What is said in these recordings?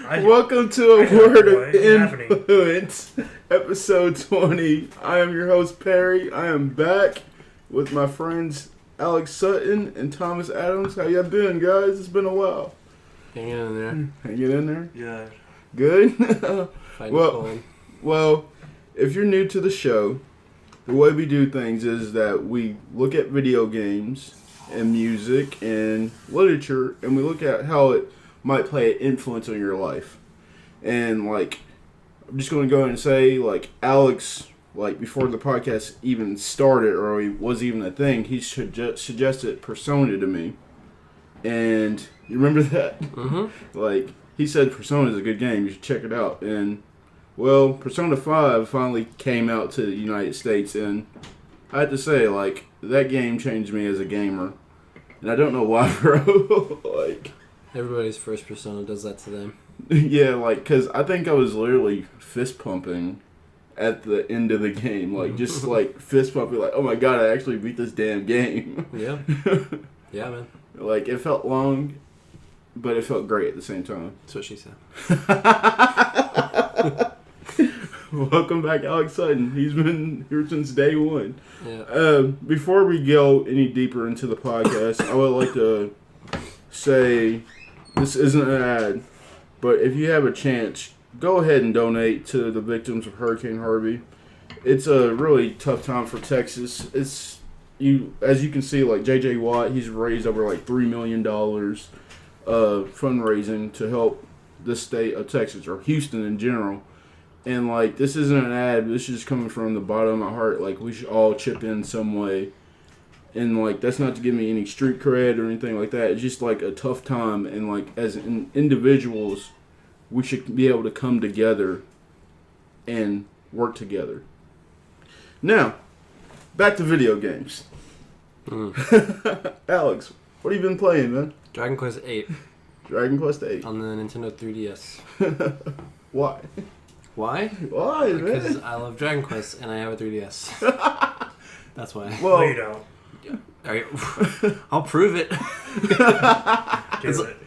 Welcome to A Word of Influence, episode 20. I am your host, Perry. I am back with my friends Alex Sutton and Thomas Adams. How y'all been, guys? It's been a while. Hanging in there. Hanging in there? Yeah. Good? Well, if you're new to the show, the way we do things is that we look at video games and music and literature, and we look at how it might play an influence on your life. And, like, I'm just going to go ahead and say, like, Alex, like, before the podcast even started or it was even a thing, he suggested Persona to me. And you remember that? Mm-hmm. Like, he said Persona is a good game. You should check it out. And, well, Persona 5 finally came out to the United States, and I have to say, like, that game changed me as a gamer. And I don't know why, bro. Like, everybody's first Persona does that to them. Yeah, like, because I think I was literally fist pumping at the end of the game. Like, just, like, fist pumping, like, oh my god, I actually beat this damn game. Yeah. Yeah, man. Like, it felt long, but it felt great at the same time. That's what she said. Welcome back, Alex Sutton. He's been here since day one. Yeah. Before we go any deeper into the podcast, I would like to say, this isn't an ad, but if you have a chance, go ahead and donate to the victims of Hurricane Harvey. It's a really tough time for Texas. As you can see, like J.J. Watt, he's raised over like $3 million fundraising to help the state of Texas, or Houston in general. And, like, this isn't an ad. This is just coming from the bottom of my heart. Like, we should all chip in some way. And, like, that's not to give me any street cred or anything like that. It's just, like, a tough time. And, like, as individuals, we should be able to come together and work together. Now, back to video games. Alex, what have you been playing, man? Dragon Quest 8. Dragon Quest 8. On the Nintendo 3DS. Why? Why? Why, man? Because I love Dragon Quest and I have a 3DS. That's why. Well, you don't. Yeah. I'll prove it.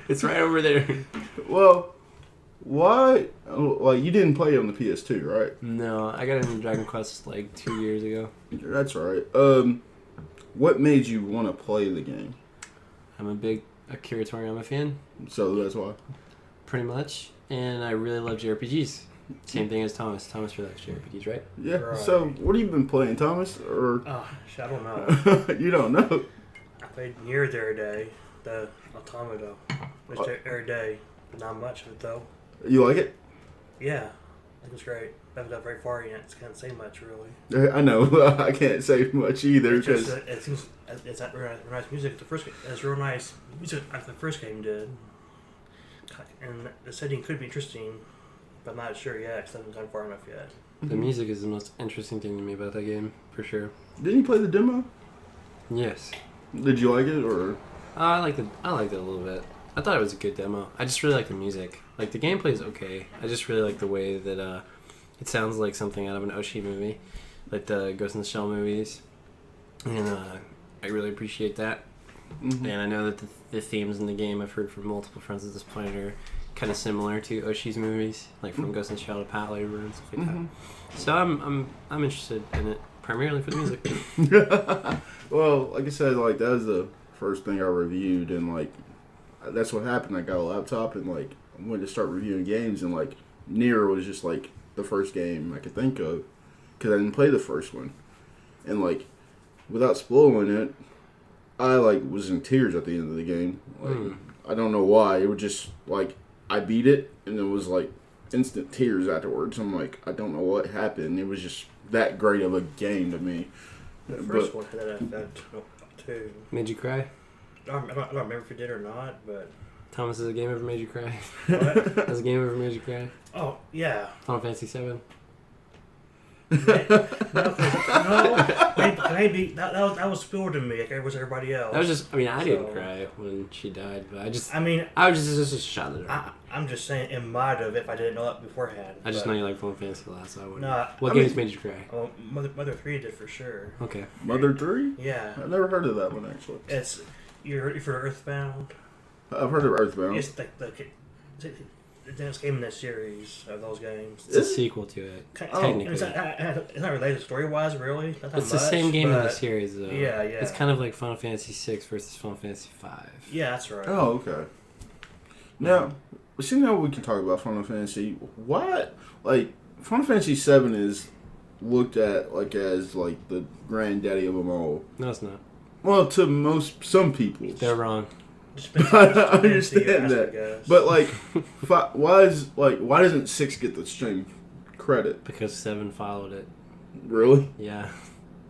It's right over there. Well, why? Like, you didn't play it on the PS2, right? No, I got into Dragon Quest like 2 years ago. That's right. What made you want to play the game? I'm a big Akira Toriyama fan. So that's why. Pretty much. And I really love JRPGs. Same thing as Thomas. Thomas really likes JRPGs, right? Yeah. Right. So, what have you been playing, Thomas? Or I don't know. You don't know? I played Nier the other day, the Automata, which every day, but not much of it though. You like it? Yeah, I think it's great. I haven't got very far yet. So can't say much really. I know. I can't say much either It's just, because it seems it's that real nice music. The first, it's real nice music like the first game did, and the setting could be interesting. But I'm not sure yet, because I haven't gone far enough yet. The music is the most interesting thing to me about that game, for sure. Didn't you play the demo? Yes. Did you like it, or? I liked it a little bit. I thought it was a good demo. I just really like the music. Like, the gameplay is okay. I just really like the way that it sounds like something out of an Oshii movie, like the Ghost in the Shell movies. And I really appreciate that. Mm-hmm. And I know that the themes in the game, I've heard from multiple friends at this point, are kind of similar to Oshii's movies, like from Ghost in the Shell to Pat Labor and stuff like that. So I'm interested in it primarily for the music. Well, like I said, like that was the first thing I reviewed, and like that's what happened. I got a laptop and like I wanted to start reviewing games, and like Nier was just like the first game I could think of because I didn't play the first one, and like without spoiling it, I like was in tears at the end of the game. Like I don't know why. It was just like I beat it and it was like instant tears afterwards. I'm like, I don't know what happened. It was just that great of a game to me. The first one had that effect too. Made you cry? I don't remember if it did or not, but Thomas, has a game ever made you cry? What? Has a game ever made you cry? Oh yeah. Final Fantasy 7. Maybe that was spilled to me like it was everybody else. That was just. I mean, I didn't cry when she died, but I was just shot at her. I'm just saying it might have if I didn't know that beforehand. I just know you like Final Fantasy a lot, so I wouldn't. No, what games made you cry? Well, Mother 3 did for sure. Okay. Mother 3? Yeah. I've never heard of that one actually. You're for Earthbound. I've heard of Earthbound. It's like the next game in that series of those games. It's a sequel to it, technically. It's not related story-wise, really. It's the same game in the series, though. Yeah. It's kind of like Final Fantasy VI versus Final Fantasy V. Yeah, that's right. Oh, okay. Now, see, now we can talk about Final Fantasy. What? Like, Final Fantasy VII is looked at like as like the granddaddy of them all. No, it's not. Well, to some people. They're wrong. I understand that, but like, why doesn't 6 get the same credit? Because 7 followed it. Really? Yeah.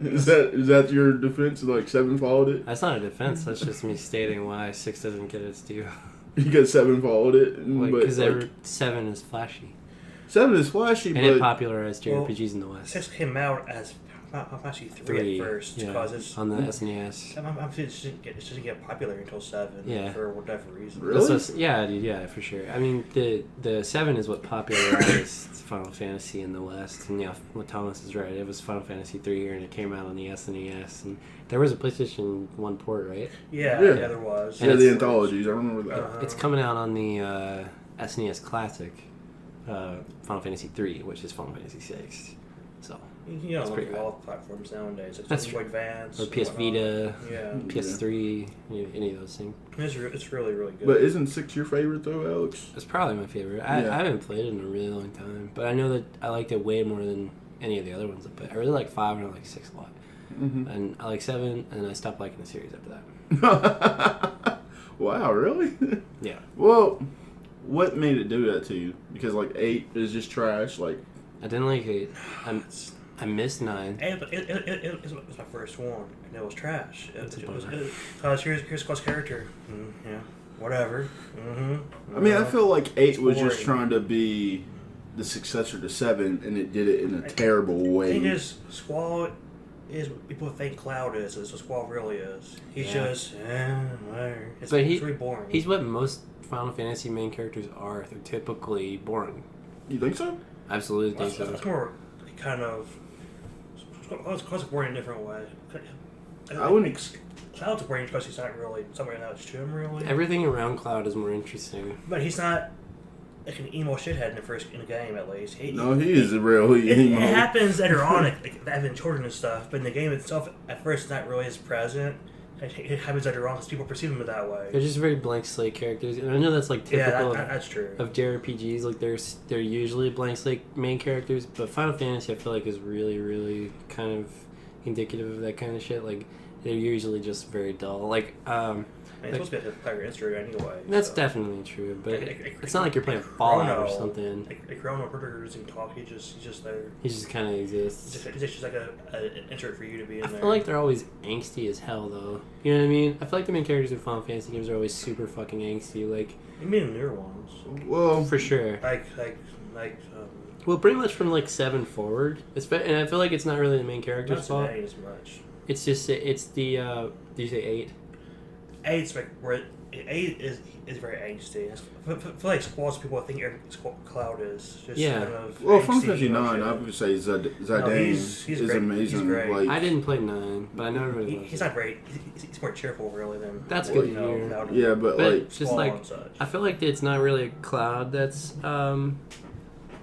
Is that your defense? Like 7 followed it? That's not a defense. That's just me stating why 6 doesn't get its due. Because 7 followed it, Because 7 is flashy. 7 is flashy, and but it popularized JRPGs in the West. 6 came out as actually 3 at first, because it's on the SNES. It doesn't get popular until 7, for whatever reason. Really? Yeah, for sure. I mean, the 7 is what popularized Final Fantasy in the West, and yeah, what Thomas is right. It was Final Fantasy 3 here, and it came out on the SNES, and there was a PlayStation 1 port, right? Yeah, there was. Yeah, the anthologies. I remember that. It's coming out on the SNES Classic, Final Fantasy 3, which is Final Fantasy 6. So. You know, look at all platforms nowadays. It's That's Game Boy Advance. Or PS Vita, yeah. PS3, any of those things. It's really, really good. But isn't 6 your favorite, though, Alex? It's probably my favorite. I haven't played it in a really long time, but I know that I liked it way more than any of the other ones I played. I really like 5 and I like 6 a lot. Mm-hmm. And I like 7, and I stopped liking the series after that. Wow, really? Yeah. Well, what made it do that to you? Because, like, 8 is just trash, like... I didn't like 8. I missed 9. It was my first one, and it was trash. Because here's Scott's character. Yeah, whatever. Mm-hmm. I mean, I feel like 8 was just trying to be the successor to 7, and it did it in a terrible way. The thing is, Squall is what people think Cloud is what Squall really is. He's just, whatever. It's really boring. He's what most Final Fantasy main characters are. They're typically boring. You think so? Absolutely think so. It's more kind of... Cloud's boring in a different way. I wouldn't... Cloud's boring because he's not really somebody else to him, really. Everything around Cloud is more interesting. But he's not like an emo shithead in the game, at least. He is a real emo. It happens later on, like having children and stuff, but in the game itself, at first, it's not really as present. It happens later on because people perceive him that way. They're just very blank slate characters, and I know that's like typical that's true. of JRPGs. Like they're usually blank slate main characters, but Final Fantasy I feel like is really, really kind of indicative of that kind of shit. Like they're usually just very dull. Like it's supposed to be a player history anyway. That's definitely true, but it's not like you're playing Fallout or something. Like Chrono Trigger doesn't talk. He's just there. He just kind of exists. It's just like an insert for you to be in there. I feel like they're always angsty as hell, though. You know what I mean? I feel like the main characters in Final Fantasy games are always super fucking angsty. Like you mean the newer ones? Well, for sure. Well, pretty much from like 7 forward. And I feel like it's not really the main character's fault. Not as much. It's just the. Did you say 8? 8's like where 8 is very angsty. I feel like Squall's people think Cloud is just kind of. Well, Final Fantasy 9, I would say Zidane is amazing. Great. Like, I didn't play 9, but I know everybody loves He's not very. He's more cheerful, really, than. That's good to hear. Cloud yeah, but like just like I feel like it's not really a Cloud. That's Oh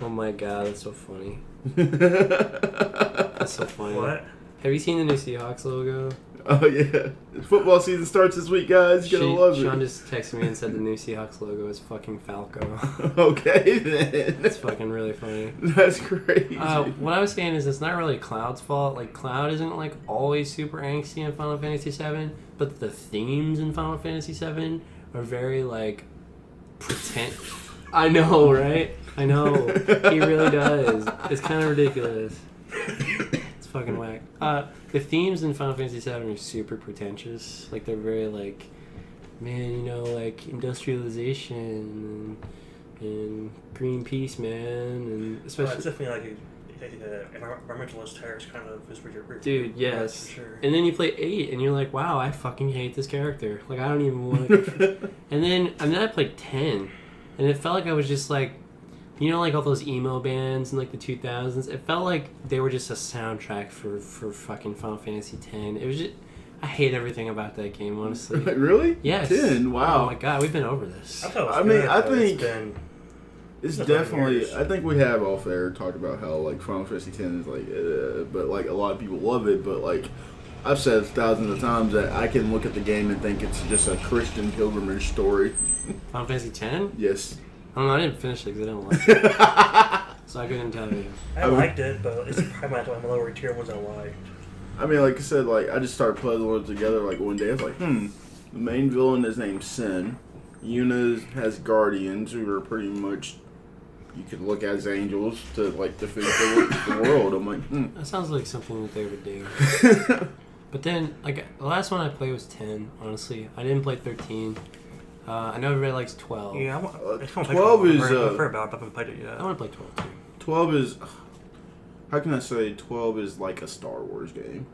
my god, that's so funny. That's so funny. What? Have you seen the new Seahawks logo? Oh yeah, football season starts this week, guys. You're gonna love it. Sean just texted me and said the new Seahawks logo is fucking Falco. Okay then. It's fucking really funny. That's crazy. What I was saying is it's not really Cloud's fault. Like Cloud isn't like always super angsty in Final Fantasy VII, but the themes in Final Fantasy VII are very like pretend. I know, right? I know. He really does. It's kind of ridiculous. It's fucking whack. The themes in Final Fantasy VII are super pretentious. Like, they're very, like, man, you know, like, industrialization and Greenpeace, man, and especially... it's definitely like an environmentalist terrorist kind of is what you're... Dude, yes. For sure. And then you play 8, and you're like, wow, I fucking hate this character. Like, I don't even want to... And then I played 10, and it felt like I was just, like... You know, like all those emo bands in like the 2000s? It felt like they were just a soundtrack for fucking Final Fantasy X. It was just... I hate everything about that game, honestly. Really? Yes. 10? Wow. Oh my god, we've been over this. I thought it was I good, mean, I think... It's definitely. I think we have off air talked about how like Final Fantasy X is like, but like a lot of people love it. But like I've said thousands of times that I can look at the game and think it's just a Christian pilgrimage story. Final Fantasy X? Yes. I don't know. I didn't finish it because I didn't like it, so I couldn't tell you. I liked it, but it's probably one of the lower tier ones I liked. I mean, like I said, like I just started puzzling it together. Like one day, I was like, the main villain is named Sin. Yuna has guardians who are pretty much you could look at as angels to like defeat the world. I'm like, That sounds like something that they would do. But then, like the last one I played was 10. Honestly, I didn't play 13. I know everybody likes 12. Yeah, 12 is. I've heard about it, but I haven't played it yet. I want to play 12 too. 12 is. How can I say 12 is like a Star Wars game?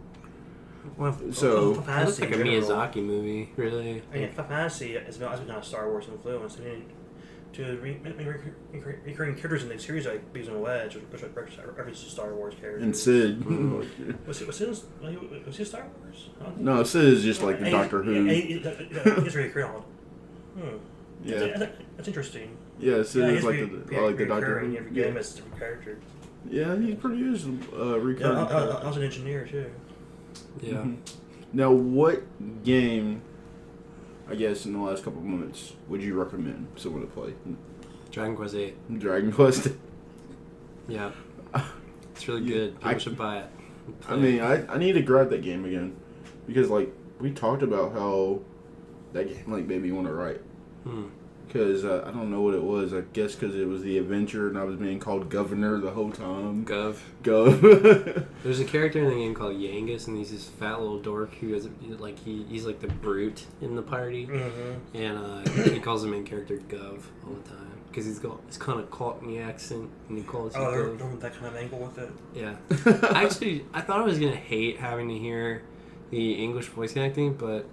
Well, so it looks like a Miyazaki movie, really. I mean, Fantasy has been kind of Star Wars influence. I mean, to recurring characters in the series like Bees and Wedge, which references Star Wars characters. And Sid. Was he Star Wars? No, Sid is just like the Doctor Who. He's really cool. Yeah, that's interesting. Yeah, Sid is like the Doctor Who. Every game has a different character. Yeah, he produced recurring. I was an engineer too. Yeah. Mm-hmm. Now, what game, I guess, in the last couple of months, would you recommend someone to play? Dragon Quest 8. Dragon Quest. Yeah. It's really good. People should buy it. I mean, I need to grab that game again. Because, like, we talked about how that game, like, made me want to write. Because I don't know what it was. I guess because it was the adventure and I was being called Governor the whole time. Gov. There's a character in the game called Yangus, and he's this fat little dork who has like he's like the brute in the party, and he calls the main character Gov all the time because he's got this kind of Cockney accent, and he calls. Oh, they're doing that kind of angle with it. Yeah. I thought I was gonna hate having to hear the English voice acting, but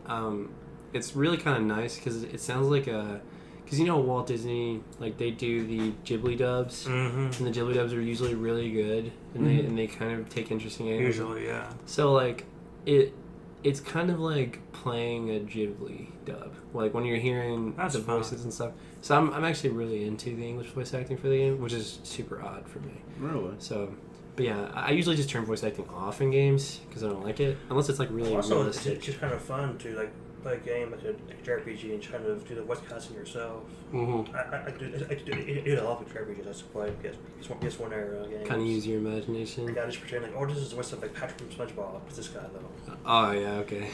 it's really kind of nice because it sounds like a. Because you know Walt Disney, like they do the Ghibli dubs, and the Ghibli dubs are usually really good, and they kind of take interesting angles. Usually, yeah. So like, it's kind of like playing a Ghibli dub, like when you're hearing the voices and stuff. So I'm actually really into the English voice acting for the game, which is super odd for me. Really? So, but yeah, I usually just turn voice acting off in games because I don't like it, unless it's like really realistic. It's just kind of fun to like. Play a game like a JRPG and kind of do the voice casting yourself. I do a lot of JRPGs I used to play. Guess one era games. Kind of use your imagination. Like I just pretend like, this is the voice of like Patrick from SpongeBob. It's this guy though. Oh yeah, okay.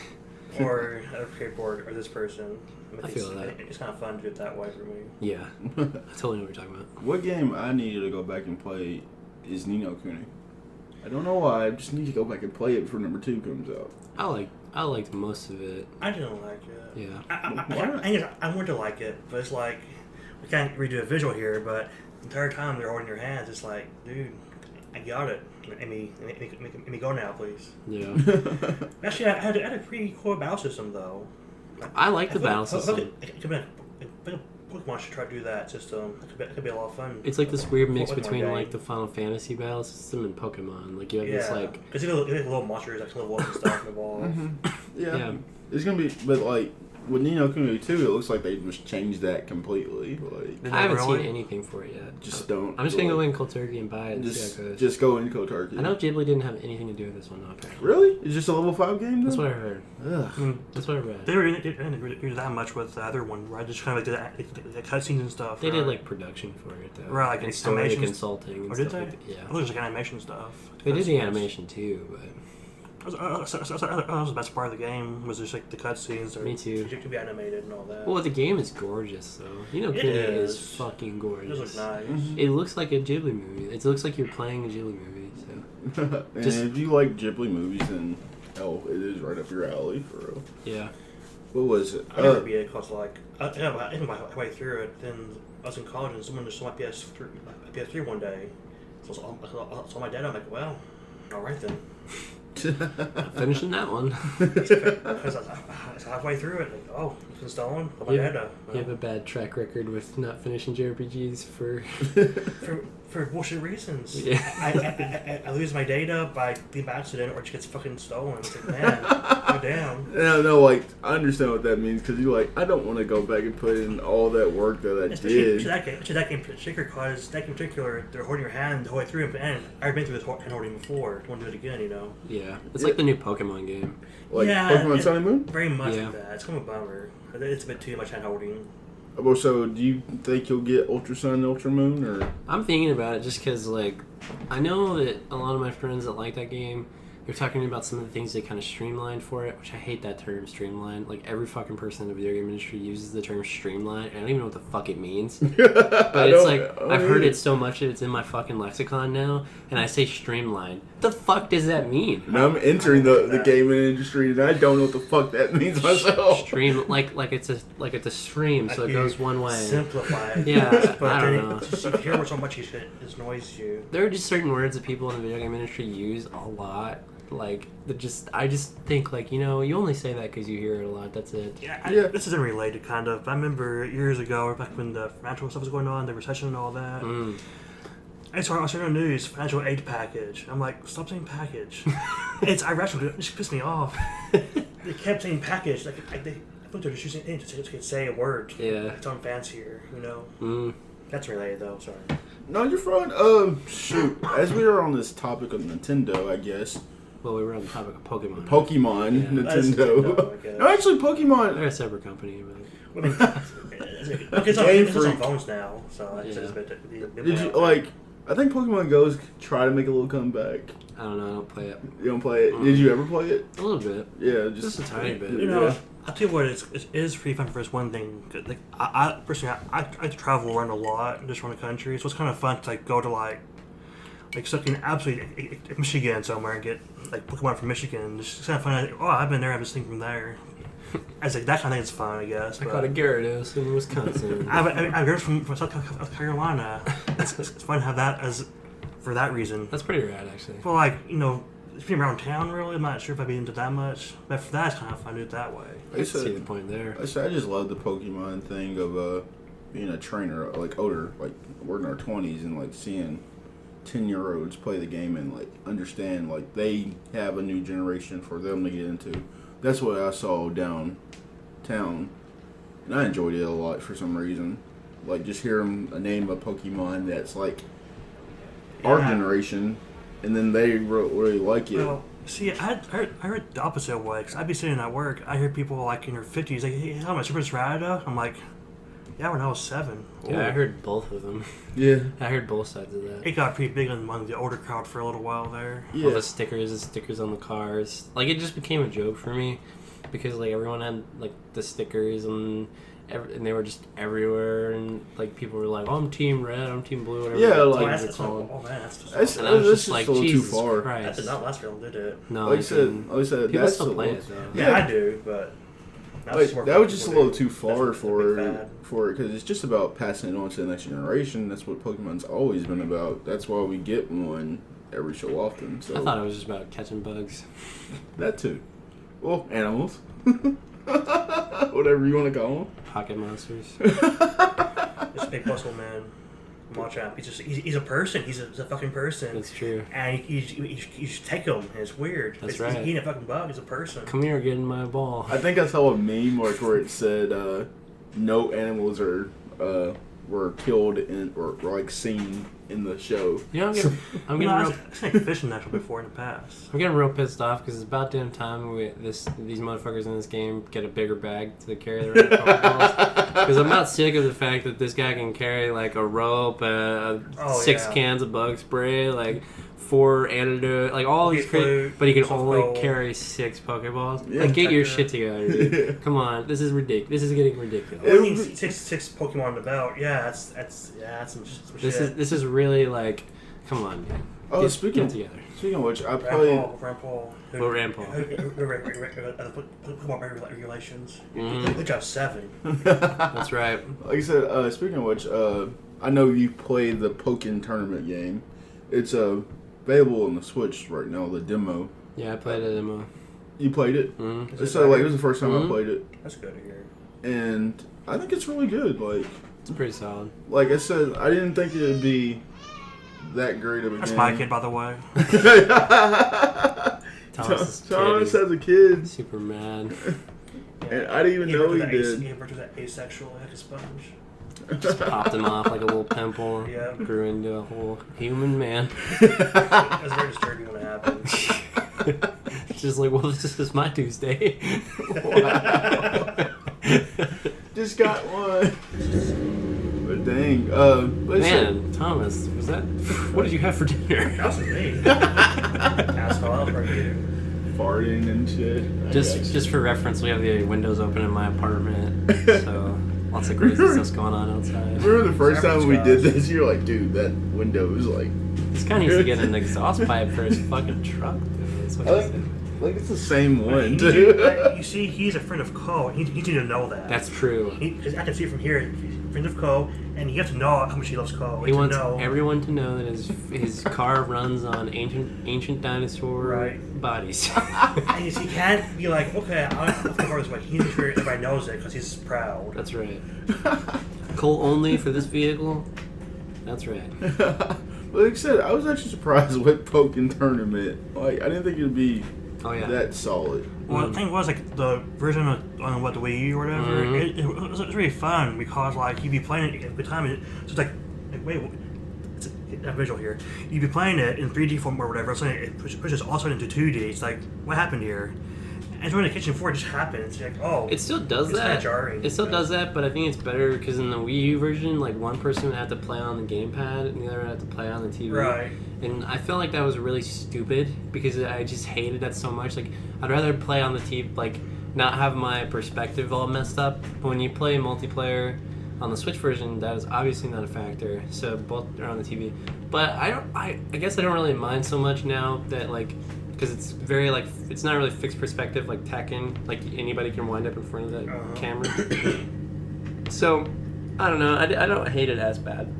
Or a skateboard or this person. I feel that. It's kind of fun to do it that way for me. Yeah, I totally know what you're talking about. What game I needed to go back and play is Ni no Kuni. I don't know why. I just need to go back and play it before number 2 comes out. I liked most of it. I didn't like it. Yeah. I wanted to like it, but it's like we can't redo a visual here. But the entire time they're holding your hands, it's like, dude, I got it. Let me go now, please. Yeah. Actually, I had a pretty cool battle system though. I like the battle system. Pokemon should try to do that system. It could be a lot of fun. It's like this weird mix between like the Final Fantasy battle system and Pokemon. Like you have this like. Because you have little monsters, like little wolves and stuff involved. Yeah. It's gonna be, but like with Ni no Kuni 2, it looks like they just changed that completely. Like I haven't seen anything for it yet. Just don't. I'm just gonna go in cold turkey and buy it. And see how it goes. Just go in cold turkey. I know Ghibli didn't have anything to do with this one. Apparently. Really? It's just a level 5 game. That's what I heard. Ugh. That's what I read. They didn't really do that much with the other one, right? Just kind of like the cutscenes and stuff. They did like production for it, though. Right, like and story consulting. And or did stuff they? Like that. Yeah. I thought it was like animation stuff. They did the animation too, but. That was the best part of the game, was just like the cutscenes. Me too. It could be animated and all that. Well, the game is gorgeous, though. Ni no Kuni is fucking gorgeous. It looks nice. It looks like a Ghibli movie. It looks like you're playing a Ghibli movie. So. And if you like Ghibli movies, then hell, it is right up your alley, for real. Yeah. What was it? I never beat it because like I ended my way through it. Then I was in college and someone just saw my PS3 one day. So I saw my dad. I'm like, well, all right then. Finishing that one. Because I was halfway through it. Like, oh, it's installing. You have a bad track record with not finishing JRPGs for bullshit reasons. Yeah. I lose my data by being by accident or it just gets fucking stolen. It's like, man, down. No, like I understand what that means because you're like, I don't want to go back and put in all that work that I did. Especially that game in particular, because that game in particular, they're holding your hand the whole way through, and I've been through this hand holding before. I want to do it again, you know. Yeah, it's like the new Pokemon game. Like Pokemon Sun and Moon. Very much like that. It's kind of a bummer. It's a bit too much hand holding. Well, so do you think you'll get Ultra Sun and Ultra Moon, or? I'm thinking about it just because, like, I know that a lot of my friends that like that game, they're talking about some of the things they kind of streamlined for it, which I hate that term, streamlined. Like, every fucking person in the video game industry uses the term streamlined, and I don't even know what the fuck it means. But it's like, I've heard it so much that it's in my fucking lexicon now, and I say streamlined. What the fuck does that mean? Now I'm entering the gaming industry, and I don't know what the fuck that means myself. Stream, like it's a stream, so it goes one way. Simplify it. Yeah, but I don't know. You hear so much it annoys you. There are just certain words that people in the video game industry use a lot. Like, I just think, like, you know, you only say that because you hear it a lot. That's it. Yeah, this isn't related, kind of. I remember years ago, back when the financial stuff was going on, the recession and all that. I saw on the news, financial aid package. I'm like, stop saying package. It's irrational. It just pissed me off. They kept saying package. Like I think they're just using it to say a word. Yeah. It's on fancier, you know. That's related, though. Sorry. No, you're fine. Shoot. As we are on this topic of Nintendo, I guess. Well, we were on the topic of Pokemon. Nintendo. No, actually, Pokemon. They're a separate company. But... I mean, it's on phones now, so it's a bit Did you like? I think Pokemon Go's try to make a little comeback. I don't know. I don't play it. You don't play it? Did you ever play it? A little bit. Yeah, just a tiny bit. You know, I'll tell you what, it is pretty fun for this one thing. Like, I personally, I travel around a lot, just around the country, so it's kind of fun to like go to like something absolutely Michigan somewhere and get like Pokemon from Michigan. It's kind of fun. Oh, I've been there. I've been seeing from there. As like that kind of thing is fun, I guess. I caught a Gyarados in Wisconsin. I've heard from South Carolina. It's fun to have that as for that reason. That's pretty rad, actually. Well, like, you know, it's being around town, really. I'm not sure if I'd be into that much, but for that, it's kind of fun to do it that way. I see the point there. I just love the Pokemon thing of being a trainer, like older, like we're in our 20s and like seeing 10-year-olds play the game and like understand like they have a new generation for them to get into. That's what I saw downtown, and I enjoyed it a lot for some reason. Like just hearing a name of Pokemon that's like our generation, and then they really like it. Well, see, I heard the opposite way. Cause I'd be sitting at work, I hear people like in their 50s, like, hey, how much Super Strata? I'm like, yeah, when I was 7. Yeah, I heard both of them. Yeah. I heard both sides of that. It got pretty big among the older crowd for a little while there. Yeah. All the stickers on the cars. Like, it just became a joke for me because, like, everyone had, like, the stickers and they were just everywhere, and, like, people were like, oh, I'm Team Red, I'm Team Blue, whatever. Yeah, like, that's that's and I was just like, a little Jesus too far. That Christ. did not last long, did it? No, like I said, people still play it, though. Yeah, I do, but... that was just a little too far for it because it's just about passing it on to the next generation. That's what Pokemon's always been about. That's why we get one every so often. So I thought it was just about catching bugs. That too. Well, animals. Whatever you want to call them. Pocket monsters. This big muscle man. Watch out. He's a person. He's a fucking person. That's true. And you just take him, and it's weird. That's right. He's a fucking bug. He's a person. Come here, get in my ball. I think I saw a meme where it said no animals were killed or like seen in the show. You know, I'm getting real. I've seen fishing natural before in the past. I'm getting real pissed off because it's about damn time these motherfuckers in this game get a bigger bag to carry their own Pokeballs. Because I'm not sick of the fact that this guy can carry like a rope, 6 cans of bug spray, like 4 antidote, like all these crazy, but he can only carry 6 Pokeballs. Yeah, like, get your shit together, dude. Come on, this is ridiculous. This is getting ridiculous. Well, you need six Pokemon in the belt. Yeah, that's some shit. This is really like, come on, man. Oh, speaking of which, I played Rampal. Pokemon regulations. Good job, 7. That's right. Like I said, speaking of which, I know you played the Pokken tournament game. It's available on the Switch right now, the demo. Yeah, I played a demo. You played it? Mm-hmm. So like it was the first time I played it. That's good to hear. And I think it's really good. Like, it's pretty solid. Like I said, I didn't think it would be that great of a game. That's my kid, by the way. Thomas as a kid. Super mad. And I didn't even know he did. He emerged that asexual like a sponge. Just popped him off like a little pimple. Yeah. Grew into a whole human man. It was very disturbing when it happened. It's just like, well, this is my Tuesday. Just got one. But dang. Man, Thomas, was that? What did you have for dinner? That was me. Asshole, I was right here. Farting and shit. Just for reference, we have the windows open in my apartment, so lots of crazy stuff's going on outside. Remember the first time we did this? You're like, dude, that window is like. This guy needs to get an exhaust pipe for his fucking truck. Dude. That's what he said. Like it's the same one, too. You see, he's a friend of Co. He needs to know that. That's true. I can see it from here. He's a friend of Co. And you have to know how much he loves Co. He wants everyone to know that his car runs on ancient dinosaur bodies. And he can't be like, okay, I'm going to car this way. He needs to sure everybody knows it because he's proud. That's right. Coal only for this vehicle? That's right. Like I said, I was actually surprised with Pokken Tournament. Like, I didn't think it would be that solid. Well, the thing was, like, the version on the Wii U or whatever, it was really fun because, like, you'd be playing it every time. So it's like wait, it's a visual here. You'd be playing it in 3D form or whatever, so it pushes also into 2D. It's like, what happened here? And so in the kitchen 4, it just happens. You're like, oh. It still does that. It's kind of jarring. It still does that, but I think it's better because in the Wii U version, like, one person would have to play on the gamepad and the other would have to play on the TV. Right. And I feel like that was really stupid because I just hated that so much. Like, I'd rather play on the TV, like, not have my perspective all messed up. But when you play multiplayer on the Switch version, that is obviously not a factor. So both are on the TV. But I guess I don't really mind so much now that, like, because it's very, like, it's not really fixed perspective like Tekken. Like, anybody can wind up in front of the camera. So, I don't know. I don't hate it as bad.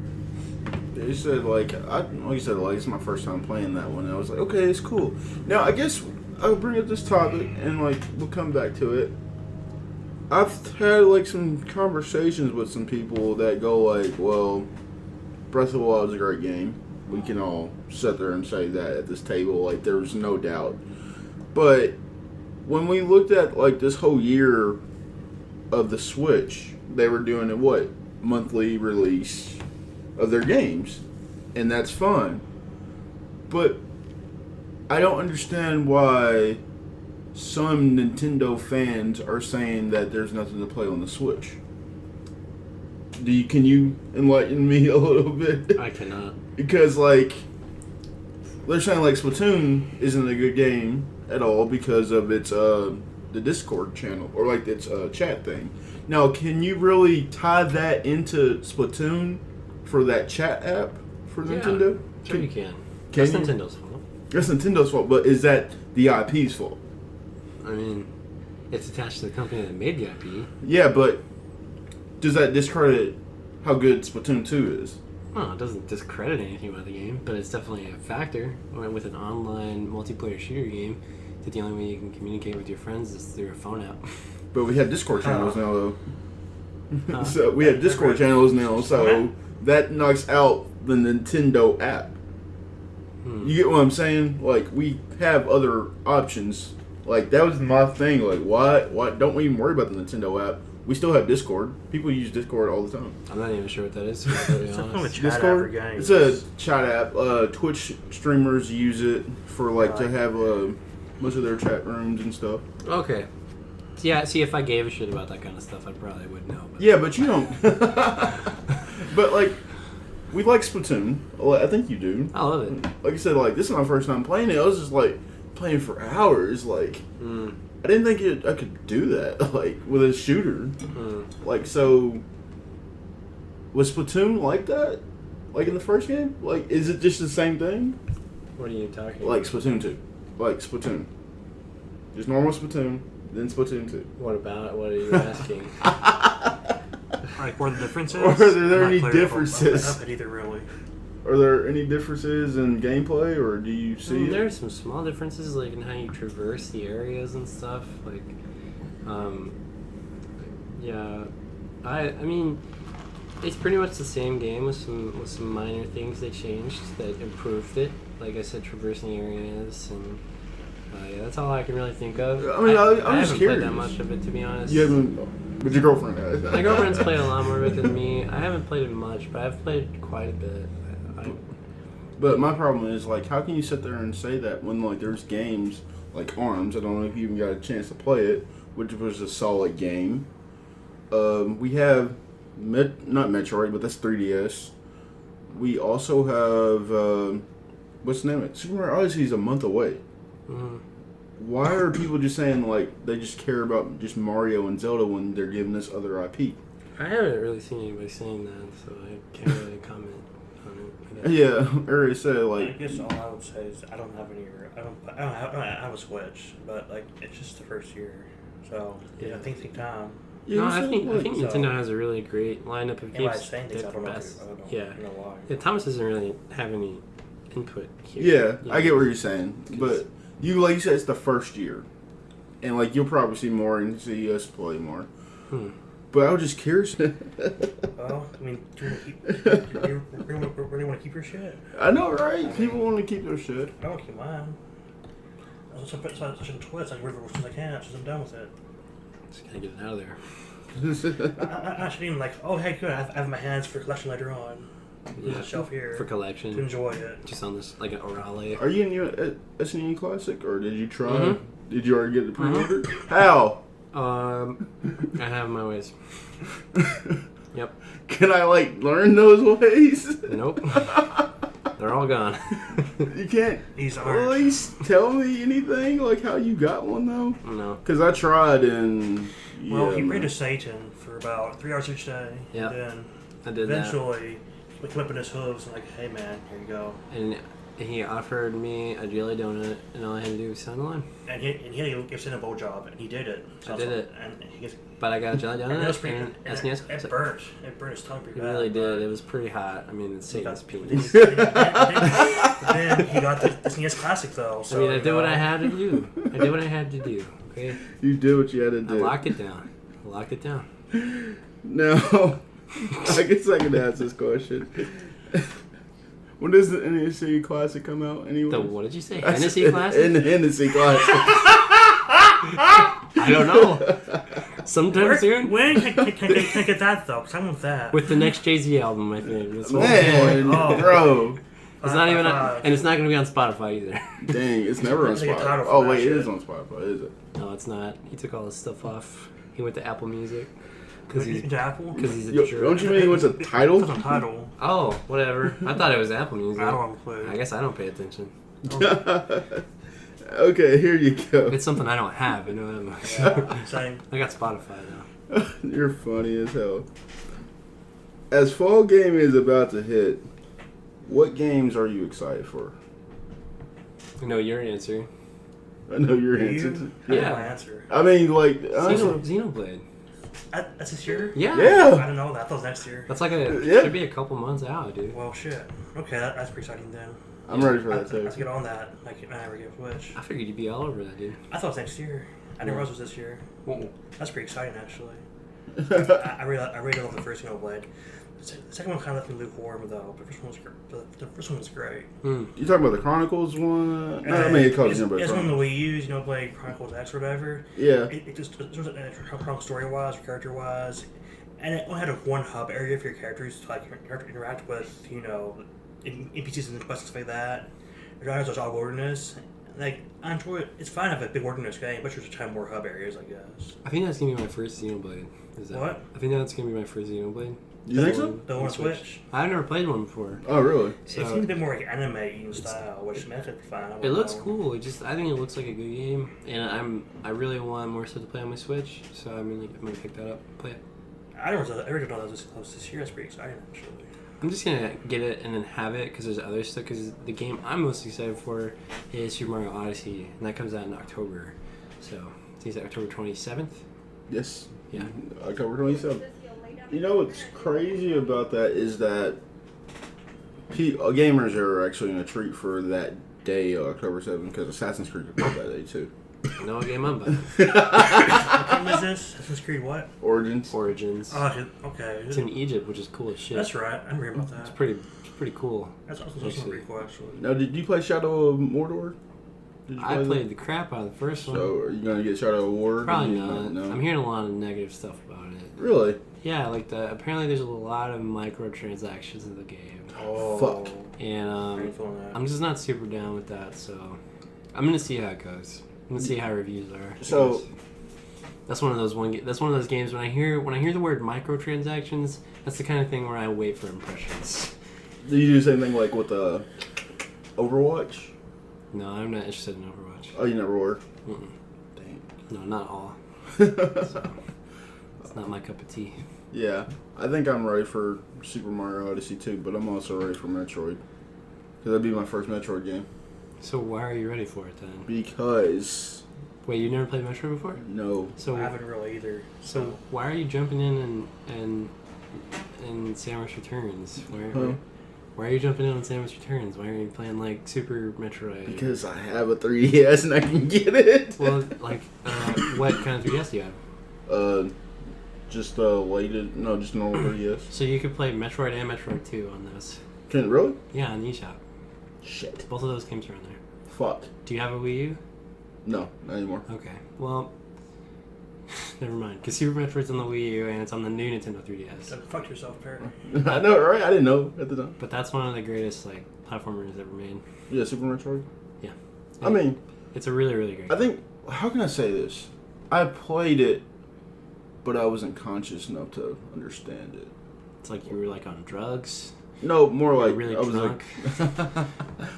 They said, like you said, like, it's my first time playing that one. And I was like, okay, it's cool. Now, I guess I'll bring up this topic and, like, we'll come back to it. I've had, like, some conversations with some people that go, like, well, Breath of the Wild is a great game. We can all sit there and say that at this table, like, there's no doubt. But when we looked at, like, this whole year of the Switch, they were doing a, monthly release of their games. And that's fun. But I don't understand why some Nintendo fans are saying that there's nothing to play on the Switch. Can you enlighten me a little bit? I cannot. Because, like, they're saying, like, Splatoon isn't a good game at all because of its, the Discord channel, or, like, its, chat thing. Now, can you really tie that into Splatoon for that chat app for Nintendo? Sure you can. That's Nintendo's fault. That's Nintendo's fault, but is that the IP's fault? I mean, it's attached to the company that made the IP. Yeah, but does that discredit how good Splatoon 2 is? Well, it doesn't discredit anything about the game, but it's definitely a factor. With an online multiplayer shooter game, that the only way you can communicate with your friends is through a phone app. But we have Discord channels now, though. So we have Discord channels now, so that knocks out the Nintendo app. You get what I'm saying? Like, we have other options. Like, that was my thing. Like, why don't we even worry about the Nintendo app? We still have Discord. People use Discord all the time. I'm not even sure what that is, to be It's honest. a Discord? It's a chat app. Twitch streamers use it for, like, to have most of their chat rooms and stuff. Okay. Yeah, see, if I gave a shit about that kind of stuff, I probably would know. But. Yeah, but you don't. But, like, we like Splatoon. I think you do. I love it. Like I said, like, this is my first time playing it. I was just, like, playing for hours. Like, I didn't think I could do that, like, with a shooter. Like, so, was Splatoon like that? Like, in the first game? Like, is it just the same thing? What are you talking about? Like, Splatoon 2. Like, Splatoon. Just normal Splatoon, then Splatoon 2. What are you asking? Like, where the differences? Or are there any differences? I haven't either, really. Are there any differences in gameplay, or do you see it? There are some small differences, like in how you traverse the areas and stuff. Like, yeah, I mean, it's pretty much the same game with some minor things they changed that improved it. Like I said, traversing areas and Yeah, that's all I can really think of. I mean, I'm I just haven't curious. played that much of it, to be honest. You haven't, but your girlfriend has. My girlfriend's played a lot more of it than me. I haven't played it much, but I've played quite a bit. But my problem is, like, how can you sit there and say that when, like, there's games like ARMS? I don't know if you even got a chance to play it, which was a solid game. We have not Metroid, but that's 3DS. We also have what's the name of it? Super Mario Odyssey is a month away. Mm-hmm. Why are people just saying, like, they just care about just Mario and Zelda when they're giving us other IP? I haven't really seen anybody saying that, so I can't really comment on it. Yeah, I already said, I like, guess all I would say is I don't have any. I have a Switch, but like it's just the first year, so Yeah. things take time. yeah, No, I think so- Nintendo has a really great lineup of Everybody's games. saying things. They're I don't the know. best. I don't know. Yeah. I don't know why. Yeah, Thomas doesn't really have any input here. yeah, I get what you're saying, but you, like you said, it's the first year, and like you'll probably see more and see us play more. But I was just curious. Well, I mean, do you really want to keep your shit? I know, right? People want to keep their shit. I don't keep mine. I was such a twist. I read it as soon as I can, since I'm done with it. Just gotta get it out of there. I shouldn't even like. Oh, hey, good. I have my hands for collection later on. There's a shelf here For to collection. enjoy it. Just on this, like an Orale. Are you in your SNE Classic, or did you try? Mhm. Did you already get the pre-order? How? I have my ways. Yep. Can I, like, learn those ways? Nope. They're all gone. You can't These at aren't. least tell me anything, like how you got one, though? No. Because I tried, and Well, he man. prayed to Satan for about 3 hours each day. Yeah, And then I did that. eventually, we clipping his hooves and like, hey man, here you go. And he offered me a jelly donut, and all I had to do was sign the line. And he had to give Satan a blowjob, and he did it. I did it. And he gets. But I got a jelly And it was donut pretty. and And SNES it Classic. burnt. It burnt his tongue pretty It bad. really did. but- It was pretty hot. I mean, it's Satan's Then penis. then he got the SNES Classic though. I So, mean, I you did what know. I had to do. I did what I had to do. Okay, You did what you had to I do. locked it down. I locked it down. Now, I guess I can ask this question. When does the NEC Classic come out anyway? The what did you say? Hennessy Classic? In the Hennessy Classic. I don't know. Sometime soon. When can I get that though? Because I want that. With the next Jay-Z album, I think. That's what- Man, Oh. bro. It's not even, Five. and it's not going to be on Spotify either. Dang, it's never on It's like a Spotify. title for Oh, that wait, it shit. is on Spotify, is it? No, it's not. He took all his stuff off. He went to Apple Music Because because he's into Apple. a Yo, jerk. don't you mean what's a It's title? a title. Oh, whatever. I thought it was Apple Music. I don't have a clue. I guess I don't pay attention. Okay, here you go. It's something I don't have. I know that much. Yeah, same. I got Spotify now. You're funny as hell. As fall gaming is about to hit, what games are you excited for? I know your answer. I know your You? answer. I know Yeah. my answer. I mean, like, honestly, Xenoblade. That's this year? Yeah. I yeah. don't know that. I thought it was next year. That's like a Yeah. should be a couple months out, dude. Well, shit. Okay, that's pretty exciting then. I'm ready for I that have to too. get on that. Like, I never get Switch. I figured you'd be all over that, dude. I thought it was next year. I didn't realize it was this year. Whoa. That's pretty exciting, actually. I really love the first Xenoblade. The second one kind of left me lukewarm, though. But the first one was great. Hmm. You talking about the Chronicles one? No, I mean, it calls it's, Xenoblade it's one of the Chronicles. Wii U's, Xenoblade Chronicles X or whatever. Yeah. It was story-wise, character-wise, and it only had one hub area for your characters to like interact with, NPCs and quests like that. There's all wilderness. Like, I enjoy it. It's fine to have a big wilderness game, but there's a ton more hub areas, I guess. I think that's gonna be my first Xenoblade. Is that What? I think that's gonna be my first Xenoblade. You think so? The one on Switch. I've never played one before. Oh, really? It seems a bit more like anime in style, which makes it fine. It looks cool. I think it looks like a good game, and I really want more stuff to play on my Switch. So I'm gonna pick that up, play it. I didn't know that was this year. That's pretty exciting, actually. I'm just gonna get it and then have it because there's other stuff. Because the game I'm most excited for is Super Mario Odyssey, and that comes out in October. So I think it's October 27th. Yes. Yeah. October 27th. You know what's crazy about that is that gamers are actually in a treat for that day, October 7th, because Assassin's Creed is that day too. No game I'm buying. What game is this? Assassin's Creed what? Origins. Origins. Oh, okay. It's in Egypt, which is cool as shit. That's right. I remember about that. It's pretty cool. That's also pretty cool, actually. Now, did you play Shadow of Mordor? Did you I play played the crap out of the first one. So, are you going to get Shadow of War? Probably not. No. I'm hearing a lot of negative stuff about it. Really? Yeah, like apparently there's a lot of microtransactions in the game. Oh. Fuck. And that. I'm just not super down with that, so I'm gonna see how it goes. I'm gonna see how reviews are. So that's one of those games when I hear the word microtransactions, that's the kind of thing where I wait for impressions. do you do the same thing like with Overwatch? No, I'm not interested in Overwatch. Oh, you never were? Mm-mm. Dang. No, not all. So, it's not my cup of tea. Yeah, I think I'm ready for Super Mario Odyssey too, but I'm also ready for Metroid. Because that'd be my first Metroid game. So why are you ready for it then? Because... Wait, you never played Metroid before? No. So I haven't really either. So why are you jumping in and Samus Returns? Why are you jumping in on Samus Returns? Why are you playing like Super Metroid? Because I have a 3DS and I can get it. Well, like, what kind of 3DS do you have? Just just normal 3DS. So you could play Metroid and Metroid 2 on this. Can it really? Yeah, on eShop. Shit. Both of those games are on there. Fuck. Do you have a Wii U? No, not anymore. Okay. Well, never mind. Because Super Metroid's on the Wii U and it's on the new Nintendo 3DS. Fuck yourself, Perry. I know, right? I didn't know at the time. But that's one of the greatest like platformers ever made. Yeah, Super Metroid? Yeah. I mean... It's a really, really great I think... How can I say this? I played it, but I wasn't conscious enough to understand it. It's like you were like on drugs. No, more like really I was drunk. like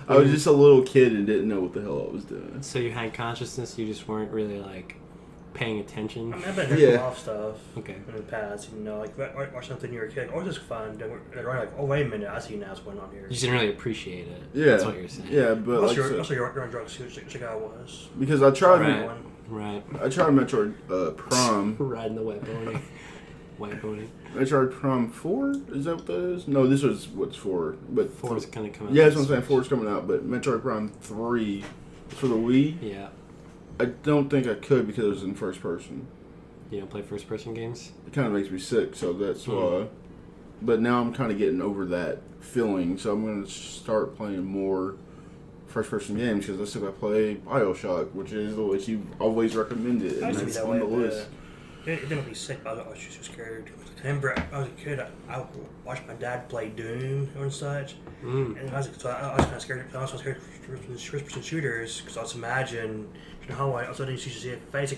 I was just a little kid and didn't know what the hell I was doing. So you had consciousness, you just weren't really like paying attention. I mean, I've been hearing off stuff Okay. in the past, like watch something you were a kid, or just fun. They're like, oh wait a minute, I see now what's going on here. You just didn't really appreciate it. Yeah, That's what you're saying. Yeah, but also, you're on drugs too, which I was. Because I tried Right. I tried Metroid Prime. Riding the white pony. White pony. Metroid Prime 4? Is that what that is? No, this was what's 4. But 4 is going to come out. Yeah, that's what I'm saying. 4 is coming out, but Metroid Prime 3 for the Wii. Yeah. I don't think I could because it was in first person. You don't play first person games? It kind of makes me sick, so that's why. But now I'm kind of getting over that feeling, so I'm going to start playing more first person games because I still got to play BioShock, which is what you always recommended, and it's on the list. It didn't make me sick, but I was just scared. I remember I was a kid, I watched my dad play Doom and such, and I was kind of scared. I was scared of first-person shooters because I was imagine, how I also didn't see a face.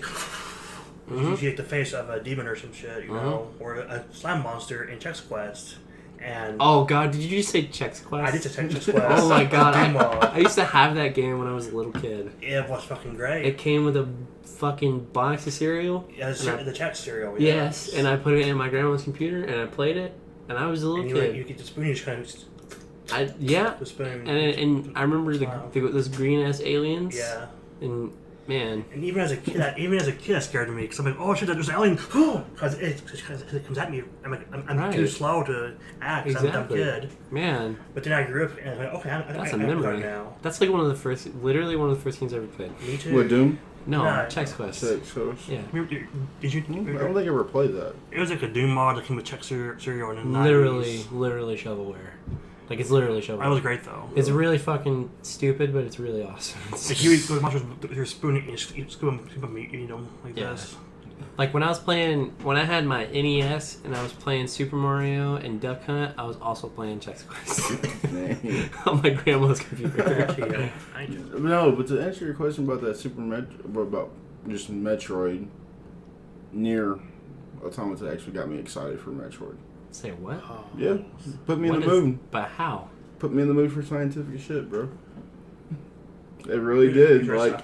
You see the face of a demon or some shit, or a slime monster in Chex Quest. And oh god, did you just say Chex Quest? I did say Chex Quest. Oh my god, I used to have that game when I was a little kid. It was fucking great. It came with a fucking box of cereal. Yeah, the Chex cereal. Yes, and I put it in my grandma's computer and I played it, and I was a little kid. You get the spoon, you just kind of. The spoon. And I remember those green ass aliens. Yeah. And man. And even as a kid, that scared me because I'm like, oh shit, there's an alien. Because it comes at me. I'm too slow to act. Exactly. I'm a dumb kid. Man. But then I grew up and I'm like, okay, that's a memory now. That's like literally one of the first games I ever played. Me too. What, Doom? No, Chex Quest. Chex Quest. Yeah. Did you? I don't think I ever played that. It was like a Doom mod that came with Chex cereal in the 90s. Literally shovelware. Like, it's literally shovelware. That was great, though. It's really fucking stupid, but it's really awesome. Like, you would go to monsters with your spoon and you scoop them, eat them like this. Like, when I had my NES and I was playing Super Mario and Duck Hunt, I was also playing Chex Quest. On my grandma's computer. No, but to answer your question about that about just Metroid, Nier Automata actually got me excited for Metroid. Say what? Yeah, put me in the mood. But how? Put me in the mood for scientific shit, bro. It really did. Like,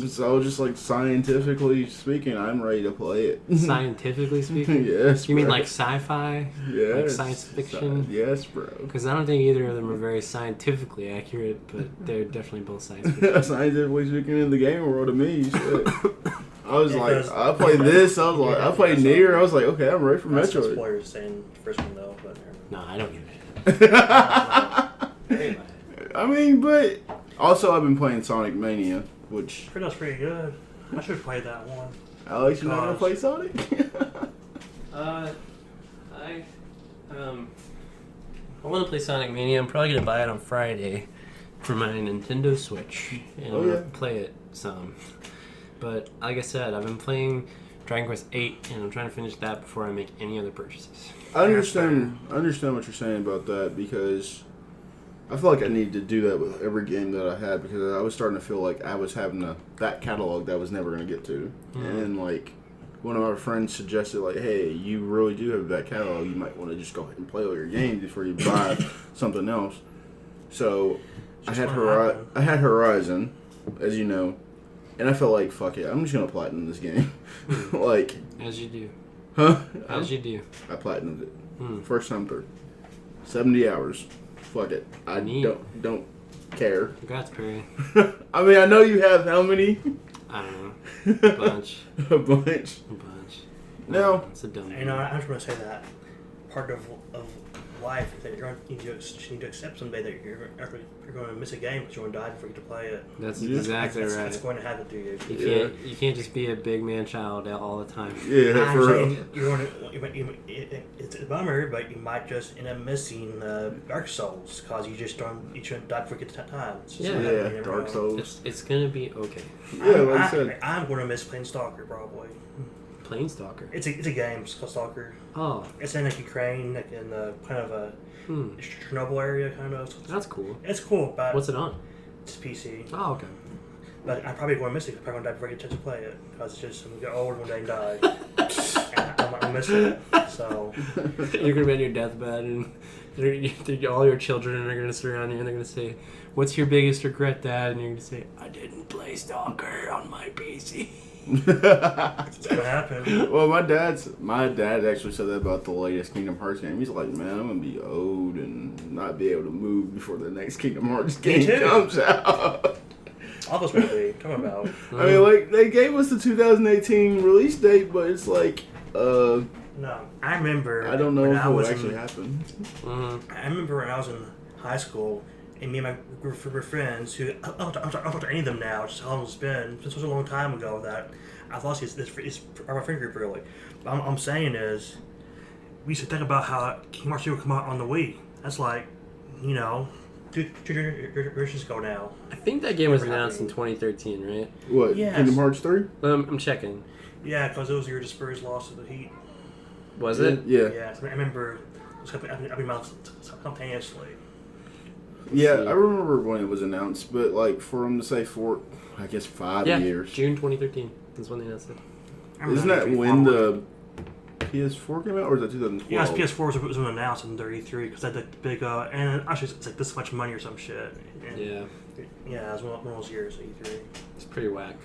so just like scientifically speaking, I'm ready to play it. Scientifically speaking? Yes. You mean like sci-fi? Yes. Like science fiction? Yes, bro. Because I don't think either of them are very scientifically accurate, but they're definitely both science fiction. Scientifically speaking, in the game world, to me, shit. I was I played this. I was like, I played Nier. I was like, okay, I'm ready for Metroid. Spoilers saying the first one though, but no, I don't give a shit. I mean, but also I've been playing Sonic Mania, which I heard that's pretty good. I should play that one. Alex, you not gonna play Sonic? I want to play Sonic Mania. I'm probably gonna buy it on Friday, for my Nintendo Switch, and I'm gonna play it some. But like I said, I've been playing Dragon Quest VIII, and I'm trying to finish that before I make any other purchases. I understand what you're saying about that, because I feel like I need to do that with every game that I had, because I was starting to feel like I was having that catalog that I was never going to get to. And like one of our friends suggested, like, hey, you really do have that catalog. You might want to just go ahead and play all your games before you buy something else. So I had Horizon, as you know, and I felt like, fuck it, I'm just going to platinum this game. Like, as you do. Huh? As you do. I platinumed it. First time through. 70 hours. Fuck it. I don't care. Congrats, Perry. I mean, I know you have how many? I don't know. A bunch. A bunch. No. It's a dumb. You know, I just want to say that part of life is that you need to accept someday that you're going to miss a game because you're going to die before you get to play it. That's exactly right. That's going to happen to you. You can't just be a big man child all the time. Yeah, for real. It's a bummer, but you might just end up missing Dark Souls because you shouldn't die before you get to that time. Yeah, Dark Souls. It's gonna be okay. Yeah, like I said. I'm going to miss playing Stalker probably. Planestalker. It's a game. It's called Stalker. Oh. It's in like Ukraine, like in the kind of a Chernobyl area, kind of. That's cool. It's cool, but what's it on? It's PC. Oh, okay. But I'm probably going to miss it. I'm probably going to die before I get a chance to play it because it's just I'm gonna get old one day and die. And I'm gonna miss it. So you're gonna be on your deathbed, and all your children are gonna surround you, and they're gonna say, "What's your biggest regret, Dad?" And you're gonna say, "I didn't play Stalker on my PC." That's what happened. Well, my dad actually said that about the latest Kingdom Hearts game. He's like, man, I'm gonna be old and not be able to move before the next Kingdom Hearts game comes out. All those movies talking about. I mean, like, they gave us the 2018 release date, but it's like, no, I remember. I don't know if it would actually happen. I remember when I was in high school, and me and my group of friends, who I don't talk to any of them now, just how long it's been, since it was a long time ago that I've lost it's our friend group really. But I'm saying is, we used to think about how Kingdom Hearts 2 would come out on the Wii. That's like, you know, two generations ago now. I think that game was announced in 2013, right? What, yes. Kingdom Hearts 3? I'm checking. Yeah, because it was your Spurs loss to the Heat. Was it? Yeah. Yeah, I remember it was happening simultaneously. Yeah, I remember when it was announced, but like for them to say 5 years. June 2013 is when they announced it. Isn't that when the PS4 came out, or is that 2012? Yeah, PS4 was when announced in their E3 because they had the big and actually it's like this much money or some shit. And yeah, it was one of those years E3. It's pretty whack.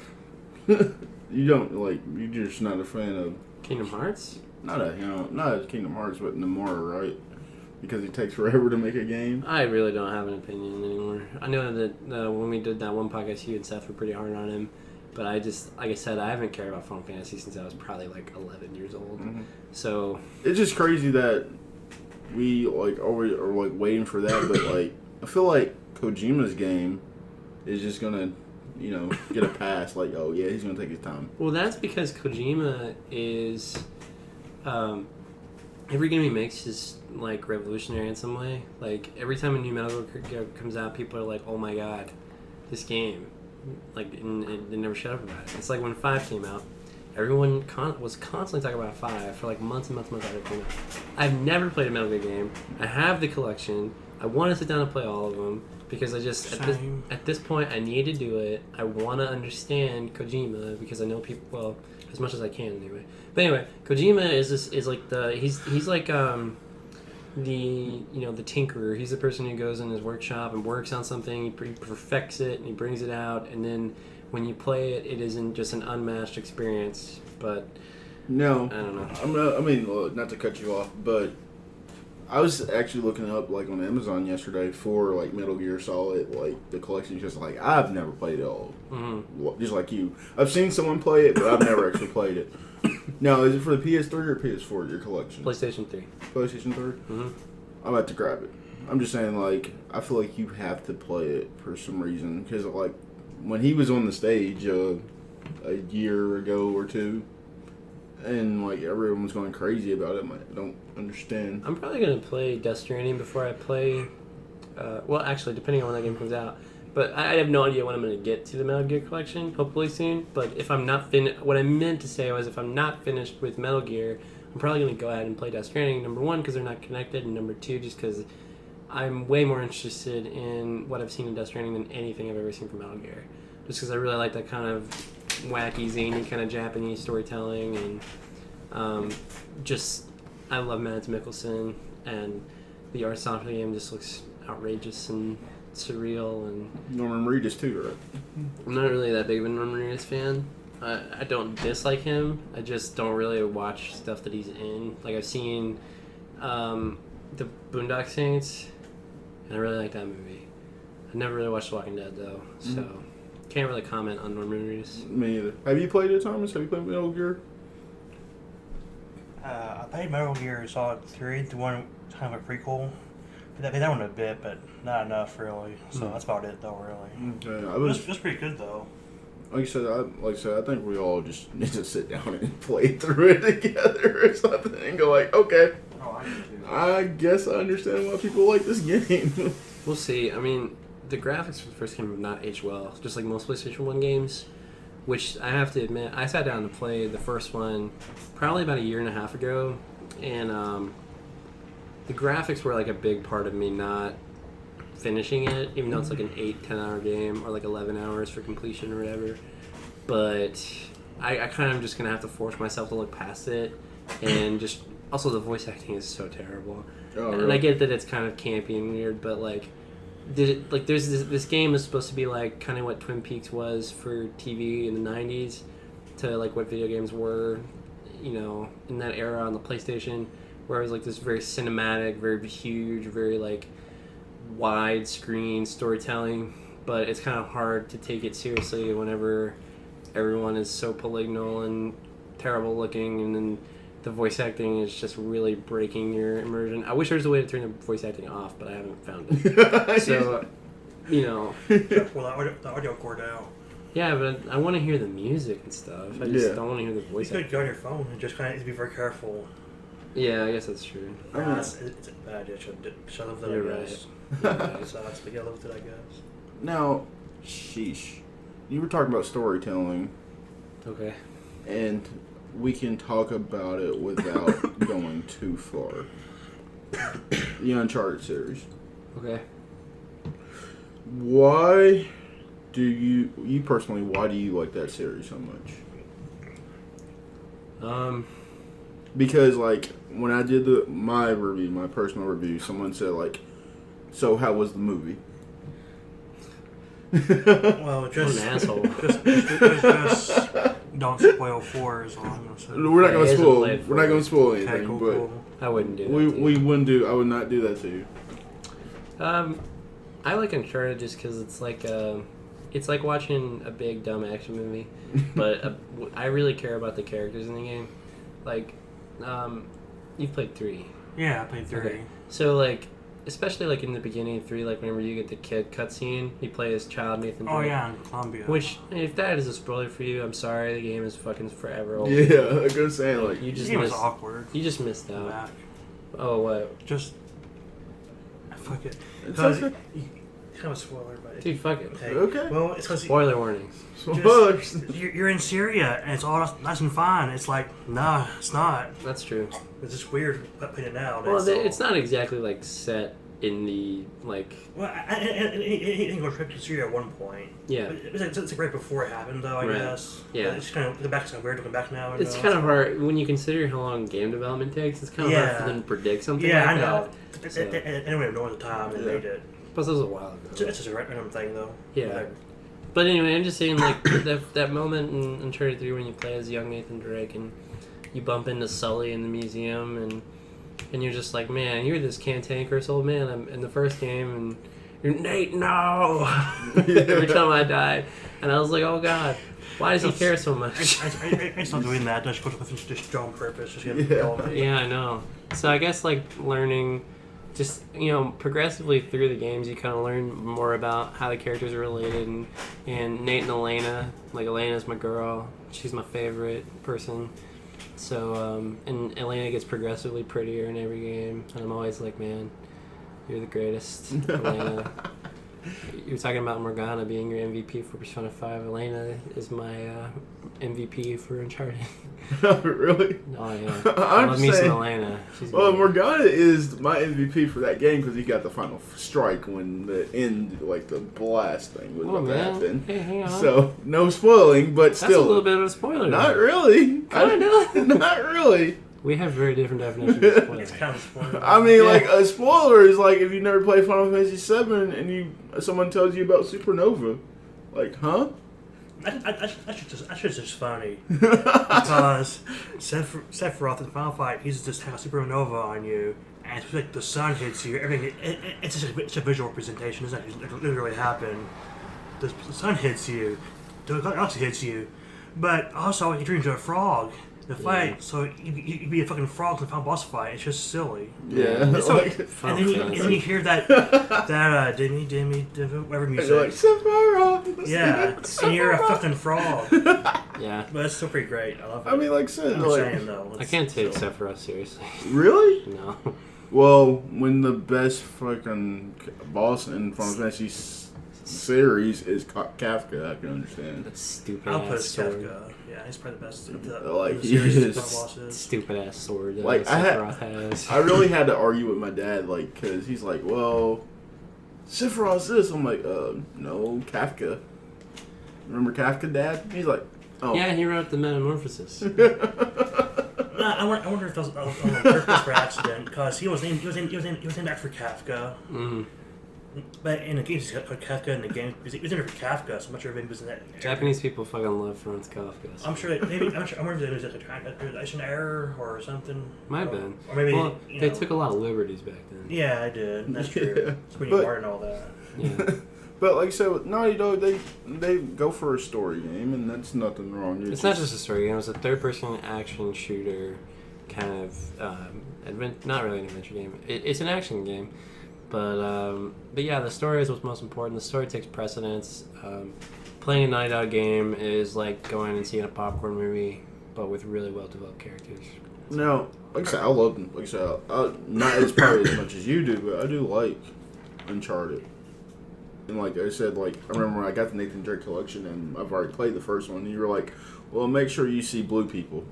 You're just not a fan of Kingdom Hearts? Not Kingdom Hearts, but Nomura, right? Because it takes forever to make a game. I really don't have an opinion anymore. I know that when we did that one podcast, you and Seth were pretty hard on him. But I just, like I said, I haven't cared about Final Fantasy since I was probably like 11 years old. Mm-hmm. So it's just crazy that we like always are like waiting for that. But like, I feel like Kojima's game is just gonna, get a pass. Like, oh yeah, he's gonna take his time. Well, that's because Kojima is. Every game he makes is like revolutionary in some way. Like every time a new Metal Gear comes out, people are like, "Oh my god, this game!" Like, and they never shut up about it. It's like when 5 came out, everyone was constantly talking about 5 for like months and months after it came out. I've never played a Metal Gear game. I have the collection. I want to sit down and play all of them because I just at this point I need to do it. I want to understand Kojima because I know people well as much as I can anyway. But anyway, Kojima is like he's like the tinkerer. He's the person who goes in his workshop and works on something. He perfects it and he brings it out, and then when you play it, it isn't just an unmatched experience. But no, I don't know. Not to cut you off, but I was actually looking up like on Amazon yesterday for like Metal Gear Solid, like the collection. Just like I've never played it all, just like you. I've seen someone play it, but I've never actually played it. Now, is it for the PS3 or PS4, your collection? PlayStation 3. PlayStation 3? Mm-hmm. I'm about to grab it. I'm just saying, like, I feel like you have to play it for some reason. Because, like, when he was on the stage a year ago or two, and, like, everyone was going crazy about it, I don't understand. I'm probably going to play Death Stranding before I play Well, actually, depending on when that game comes out. But I have no idea when I'm going to get to the Metal Gear collection, hopefully soon. But if I'm not what I meant to say was if I'm not finished with Metal Gear, I'm probably going to go ahead and play Death Stranding, number one, because they're not connected, and number two, just because I'm way more interested in what I've seen in Death Stranding than anything I've ever seen from Metal Gear. Just because I really like that kind of wacky, zany kind of Japanese storytelling, and I love Mads Mikkelsen, and the art style of the game just looks outrageous and surreal. And Norman Reedus too, right? I'm not really that big of a Norman Reedus fan. I don't dislike him. I just don't really watch stuff that he's in. Like, I've seen the Boondock Saints, and I really like that movie. I never really watched The Walking Dead, though, so can't really comment on Norman Reedus. Me either. Have you played it, Thomas? Have you played Metal Gear? I played Metal Gear Solid 3, the one kind of a prequel. I played that one a bit, but not enough, really. So that's about it, though, really. Okay, It was pretty good, though. Like I said, I think we all just need to sit down and play through it together or something and go like, okay, I guess I understand why people like this game. We'll see. I mean, the graphics for the first game have not aged well, just like most PlayStation 1 games, which I have to admit, I sat down to play the first one probably about a year and a half ago, and the graphics were like a big part of me not finishing it, even though it's like an 8-10 hour game, or like 11 hours for completion or whatever. But I kind of just gonna have to force myself to look past it, and just also the voice acting is so terrible. Oh, and really? I get that it's kind of campy and weird, but like there's this game is supposed to be like kind of what Twin Peaks was for TV in the 90s to like what video games were, you know, in that era on the PlayStation, where it was like this very cinematic, very huge, very like wide screen storytelling, but it's kind of hard to take it seriously whenever everyone is so polygonal and terrible looking, and then the voice acting is just really breaking your immersion. I wish there was a way to turn the voice acting off, but I haven't found it. So, you know. Well, the audio cord out. Yeah, but I want to hear the music and stuff. I just don't want to hear the voice You acting. could go on your phone and just kind of be very careful. Yeah, I guess that's true. It's a bad idea. Should live with it, You're I guess. right. So that's but yeah, live with it, I guess. Now, sheesh, you were talking about storytelling, Okay. and we can talk about it without going too far. The Uncharted series. Okay. Why do you personally, why do you like that series so much? Because like when I did my personal review, someone said like, so how was the movie? Well, just What an asshole. just don't spoil 4 is all I'm gonna say. We're not gonna he hasn't spoil. played We're not gonna spoil anything, Okay, cool, but cool. I wouldn't do that. we wouldn't do. I would not do that to you. I like Uncharted just because it's like watching a big dumb action movie, but I really care about the characters in the game. Like, you've played 3. Yeah, I played 3. Okay. So like, especially like in the beginning of 3, like whenever you get the kid cutscene, you play as child Nathan Drake. Oh yeah, in Colombia. Which, if that is a spoiler for you, I'm sorry. The game is fucking forever old. Yeah, I was saying like You This just game was missed. awkward. You just missed out. Back. Oh what? Just fuck it. It's Because okay. kind of a spoiler, but Dude, fuck it. Okay. Well, it's because Spoiler warnings. Spoilers. you're in Syria and it's all nice and fine. It's like, nah, it's not. That's true. It's just weird putting it now. Well, it's not exactly like set in the like. Well, he didn't go trip to Syria at one point. Yeah. But it's like right before it happened, though, I Right. guess. Yeah. But it's kind of, the back's kind of weird looking back now. It's kind of hard when you consider how long game development takes. It's kind of hard for them to predict something Yeah, like I know. that. So. Anyone would know at the time, and they did. Plus, it was a while ago. It's just a random thing, though. Yeah. Whatever. But anyway, I'm just saying, like, that moment in Uncharted 3 when you play as young Nathan Drake and you bump into Sully in the museum and you're just like, man, you're this cantankerous old man in the first game, and you're Nate, no! Every time I died. And I was like, oh god, why does he care so much? I stopped doing that. Just go to just draw on purpose. Just get Yeah, I know. So I guess, like, learning... Just, you know, progressively through the games, you kind of learn more about how the characters are related, and Nate and Elena, like, Elena's my girl, she's my favorite person, so, and Elena gets progressively prettier in every game, and I'm always like, man, You're the greatest, Elena. You're talking about Morgana being your MVP for Persona 5. Elena is my MVP for Uncharted. Really? Oh, yeah. I love me some Elena. Morgana is my MVP for that game because he got the final strike when the end, like the blast thing was about to happen. Hey, hang on. So, no spoiling, but still. That's a little bit of a spoiler. Not really. Kinda. Not really. We have very different definitions of spoiler. It's kind of a spoiler. I mean, like, a spoiler is like if you never played Final Fantasy VII and someone tells you about Supernova. Like, huh? That's just funny. Because Sephiroth in Final Fight, he's just has a supernova on you, and it's like the sun hits you. Everything. It's a visual representation. It's not literally happen. The sun hits you. The galaxy hits you. But also, he turns into a frog. The fight, so you'd be a fucking frog in the final boss fight. It's just silly. Yeah. So, and then you hear that dimmy, whatever music. You're like, Sephiroth! Yeah, and you're a fucking frog. Yeah. But it's still pretty great. I love it. I mean, like I said, I can't take Sephiroth seriously. Really? No. Well, when the best fucking boss in Final Fantasy series is Kafka, I can understand. That's stupid. I'll put sword. Kafka. Yeah, he's probably the best. Like, the he series is. Stupid ass sword that Like, Sephiroth has. I really had to argue with my dad, like, because he's like, well, Sephiroth's this. I'm like, no, Kafka. Remember Kafka, Dad? He's like, oh. Yeah, he wrote the Metamorphosis. I wonder if that was on purpose for accident, because he was named after Kafka. Mm-hmm. But in the game, he's called Kafka in the game. He was named for Kafka, so I'm not sure if it was in that. Japanese people fucking love Franz Kafka. So. I'm sure that maybe I'm wondering if it was like a translation error or something. Might have been. Or maybe they took a lot of liberties back then. Yeah, I did. That's true. It's pretty hard and all that. Yeah. But like I said, with Naughty Dog, they go for a story game, and that's nothing wrong. It's not just a story game. It's a third-person action shooter kind of not really an adventure game. It's an action game. But yeah, the story is what's most important. The story takes precedence. Playing a Naughty Dog game is like going and seeing a popcorn movie, but with really well-developed characters. No, like I said, I love them. Like I said, not as probably as much as you do, but I do like Uncharted. And like I said, like I remember when I got the Nathan Drake collection, and I've already played the first one. And you were like, "Well, make sure you see blue people."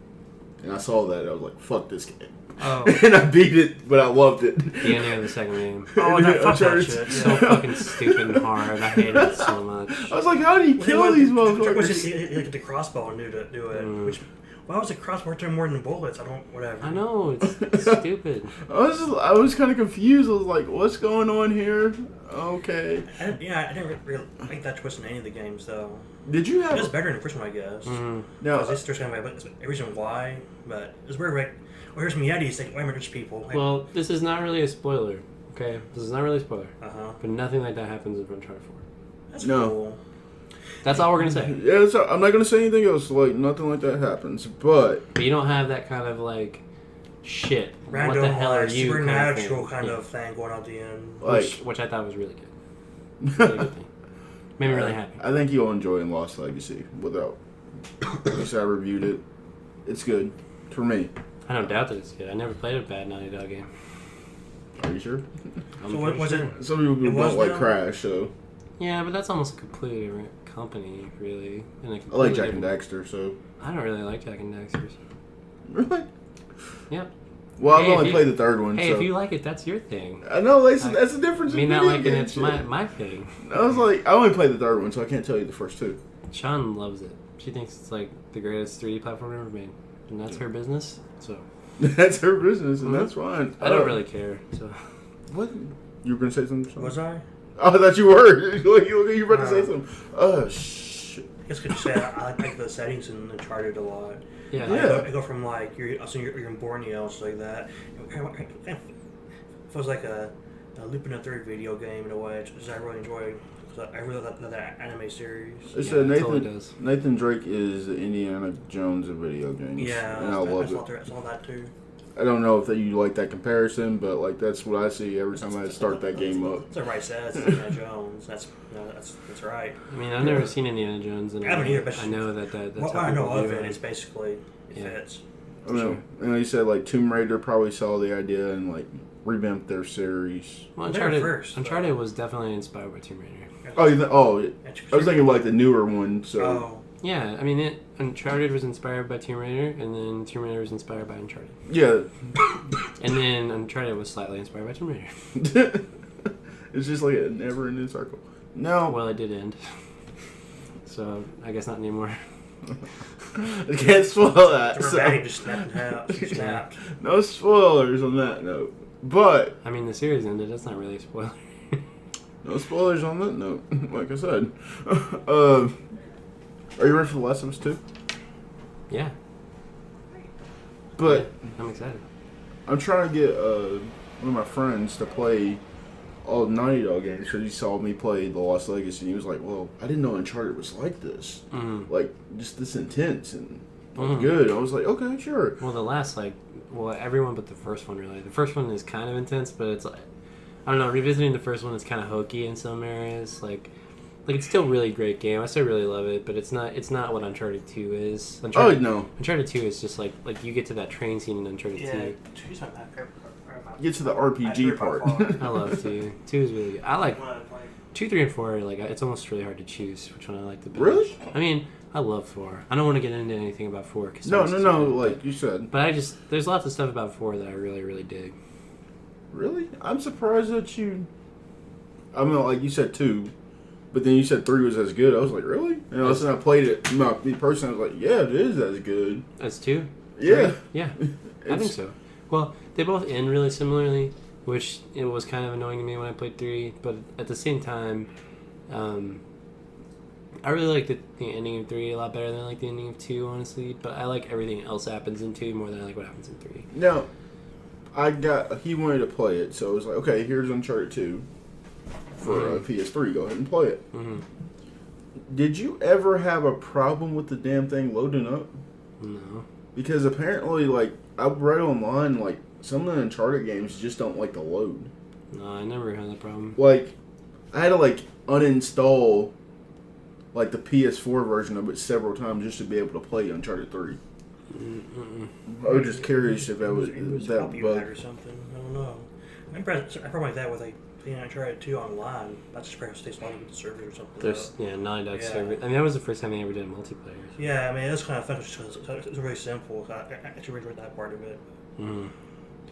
And I saw that, and I was like, "Fuck this game." Oh. And I beat it, but I loved it. The ending of the second game. Oh, no, fuck that shit. So fucking stupid and hard. I hated it so much. I was like, how do you kill these motherfuckers? He get the crossbow and do it. Which, why was the crossbow turn more than bullets? Whatever. I know, it's stupid. I was kind of confused. I was like, what's going on here? Okay. I didn't really like that twist in any of the games, though. Did you have... It was better in the first one, I guess. No. Because there's kind of a reason why, but it's weird, right? Well, here's some Yetis, like, why am I rich people? Like, well, this is not really a spoiler, okay? This is not really a spoiler. Uh-huh. But nothing like that happens in Uncharted 4. That's cool. That's all we're going to say. Yeah, I'm not going to say anything else. Like, nothing like that happens. But you don't have that kind of, like, shit. Random, what the hell are you supernatural kind of thing going on at the end. Which I thought was really good. Really good thing. Made me really happy. I think you'll enjoy Lost Legacy without... At least I reviewed it. It's good. For me. I don't doubt that it's good. I never played a bad Naughty Dog game. Are you sure? So what was it? Some people don't like Crash, so... Yeah, but that's almost a completely different company, really. I like Jak and Daxter, so... I don't really like Jak and Daxter. Really? Yep. Well, I've only played the third one, Hey, so... if you like it, that's your thing. I know, that's the difference. Me not liking it's my thing. I was like, I only played the third one, so I can't tell you the first two. Sean loves it. She thinks it's like the greatest 3D platform ever made. And that's her business, so... That's her business, and that's fine. I don't really care, so... What? You were going to say something? Was I? Oh, I thought you were. You were about to say something. Oh, shit. I guess I could say I like the settings in Uncharted a lot. Yeah. I go from like you're in Borneo, so like that. It feels like a Lupin the Third video game in a way, which I really enjoy. I really love that anime series. It said Nathan Drake is the Indiana Jones of video games. Yeah, and I love it. I saw that too. I don't know if you like that comparison, but like that's what I see every time I start that game up. That's what right says. Indiana Jones. That's right. I mean, I've never seen Indiana Jones, and I haven't either, but I know that's what how I know people of view it is basically fits. I know. Sure. And he said like Tomb Raider probably saw the idea and like revamped their series. Well, Uncharted was definitely inspired by Tomb Raider. Oh, I was thinking like the newer one. So yeah, I mean, Uncharted was inspired by Tomb Raider, and then Tomb Raider was inspired by Uncharted. Yeah. And then Uncharted was slightly inspired by Tomb Raider. It's just like a never-ending circle. No. Well, it did end. So I guess not anymore. I can't spoil that. Just snapped. No spoilers on that note. But I mean, the series ended. That's not really a spoiler. No spoilers on that note. Like I said. Are you ready for The Last of Us 2? Yeah. But yeah, I'm excited. I'm trying to get one of my friends to play all the Naughty Dog games because he saw me play The Lost Legacy and he was like, well, I didn't know Uncharted was like this. Mm-hmm. Like, just this intense and good. I was like, okay, sure. Well, everyone but the first one, really. The first one is kind of intense, but it's like, I don't know, revisiting the first one is kind of hokey in some areas. Like it's still a really great game. I still really love it, but it's not what Uncharted 2 is. Uncharted 2 is just like you get to that train scene in Uncharted 2. Get to the RPG part. I love 2. 2 is really good. I like 2, 3, and 4. Like it's almost really hard to choose which one I like the best. Really? I mean, I love 4. I don't want to get into anything about 4. No, like you said. But there's lots of stuff about 4 that I really, really dig. Really? I'm surprised that you... I mean, like you said 2, but then you said 3 was as good. I was like, really? And all of a sudden I played it. Me personally, I was like, yeah, it is as good. As 2? Yeah. Yeah. I think so. Well, they both end really similarly, which it was kind of annoying to me when I played 3. But at the same time, I really like the ending of 3 a lot better than I like the ending of 2, honestly. But I like everything else that happens in 2 more than I like what happens in 3. Now, he wanted to play it, so I was like, okay, here's Uncharted 2 for PS3. Go ahead and play it. Mm-hmm. Did you ever have a problem with the damn thing loading up? No. Because apparently, like, I read online, like, some of the Uncharted games just don't like to load. No, I never had that problem. Like, I had to, like, uninstall, like, the PS4 version of it several times just to be able to play Uncharted 3. Mm-mm. I was just curious if that was that bug or something. I don't know. I probably like that with like Uncharted 2 online. That's just perhaps stays logged with the server or something. There's Naughty Dog server. I mean, that was the first time they ever did multiplayer. So. Yeah, I mean it was kind of fun. It was really simple. So I actually enjoyed that part of it. Mm-hmm.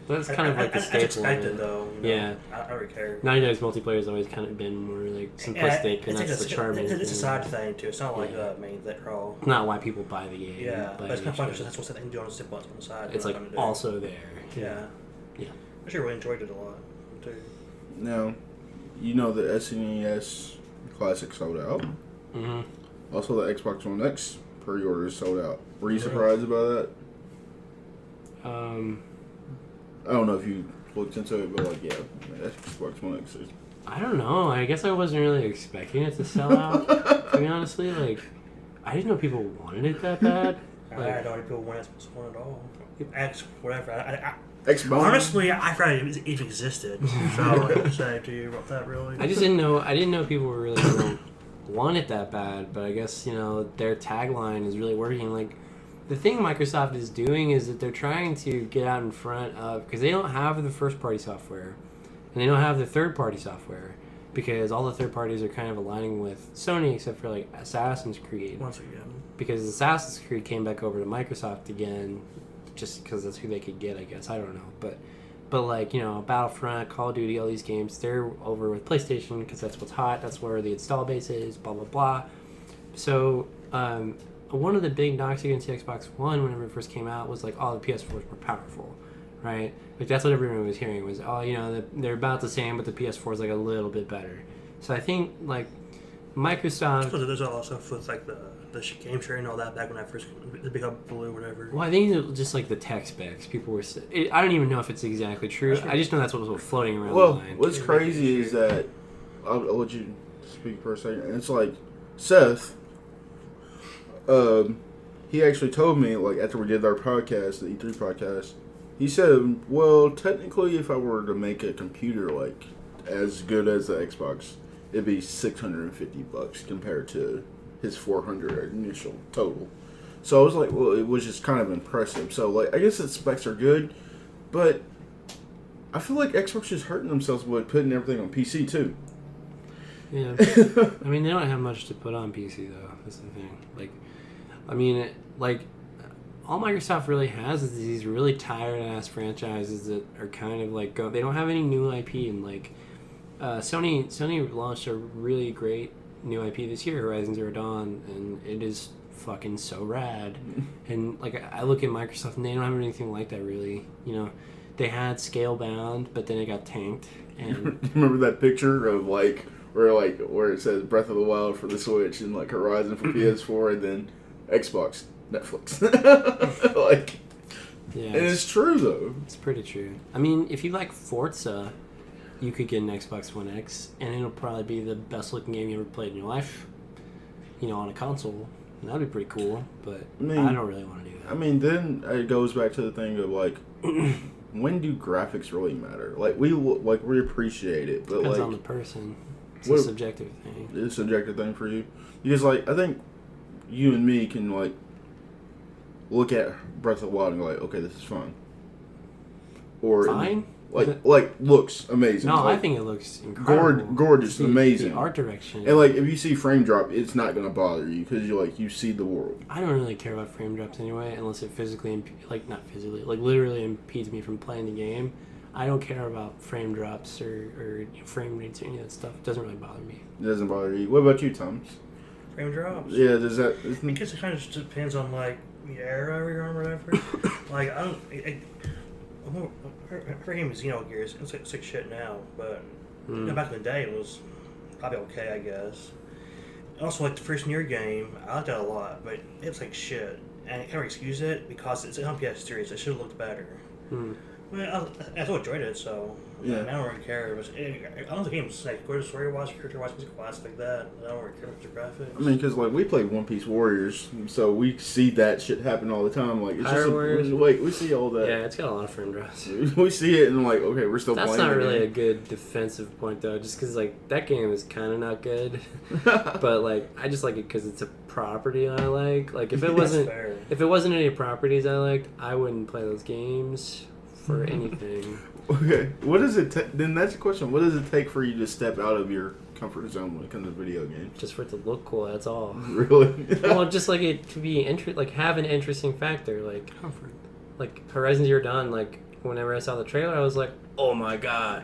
That's kind of like the staple. I expected though. Yeah. I don't really care. Naughty Dog's multiplayer has always kind of been more like simplistic, and that's the charming thing. It's a side thing too. It's not like the main thing. It's not why people buy the game. Yeah, but it's kind of fun because that's what they can do on the side. It's like also there. Yeah. I actually really enjoyed it a lot too. Now, you know the SNES Classic sold out. Mm-hmm. Also, the Xbox One X pre-orders sold out. Were you surprised about that? I don't know if you looked into it, but like, yeah, Xbox One X. I don't know. I guess I wasn't really expecting it to sell out. To be honestly, like, I didn't know people wanted it that bad. Like, I don't know people want Xbox One at all. X, whatever. Honestly, I forgot it even existed. So I can say to you about that, really. I just didn't know. I didn't know people were really going to want it that bad. But I guess their tagline is really working. Like, the thing Microsoft is doing is that they're trying to get out in front of, because they don't have the first-party software, and they don't have the third-party software, because all the third parties are kind of aligning with Sony, except for like Assassin's Creed. Once again, because Assassin's Creed came back over to Microsoft again, just because that's who they could get, I guess. I don't know, but like Battlefront, Call of Duty, all these games, they're over with PlayStation because that's what's hot. That's where the install base is. Blah blah blah. So. One of the big knocks against the Xbox One whenever it first came out was like, oh, the PS4 is more powerful, right? Like that's what everyone was hearing was, oh, they're about the same, but the PS4 is like a little bit better. So I think like Microsoft. There's also with like the game sharing and all that back when I first became blue, whatever. Well, I think it was just like the tech specs. People were. I don't even know if it's exactly true. I just know that's what was floating around. Well, the line. What's crazy is that I'll let you speak for a second. It's like Seth. He actually told me, like, after we did our podcast, the E3 podcast, he said, well, technically, if I were to make a computer, like, as good as the Xbox, it'd be $650 compared to his $400 initial total. So I was like, well, it was just kind of impressive. So like, I guess the specs are good, but I feel like Xbox is hurting themselves with putting everything on PC too. Yeah. I mean, they don't have much to put on PC though. That's the thing. Like, I mean, all Microsoft really has is these really tired ass franchises that are kind of like they don't have any new IP, and like Sony launched a really great new IP this year, Horizon Zero Dawn, and it is fucking so rad. And like I look at Microsoft and they don't have anything like that really. You know, they had Scalebound, but then it got tanked. And remember that picture of where it says Breath of the Wild for the Switch and like Horizon for PS4 and then Xbox, Netflix. Like, yeah, and it's true though. It's pretty true. I mean, if you like Forza, you could get an Xbox One X, and it'll probably be the best looking game you ever played in your life. You know, on a console, and that'd be pretty cool. But I don't really want to do that. I mean, then it goes back to the thing of like, when do graphics really matter? Like we appreciate it, but depends like on the person. It's a subjective thing. It's a subjective thing for you, because like I think you and me can like look at Breath of the Wild and go like, okay, this is fun. Or fine. Like looks amazing. No, like, I think it looks incredible. Gorgeous, amazing. The art direction. And like if you see frame drop, it's not gonna bother you because you see the world. I don't really care about frame drops anyway, unless it physically not physically, like literally impedes me from playing the game. I don't care about frame drops or frame rates or any of that stuff. It doesn't really bother me. It doesn't bother you. What about you, Thomas? Frame drops? Yeah, does that... I guess it kind of just depends on, like, the era you're on or whatever. Like, I don't... Her game is Xenogears. It's like shit now, but back in the day it was probably okay, I guess. Also, like, the first Nier game, I liked that a lot, but it was like shit. And I can't excuse it because it's on PS3, so it should have looked better. Well, I still enjoyed it, so yeah. I don't really care. I don't think the game's like good story-wise, character-wise, music-wise, like that. I don't really care about the graphics. I mean, because like we play One Piece Warriors, so we see that shit happen all the time. Like it's Warriors. We see all that. Yeah, it's got a lot of frame drops. We see it and like, okay, we're still playing. That's not really a good defensive point though, just because like that game is kind of not good. But like, I just like it because it's a property I like. Like if it wasn't any properties I liked, I wouldn't play those games for anything. Okay, what does it then that's the question. What does it take for you to step out of your comfort zone when it comes to video games? Just for it to look cool, that's all. Really? Well, just like it to be have an interesting factor, like comfort. Like Horizon Zero Dawn, like whenever I saw the trailer, I was like, oh my god,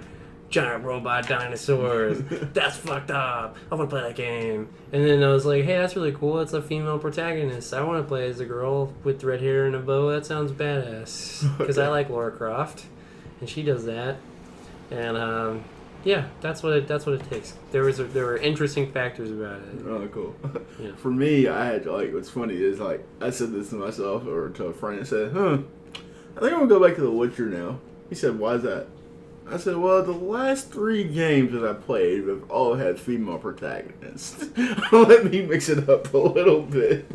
giant robot dinosaurs. That's fucked up. I want to play that game. And then I was like, hey, that's really cool. It's a female protagonist. I want to play as a girl with red hair and a bow. That sounds badass. Because I like Lara Croft, and she does that. And yeah, that's what it takes. There were interesting factors about it. Oh, cool. Yeah. For me, I had like what's funny is like I said this to myself or to a friend and said, I think I'm gonna go back to The Witcher now. He said, why is that? I said, well, the last 3 games that I played have all had female protagonists. Let me mix it up a little bit.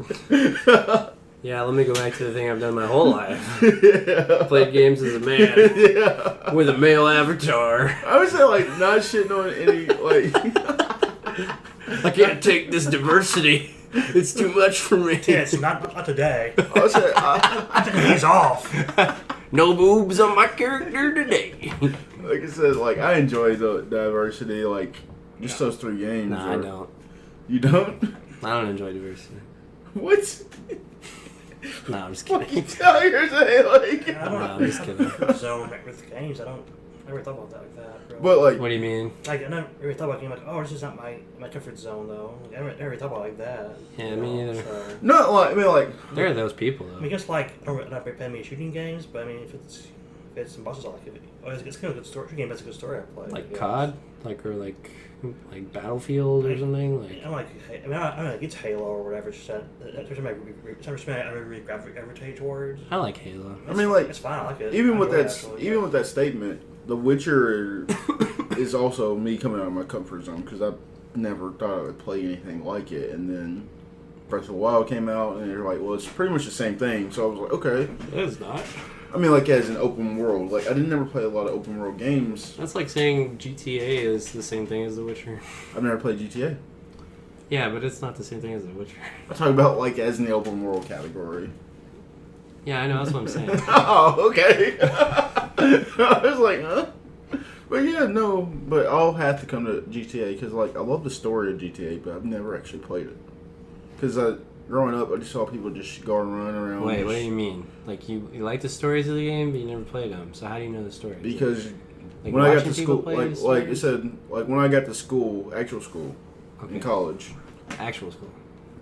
Yeah, let me go back to the thing I've done my whole life. Yeah. Played games as a man. Yeah. With a male avatar. I would say, like, not shitting on any, like... I can't take this diversity. It's too much for me. Yeah, it's not today. I took these off. No boobs on my character today. Like I said, like I enjoy the diversity, like just those 3 games. Nah, I don't. You don't? I don't enjoy diversity. What? Nah, I'm just kidding. What you tell you're saying, like? I'm just kidding. Zone with games, I never thought about that like that. Really. But like, what do you mean? Like I never really thought about a game like, oh, this is not my comfort zone though. Like, I never really thought about it like that. Yeah, me either. So. No, like I mean, like there are those people though. I mean, just like I don't not playing many shooting games, but I mean, if it's some bosses I like it. It's kind of a good story. Game that's a good story I play. Like COD, like Battlefield or something. Like I'm like, I mean, it's Halo or whatever. It's not something I really gravitate towards. I like Halo. I mean, like it's fine. I like it. Even with that statement, The Witcher is also me coming out of my comfort zone because I never thought I would play anything like it, and then Breath of the Wild came out, and you're like, well, it's pretty much the same thing. So I was like, okay, it's not. I mean, like as an open world, like I didn't never play a lot of open world games. That's like saying GTA is the same thing as The Witcher. I've never played GTA. Yeah, but it's not the same thing as The Witcher. I'm talking about like as in the open world category. Yeah, I know. That's what I'm saying. Oh, okay. I was like, huh? But yeah, no. But I'll have to come to GTA because like I love the story of GTA, but I've never actually played it. Because growing up, I just saw people just go and run around. Wait, what do you mean? Like you like the stories of the game, but you never played them. So how do you know the story? Because like when I got to people school, play the like it stories? said, like when I got to school, actual school, Okay. in college, Actual school.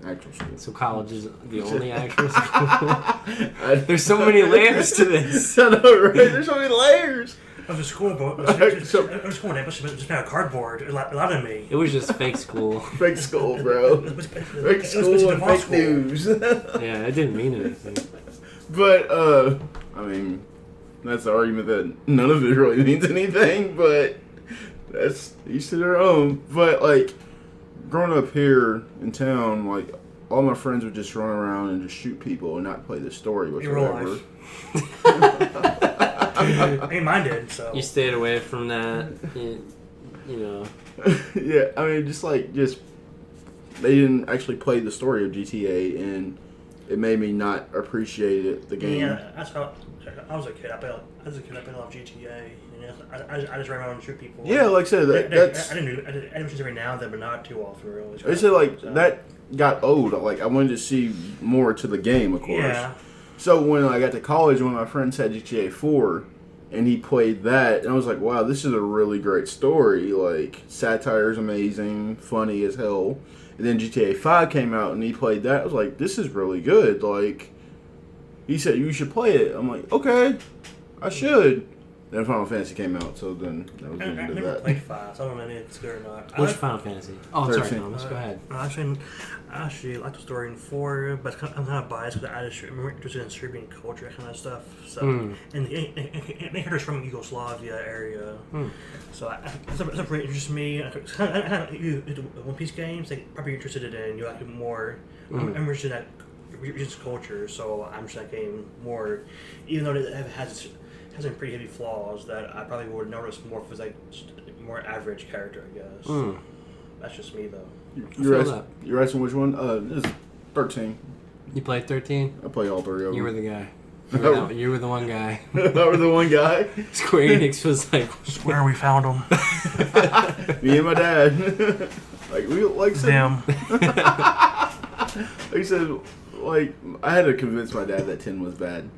actual school. So college is the only actual school. There's so many layers to this. I know, right? There's so many layers. I was at school, but I was school, and it must have just been a cardboard. A lot of me. It was just fake school. Fake school, bro. Fake school and fake news. Yeah, it didn't mean anything. But I mean, that's the argument that none of it really means anything. But that's each to their own. But like growing up here in town, like all my friends would just run around and just shoot people and not play the story whatsoever. I mean, mine did. So You stayed away from that. You know. Yeah, I mean, just they didn't actually play the story of GTA, and it made me not appreciate it, the game. Yeah, that's how I was a kid. I played a lot of GTA. And I just ran around and shoot people. Yeah, like I said, that's. I didn't shoot every now and then, but not too often. Really. I said like that got old. Like I wanted to see more to the game, of course. Yeah. So when I got to college, one of my friends had GTA 4, and he played that, and I was like, wow, this is a really great story. Like, satire is amazing, funny as hell. And then GTA 5 came out, and he played that. I was like, this is really good. Like, he said, you should play it. I'm like, okay, I should. Then Final Fantasy came out, so then that was the I end of never that. played 5, so I don't know if it's good or not. Which Final Fantasy? Oh, 13. sorry, Thomas. Go ahead. I actually like the story in 4, but I'm kind of biased because I'm more interested in Serbian culture, that kind of stuff. So, and the characters from Yugoslavia area. So that's what really interests me. One Piece games, they probably interested in you like more. I'm interested in that region's culture, so I'm interested in that game more, even though it has some pretty heavy flaws that I probably would notice more if it was like more average character, I guess. That's just me though. You're asking which one? This is 13. You played 13? I play all three of them. You were the guy. You were the one guy. I was the one guy. Square Enix was like, Swear we found them. Me and my dad. Like Them. Like I said, like I had to convince my dad that 10 was bad.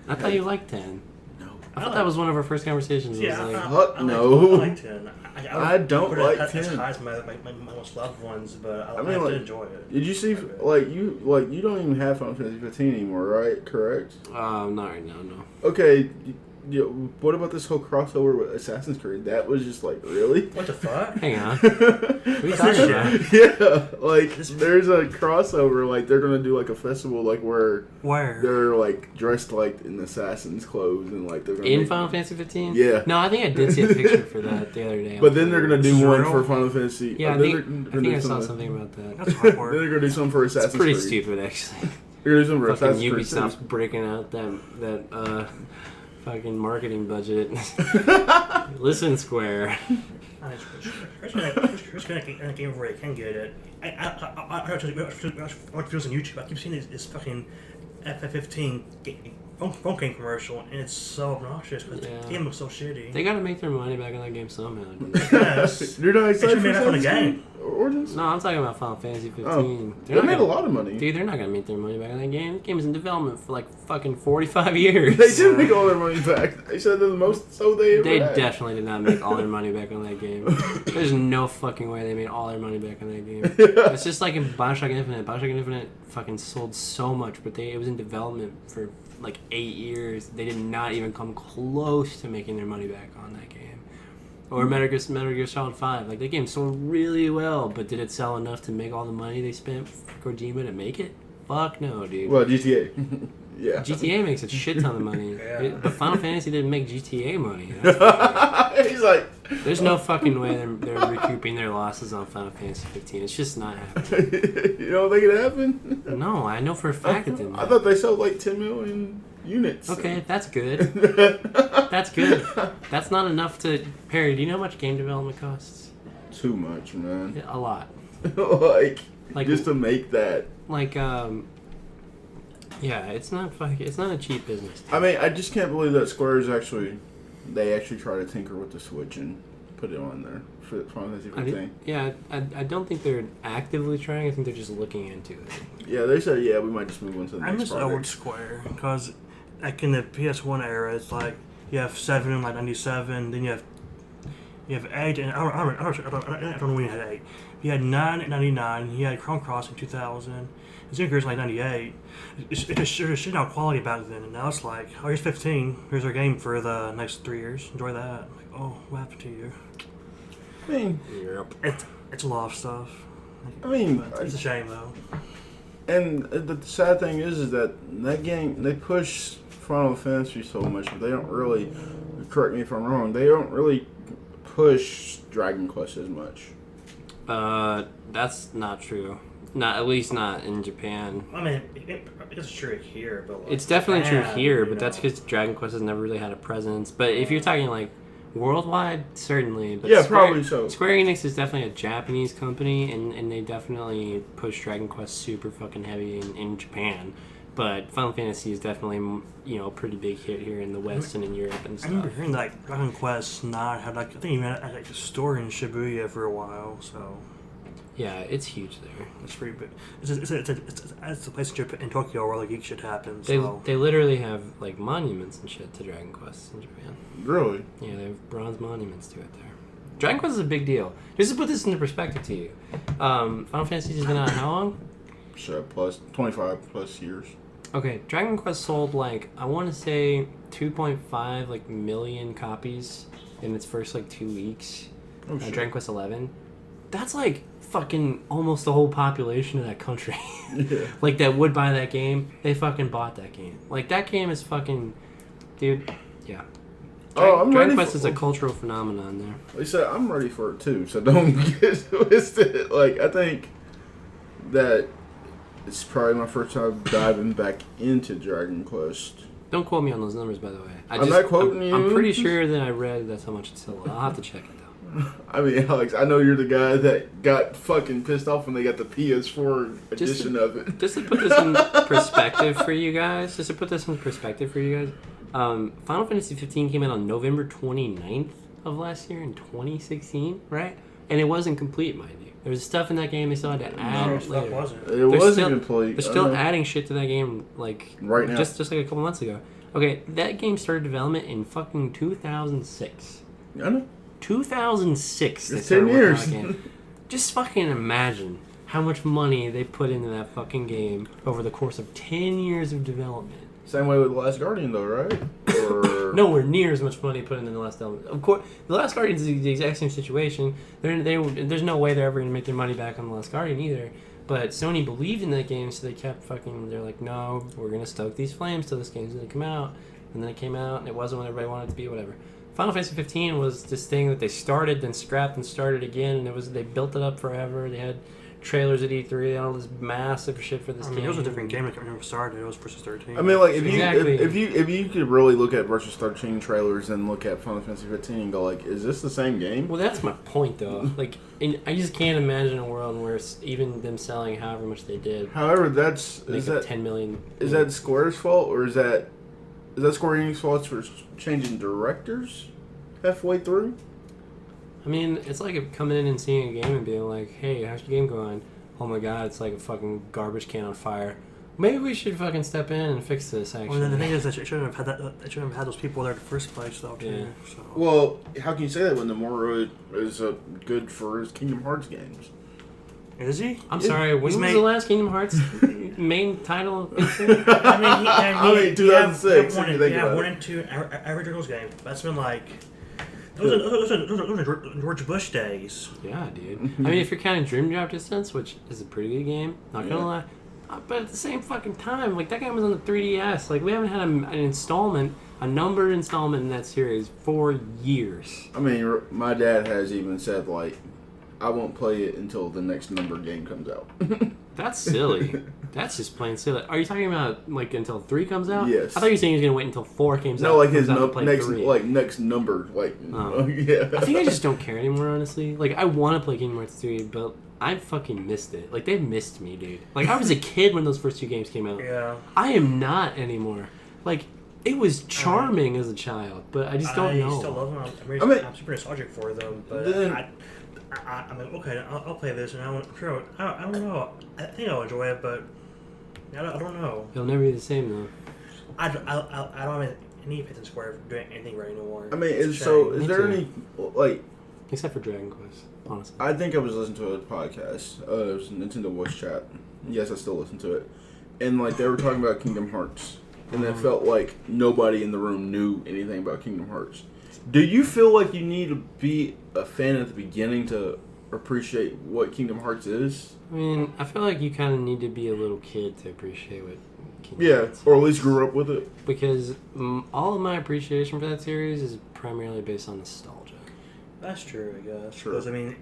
I thought you liked 10. No. I thought that was one of our first conversations. It was Yeah, like, Fuck no. I like 10. I don't put like it as 10. high as my most loved ones, but I mean, like, did enjoy it. Did you see you don't even have Final Fantasy 15 anymore, right? Correct. not right now, no. Okay. What about this whole crossover with Assassin's Creed? That was just like, really? What the fuck? Hang on. What are you talking about? Yeah, like there's a crossover. Like they're gonna do like a festival, like where they're like dressed like in assassin's clothes and like they're gonna In Final Fantasy 15? Yeah. No, I think I did see a picture for that the other day. But then they're gonna do Is it one real? for Final Fantasy. Yeah, I think I saw something about that. That's Then hardcore. they're gonna do something for Assassin's It's pretty Creed. stupid, actually. They're gonna do something for Fucking Assassin's Creed. Ubisoft's breaking out that fucking marketing budget. Listen, Square. First game where I can get it. I watch videos on YouTube. I keep seeing this fucking FF15 phone game commercial, and it's so obnoxious because the game looks so shitty. They gotta make their money back on that game somehow. Dude. Yes. You're not excited for made that from the Assassin's game. Creed Origins? No, I'm talking about Final Fantasy 15. Oh. They're They not made a gonna- lot of money. Dude, they're not gonna make their money back on that game. The game is in development for like fucking 45 years. They did make all their money back. They said they're the most so they ever They had. definitely did not make all their money back on that game. There's no fucking way they made all their money back on that game. It's just like in Bioshock Infinite. Bioshock Infinite fucking sold so much, but it was in development for like 8 years. They did not even come close to making their money back on that game. Or Metal Gear Solid 5. Like, that game sold really well, but did it sell enough to make all the money they spent for Kojima to make it? Fuck no, dude. Well, GTA. Yeah. GTA makes a shit ton of money. Yeah. But Final Fantasy didn't make GTA money. That's He's like, There's no fucking way they're recouping their losses on Final Fantasy 15. It's just not happening. you don't think it happened? No, I know for a fact it didn't. I thought they sold like 10 million units. Okay, that's good. That's good. That's not enough to... Perry, do you know how much game development costs? Too much, man. A lot. like just to make that. Yeah, it's not a cheap business. I mean, I just can't believe that Square actually try to tinker with the Switch and put it on there for Final Fantasy 15. I don't think they're actively trying. I think they're just looking into it. Yeah, they said, we might just move on to the next project. I miss old Square, because like in the PS1 era, it's like you have 7 in like 97, then you have 8, and I don't know when you had 8. You had 9 in 99, you had Chrono Cross in 2000, Xenogears in like 98. It's just shit out quality back then, and now it's like, oh, here's 15, here's our game for the next 3 years, enjoy that. Like, oh, what happened to you? I mean, it's a lot of stuff. I mean, it's a shame though. And the sad thing is that game, they push Final Fantasy so much, but they don't really, correct me if I'm wrong, they don't really push Dragon Quest as much. That's not true. At least not in Japan. I mean, it's true here, but like, it's definitely true here, but that's because Dragon Quest has never really had a presence. But if you're talking like worldwide, certainly. But probably so. Square Enix is definitely a Japanese company, and they definitely push Dragon Quest super fucking heavy in Japan. But Final Fantasy is definitely, a pretty big hit here in the West and in Europe and stuff. I remember hearing that Dragon Quest not had I think even had like a store in Shibuya for a while. So yeah, it's huge there. It's pretty big. It's a place in Japan, in Tokyo where like geek shit happens. They literally have like monuments and shit to Dragon Quest in Japan. Really? Yeah, they have bronze monuments to it there. Dragon Quest is a big deal. Just to put this into perspective to you, Final Fantasy has been out how long? Sure, plus 25 plus years. Okay, Dragon Quest sold like I want to say 2.5 million copies in its first 2 weeks. Oh shit. Dragon Quest 11. That's like fucking almost the whole population of that country. Yeah. That would buy that game. They fucking bought that game. That game is fucking, dude. Yeah. Dragon Quest is a cultural phenomenon there. Like I said, I'm ready for it too. So don't get twisted. I think that. It's probably my first time diving back into Dragon Quest. Don't quote me on those numbers, by the way. I'm not quoting you. I'm pretty sure that I read that's how much it's sold. I'll have to check it though. I mean, Alex, I know you're the guy that got fucking pissed off when they got the PS4 edition of it. Just to put this in perspective for you guys, Final Fantasy 15 came out on November 29th of last year in 2016, right? And it wasn't complete, mind you. There was stuff in that game they still had to add later. It wasn't complete. They're still adding shit to that game, right now. Just like a couple months ago. Okay, that game started development in fucking 2006. I know. 2006. It's 10 years. Just fucking imagine how much money they put into that fucking game over the course of 10 years of development. Same way with The Last Guardian, though, right? Or nowhere near as much money put into The Last Guardian. Of course, The Last Guardian is the exact same situation. There's no way they're ever going to make their money back on The Last Guardian either. But Sony believed in that game, so they kept they're like, no, we're going to stoke these flames till this game's going to come out. And then it came out, and it wasn't what everybody wanted it to be, whatever. Final Fantasy 15 was this thing that they started, then scrapped, and started again, and they built it up forever. They had trailers at E3, they had all this massive shit for this game. It was a different game. I can't remember started. It was Versus 13. I mean, if you could really look at Versus 13 trailers and look at Final Fantasy 15 and go is this the same game? Well, that's my point though. I just can't imagine a world where even them selling however much they did. However, is that 10 million. Is that Square's fault, or is that Square Enix's fault for changing directors halfway through? I mean, it's like coming in and seeing a game and being like, hey, how's your game going? Oh my god, it's like a fucking garbage can on fire. Maybe we should fucking step in and fix this, actually. Well, the thing is that you shouldn't have had those people there in the first place, though, too. Yeah. So. Well, how can you say that when Nomura is good for his Kingdom Hearts games? Is he? I'm sorry, when was the last Kingdom Hearts main title? I mean, 2006. You have 1 and 2 average girls game. That's been like... Those are George Bush days. Yeah, dude. I mean, if you're counting Dream Drop Distance, which is a pretty good game, not gonna lie, but at the same fucking time, that game was on the 3DS. We haven't had a numbered installment in that series for years. I mean, my dad has even said, I won't play it until the next numbered game comes out. That's silly. That's just plain silly. Are you talking about until 3 comes out? Yes. I thought you were saying he was gonna wait until 4 comes out. No, his next number, yeah. I think I just don't care anymore, honestly. I want to play Kingdom Hearts 3, but I fucking missed it. Like, they missed me, dude. Like, I was a kid when those first 2 games came out. Yeah. I am not anymore. Like, it was charming as a child, but I just don't know. I still love them. I'm super nostalgic for them, but I'm like, okay, I'll play this, and I'm sure I don't know. I think I'll enjoy it, but I don't know. It'll never be the same though. I don't have any faith in Square for doing anything right anymore. I mean, is there any like? Except for Dragon Quest, honestly. I think I was listening to a podcast. It was Nintendo Voice Chat. Yes, I still listen to it, and like they were talking about Kingdom Hearts. And it felt like nobody in the room knew anything about Kingdom Hearts. Do you feel like you need to be a fan at the beginning to appreciate what Kingdom Hearts is? I mean, I feel like you kind of need to be a little kid to appreciate what Kingdom Hearts is. Or at least grew up with it. Because all of my appreciation for that series is primarily based on nostalgia. That's true, I guess. Sure. Because, I mean,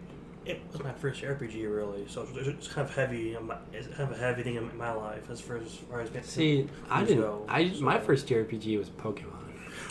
it was my first RPG, really, so it's kind of heavy. It's kind of a heavy thing in my life as far as getting. See, my first JRPG was Pokemon.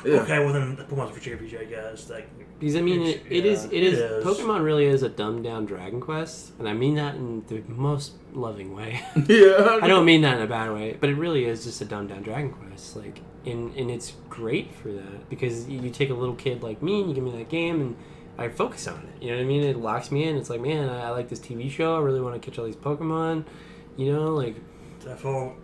Yeah. Okay, well then Pokemon's first JRPG, I guess. Like, because I mean, it is. Pokemon really is a dumbed down Dragon Quest, and I mean that in the most loving way. Yeah. I don't mean that in a bad way, but it really is just a dumbed down Dragon Quest. Like, and it's great for that because you take a little kid like me and you give me that game and I focus on it. You know what I mean? It locks me in. It's like, man, I like this TV show. I really want to catch all these Pokemon. You know, like that whole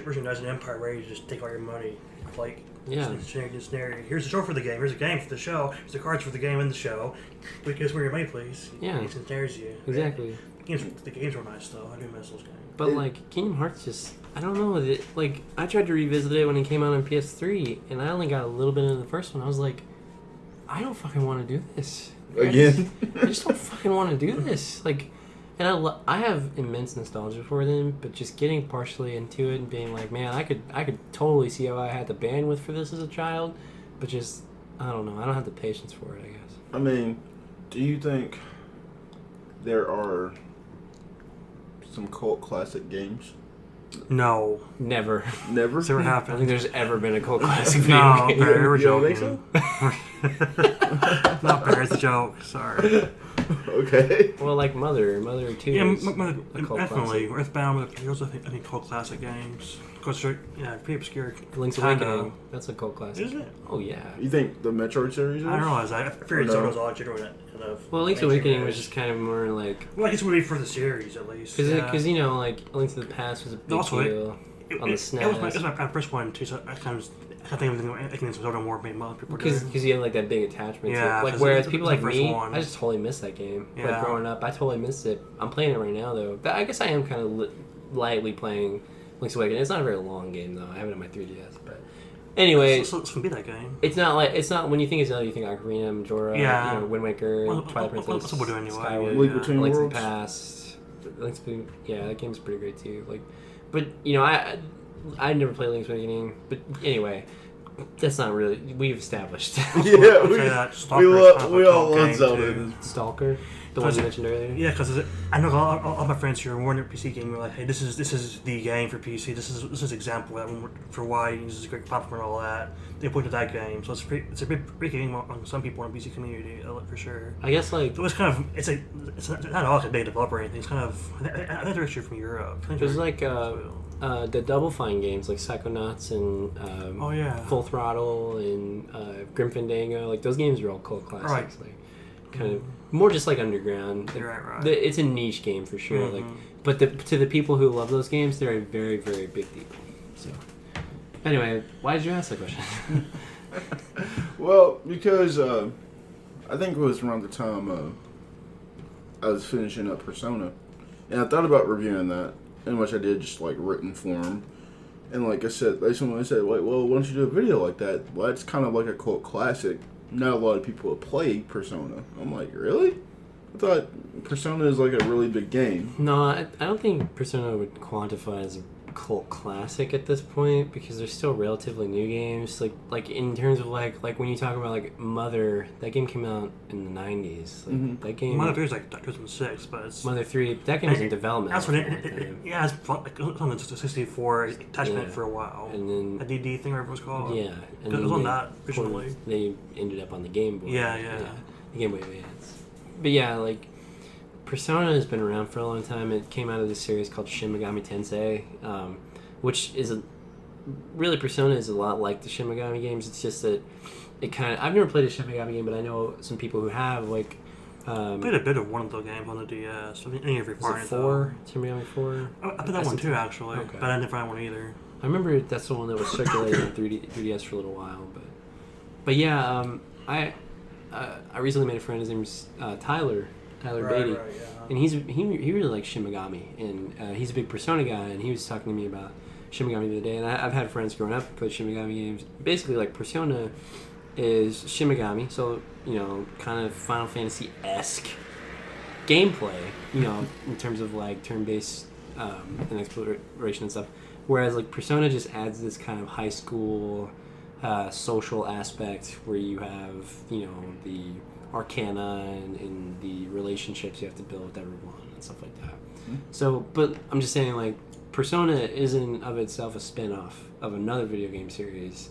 merchandising empire where you just take all your money, like. Yeah. Here's the show for the game. Here's the game for the show. Here's the cards for the game and the show. Because where your money, please. Yeah. It ensnares you. Exactly. The games were nice though. I do miss those games. But like Kingdom Hearts, just I don't know. Like I tried to revisit it when it came out on PS3, and I only got a little bit into the first one. I was like, I don't fucking want to do this again. I just don't fucking want to do this. Like. And I have immense nostalgia for them, but just getting partially into it and being like, man, I could totally see how I had the bandwidth for this as a child, but just I don't know, I don't have the patience for it, I guess. I mean, do you think there are some cult classic games? No, never. Never. Never happened. I don't think there's ever been a cult classic video no, game. Barry, we're You don't joking. think so? Not Barry, it's a joke. Sorry. Okay. Well, like Mother 2 Yeah, is a cult definitely. classic. Earthbound with Heroes, I think cult classic games. Because pretty obscure. Link's Awakening, that's a cult classic. Is it? Oh yeah. You think the Metroid series is? I don't realize that. I figured Zelda was all general kind of. Well, Link's Awakening was just kind of more like. Well, I guess it would be for the series at least. Because you know, like Link to the Past was a big deal on the SNES. It was my first one too, so I think Zelda more made most people because you had like that big attachment yeah, to it. Like whereas people like me, one. I just totally missed that game. Yeah. Like growing up, I totally missed it. I'm playing it right now though. I guess I am kind of lightly playing Link's Awakening. It's not a very long game though. I have it on my 3DS, but anyway, so it's gonna be that game. It's not when you think of Zelda, you think Ocarina, Majora, yeah. You know, Wind Waker, Twilight Princess, that's what we're doing anyway. Skyward, Link Between Link's Worlds. the Past, that game's pretty great too. Like, but you know, I never played Link's Awakening, but anyway. That's not really. We've established. Yeah, we all love Zelda. Stalker, the one you mentioned earlier. Yeah, because I know all my friends who are more into PC gaming were like, "Hey, this is the game for PC. This is example for why this is a great platform and all that." They point to that game, so it's a big game on some people in the PC community for sure. I guess like so it's kind of it's not all a big developer or anything. It's kind of I think they're actually from Europe. There's like the Double Fine games like Psychonauts and Full Throttle and Grim Fandango. Like those games are all cult classics. Right. Like kind of more just like underground. Like, right. It's a niche game for sure. Like, but to the people who love those games, they're a very very big deal. So anyway, why did you ask that question? Well, because I think it was around the time I was finishing up Persona, and I thought about reviewing that. In which I did just like written form, and like I said, someone said, like, well, why don't you do a video like that? Well, it's kind of like a cult classic. Not a lot of people have played Persona. I'm like, really? I thought Persona is like a really big game. No, I don't think Persona would quantify as a cult classic at this point because they're still relatively new games. Like in terms of like when you talk about like Mother, that game came out in the 90s. Like, that game. Mother 3 is like 2006, but it's Mother 3. That game was in development. That's when it's like on the 64 attachment for a while. And then a DD thing, whatever it was called. Yeah, and it was on that originally. They ended up on the Game Boy. Yeah. The Game Boy Advance. But yeah, like Persona has been around for a long time. It came out of this series called Shin Megami Tensei, which is really Persona is a lot like the Shin Megami games. It's just that it kind of... I've never played a Shin Megami game, but I know some people who have, like... I played a bit of one of those games on the DS. I mean, any of your Was it 4? Shin Megami 4? I played that one too, actually. Okay. But I didn't find one either. I remember that's the one that was circulating on 3DS for a little while. But yeah, I recently made a friend. His name's Tyler Beatty. Right, yeah. And he really likes Shin Megami. And he's a big Persona guy, and he was talking to me about Shin Megami the other day. And I've had friends growing up who play Shin Megami games. Basically, like, Persona is Shin Megami, so, kind of Final Fantasy-esque gameplay, in terms of, like, turn-based and exploration and stuff. Whereas, like, Persona just adds this kind of high school social aspect where you have, the arcana and the relationships you have to build with everyone and stuff like that. Mm-hmm. So, but I'm just saying, like, Persona isn't of itself a spin-off of another video game series.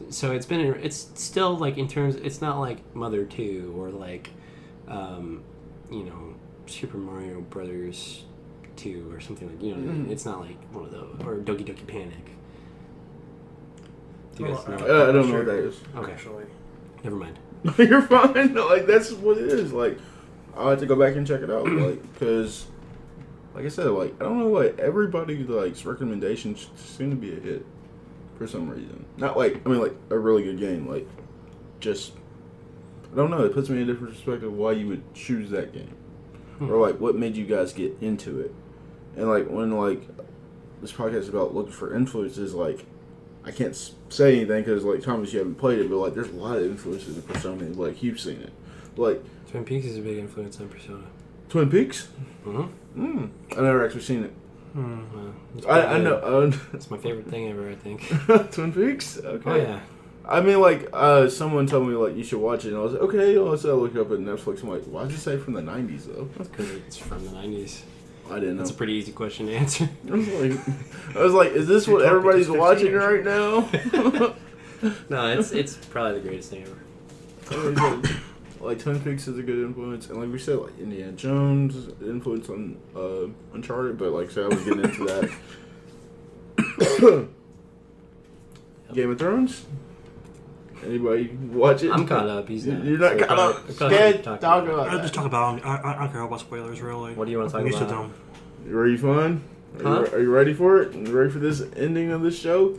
So it's still, like, in terms, it's not like Mother 2 or like, Super Mario Brothers 2 or something like, Mm-hmm. It's not like one of those, or Doki Doki Panic. Do you guys know? I don't know what that is. Okay. Actually. Never mind. You're fine. Like, that's what it is. Like, I'll have to go back and check it out. Like, because, like I said, like, I don't know what everybody likes. Recommendations seem to be a hit for some reason. Not like, I mean, like, a really good game. Like, just, I don't know. It puts me in a different perspective why you would choose that game. Or, like, what made you guys get into it. And, like, when, like, this podcast is about looking for influences, like, I can't say anything because, like, Thomas, you haven't played it, but, like, there's a lot of influences in Persona. Like, you've seen it. Like, Twin Peaks is a big influence on Persona. Twin Peaks? Mm-hmm. I've never actually seen it. Well, I know. It's my favorite thing ever, I think. Twin Peaks? Okay. Oh, yeah. I mean, like, someone told me, like, you should watch it, and I was like, okay, let's look it up at Netflix. I'm like, why does it say from the 90s, though? That's because it's from the 90s. I didn't know. That's a pretty easy question to answer. I was like, is this what everybody's watching right now? No, it's probably the greatest thing ever. Like, Twin Peaks is a good influence, and like we said, like, Indiana Jones influence on Uncharted, but like I said, I was getting into that. Game of Thrones? Anybody watch it? I'm caught up. He's not. You're not caught up. Can't talk about I'll just talk about. I don't care about spoilers, really. What do you want to talk about? Them. You ready, fun? Are you ready for it? You ready for this ending of this show?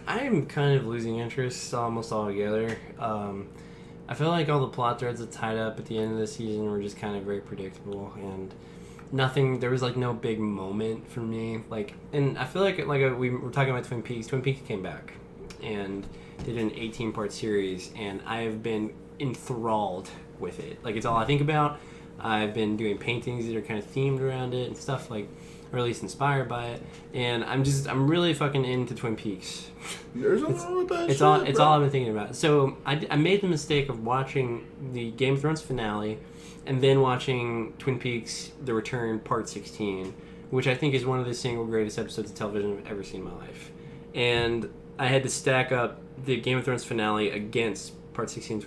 I'm kind of losing interest almost altogether. I feel like all the plot threads that tied up at the end of the season were just kind of very predictable, and there was like no big moment for me. Like, and I feel like we were talking about Twin Peaks. Twin Peaks came back and did an 18-part series, and I have been enthralled with it. Like, it's all I think about. I've been doing paintings that are kind of themed around it and stuff, like, or at least inspired by it. And I'm really fucking into Twin Peaks. There's nothing wrong with that. It's all I've been thinking about. So I made the mistake of watching the Game of Thrones finale, and then watching Twin Peaks: The Return Part 16, which I think is one of the single greatest episodes of television I've ever seen in my life. And I had to stack up the Game of Thrones finale against Part 16 of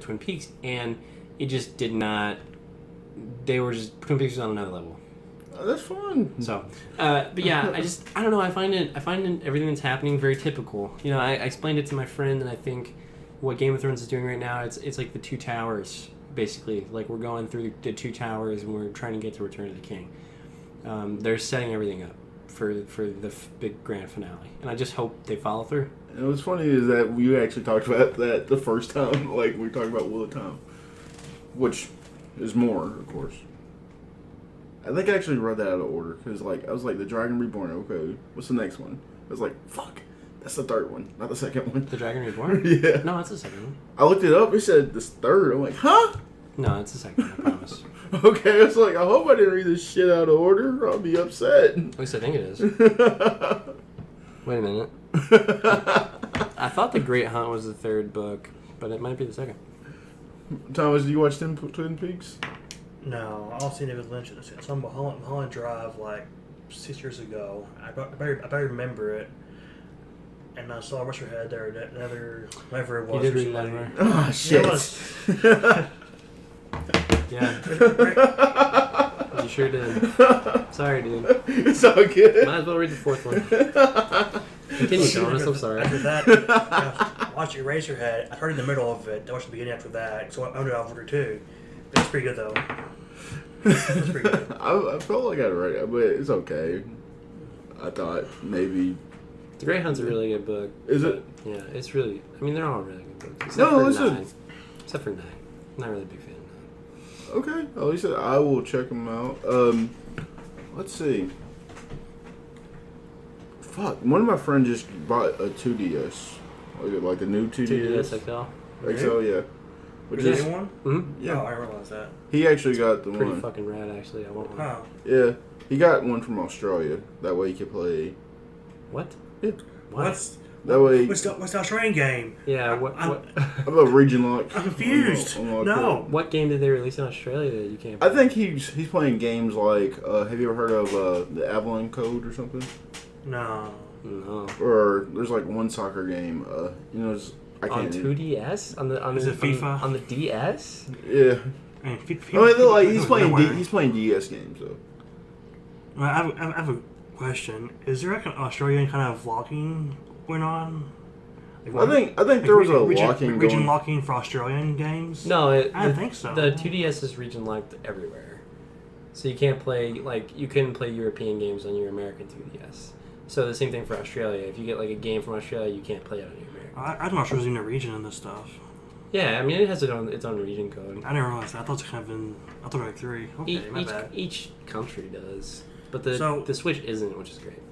Twin Peaks, and it just did not. Twin Peaks was on another level. Oh, that's fun. So, but yeah, I don't know. I find everything that's happening very typical. I explained it to my friend, and I think what Game of Thrones is doing right now, it's like the Two Towers, basically. Like, we're going through the Two Towers, and we're trying to get to Return of the King. They're setting everything up for the big grand finale, and I just hope they follow through. And what's funny is that we actually talked about that the first time, like we talked about Wheel of Time, which is more, of course. I think I actually read that out of order because, like, I was like, The Dragon Reborn. Okay, what's the next one? I was like, fuck, that's the third one, not the second one. The Dragon Reborn? Yeah. No, it's the second one. I looked it up. It said this third. I'm like, huh? No, it's the second one. I promise. Okay, I was like, I hope I didn't read this shit out of order. I'll be upset. At least I think it is. Wait a minute. I thought The Great Hunt was the third book, but it might be the second. Thomas, did you watch Twin Peaks? No, all I've seen David Lynch at some Mulholland Drive like 6 years ago. I better remember it. And I saw Rush Head there, whoever it was. You did read that, right? Oh, shit. Yeah. You sure did. Sorry, dude. It's all good. Might as well read the fourth one. Continue, Thomas. I'm sorry. After that, watch Eraserhead. I started in the middle of it. I watched the beginning after that. So I ended off order 2. That's pretty good, though. That's pretty good. I felt like I read it, but it's okay. I thought maybe... The Grey Hunt's a really good book. Is it? Yeah, it's really... I mean, they're all really good books. Except for 9. Not really a big fan. Okay, at least I will check them out. Let's see. Fuck, one of my friends just bought a 2DS, like a new 2DS. 2DS XL. XL, yeah. Which is is that one? Mm-hmm. Yeah. Oh, I realized that. He actually got the Pretty one. fucking rad, actually. I want one. Oh. Yeah, he got one from Australia. That way he could play. What? Yeah. What? That way. What's the Australian game? Yeah. What? How about region lock? I'm confused. No. What game did they release in Australia that you can't? I think he's playing games like. Have you ever heard of the Avalon Code or something? No. No. Or there's like one soccer game. I On can't. 2DS on Is it FIFA? on the DS? Yeah. I mean, He's playing DS games though. I have a question. Is there like an Australian kind of locking going on? I think there was a locking region going. locking for Australian games. No, I don't think so. The 2DS is region locked everywhere, so you can't play you couldn't play European games on your American 2DS. So the same thing for Australia. If you get like a game from Australia, you can't play it on your American. I don't know if there's even a region in this stuff. Yeah, I mean it has its own region code. I didn't realize that. I thought it kind of been. I thought like 3. Okay, my bad. Each country does, but the Switch isn't, which is great.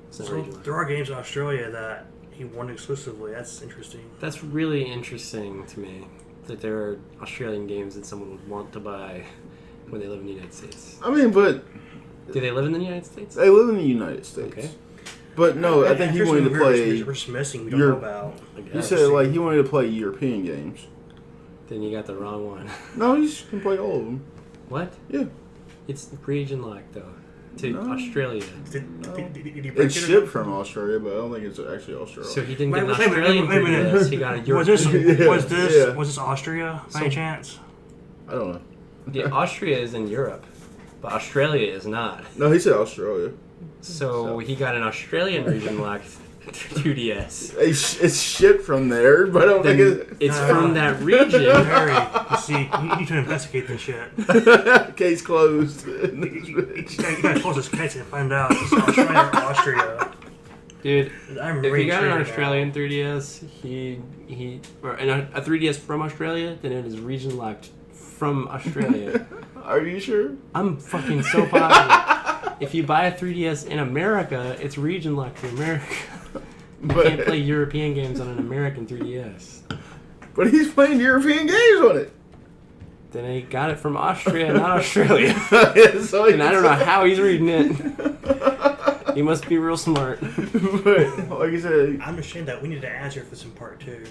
It's not So region locked. there are games in Australia that he won exclusively. That's interesting. That's really interesting to me that there are Australian games that someone would want to buy when they live in the United States. I mean, but Do they live in the United States? they live in the United States. Okay. But no, I think he wanted to play. We're just missing. We don't know about. He said like he wanted to play European games. Then you got the wrong one. No, he can play all of them. What? Yeah. It's region locked though. To Australia. Did he break It's it or shipped something? from Australia, but I don't think it's actually Australia. So he didn't Wait, get an wait a minute, Australian wait a minute. 3DS, he got a Was European. this Austria by any chance? I don't know. Yeah, Austria is in Europe, but Australia is not. No, he said Australia. So he got an Australian region locked 2DS. It's shipped from there, but I don't think It's from that region. Harry, you see, you need to investigate this shit. Case closed. You gotta close this case and find out if it's Australia or Austria. Dude, I'm if he got an intrigued Australian now. 3DS, or a 3DS from Australia, then it is region locked from Australia. Are you sure? I'm fucking so positive. If you buy a 3DS in America, it's region locked to America. You can't play European games on an American 3DS. But he's playing European games on it. Then he got it from Austria, not Australia. So And I don't know how he's reading it. He must be real smart. But like you said, I'm ashamed that we need to answer for this in part 2.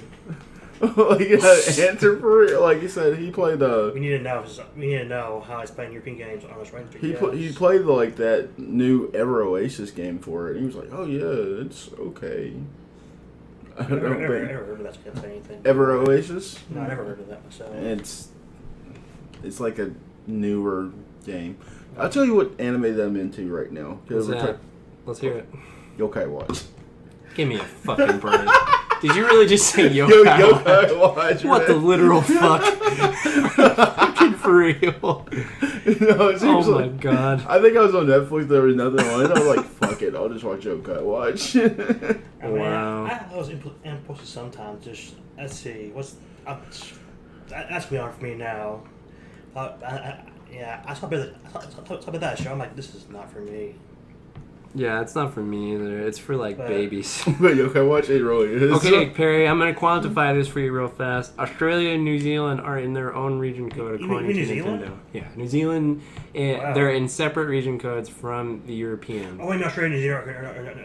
like you had answer for it. Like you said, he played We need to know. We need to know how he's playing European games on his range. he played like that new Ever Oasis game for it. He was like, "Oh yeah, it's okay." I don't Never think heard of that game. Anything. Ever Oasis. No, I never heard of that myself. It's like a newer game. I'll tell you what anime that I'm into right now. What's that? Let's hear it. Yokai Watch. Give me a fucking break. Did you really just say yokai? Yokai Watch. What the literal fuck? Fucking for real. No, Oh my god. I think I was on Netflix. There was nothing on it. I was like, "Fuck it, I'll just watch Yokai Watch." I mean, Wow. I was impulsive sometimes. Just let's see, that's beyond for me now. I saw that show. I'm like, this is not for me. Yeah, it's not for me either. It's for like babies. But Yokai Watch, it really is. Okay, Perry, I'm going to quantify this for you real fast. Australia and New Zealand are in their own region code according to New Nintendo. Zealand? Yeah, New Zealand, Wow. they're in separate region codes from the European. Oh, in Australia and New Zealand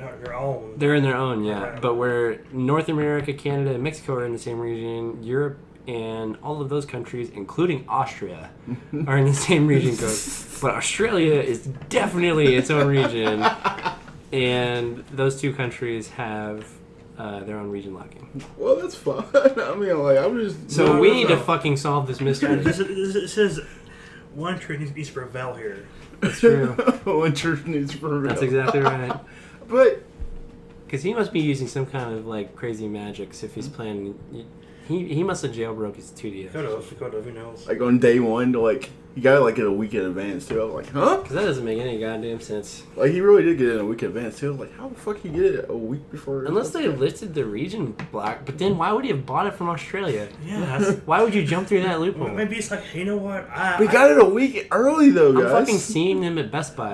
are their own. They're in their own, yeah. Right. But where North America, Canada, and Mexico are in the same region, Europe and all of those countries, including Austria, are in the same region code. But Australia is definitely its own region, and those two countries have their own region locking. Well, that's fine. I mean, like, I'm just. So we need to fucking solve this mystery. This is one truth needs to prevail here. That's true. One truth needs to prevail. That's exactly right. But because he must be using some kind of like crazy magics if he's playing. He must have jailbroke his 2DS. Could have, who knows? like on day one, to like you got it like in a week in advance too. I was like, huh? Because that doesn't make any goddamn sense. Like he really did get it in a week in advance too. I was like, how the fuck you get it a week before? Unless they listed the region black, but then why would he have bought it from Australia? Yeah. Why would you jump through that loophole? Maybe it's like, you know what? We got it a week early though, guys. I'm fucking seeing them at Best Buy.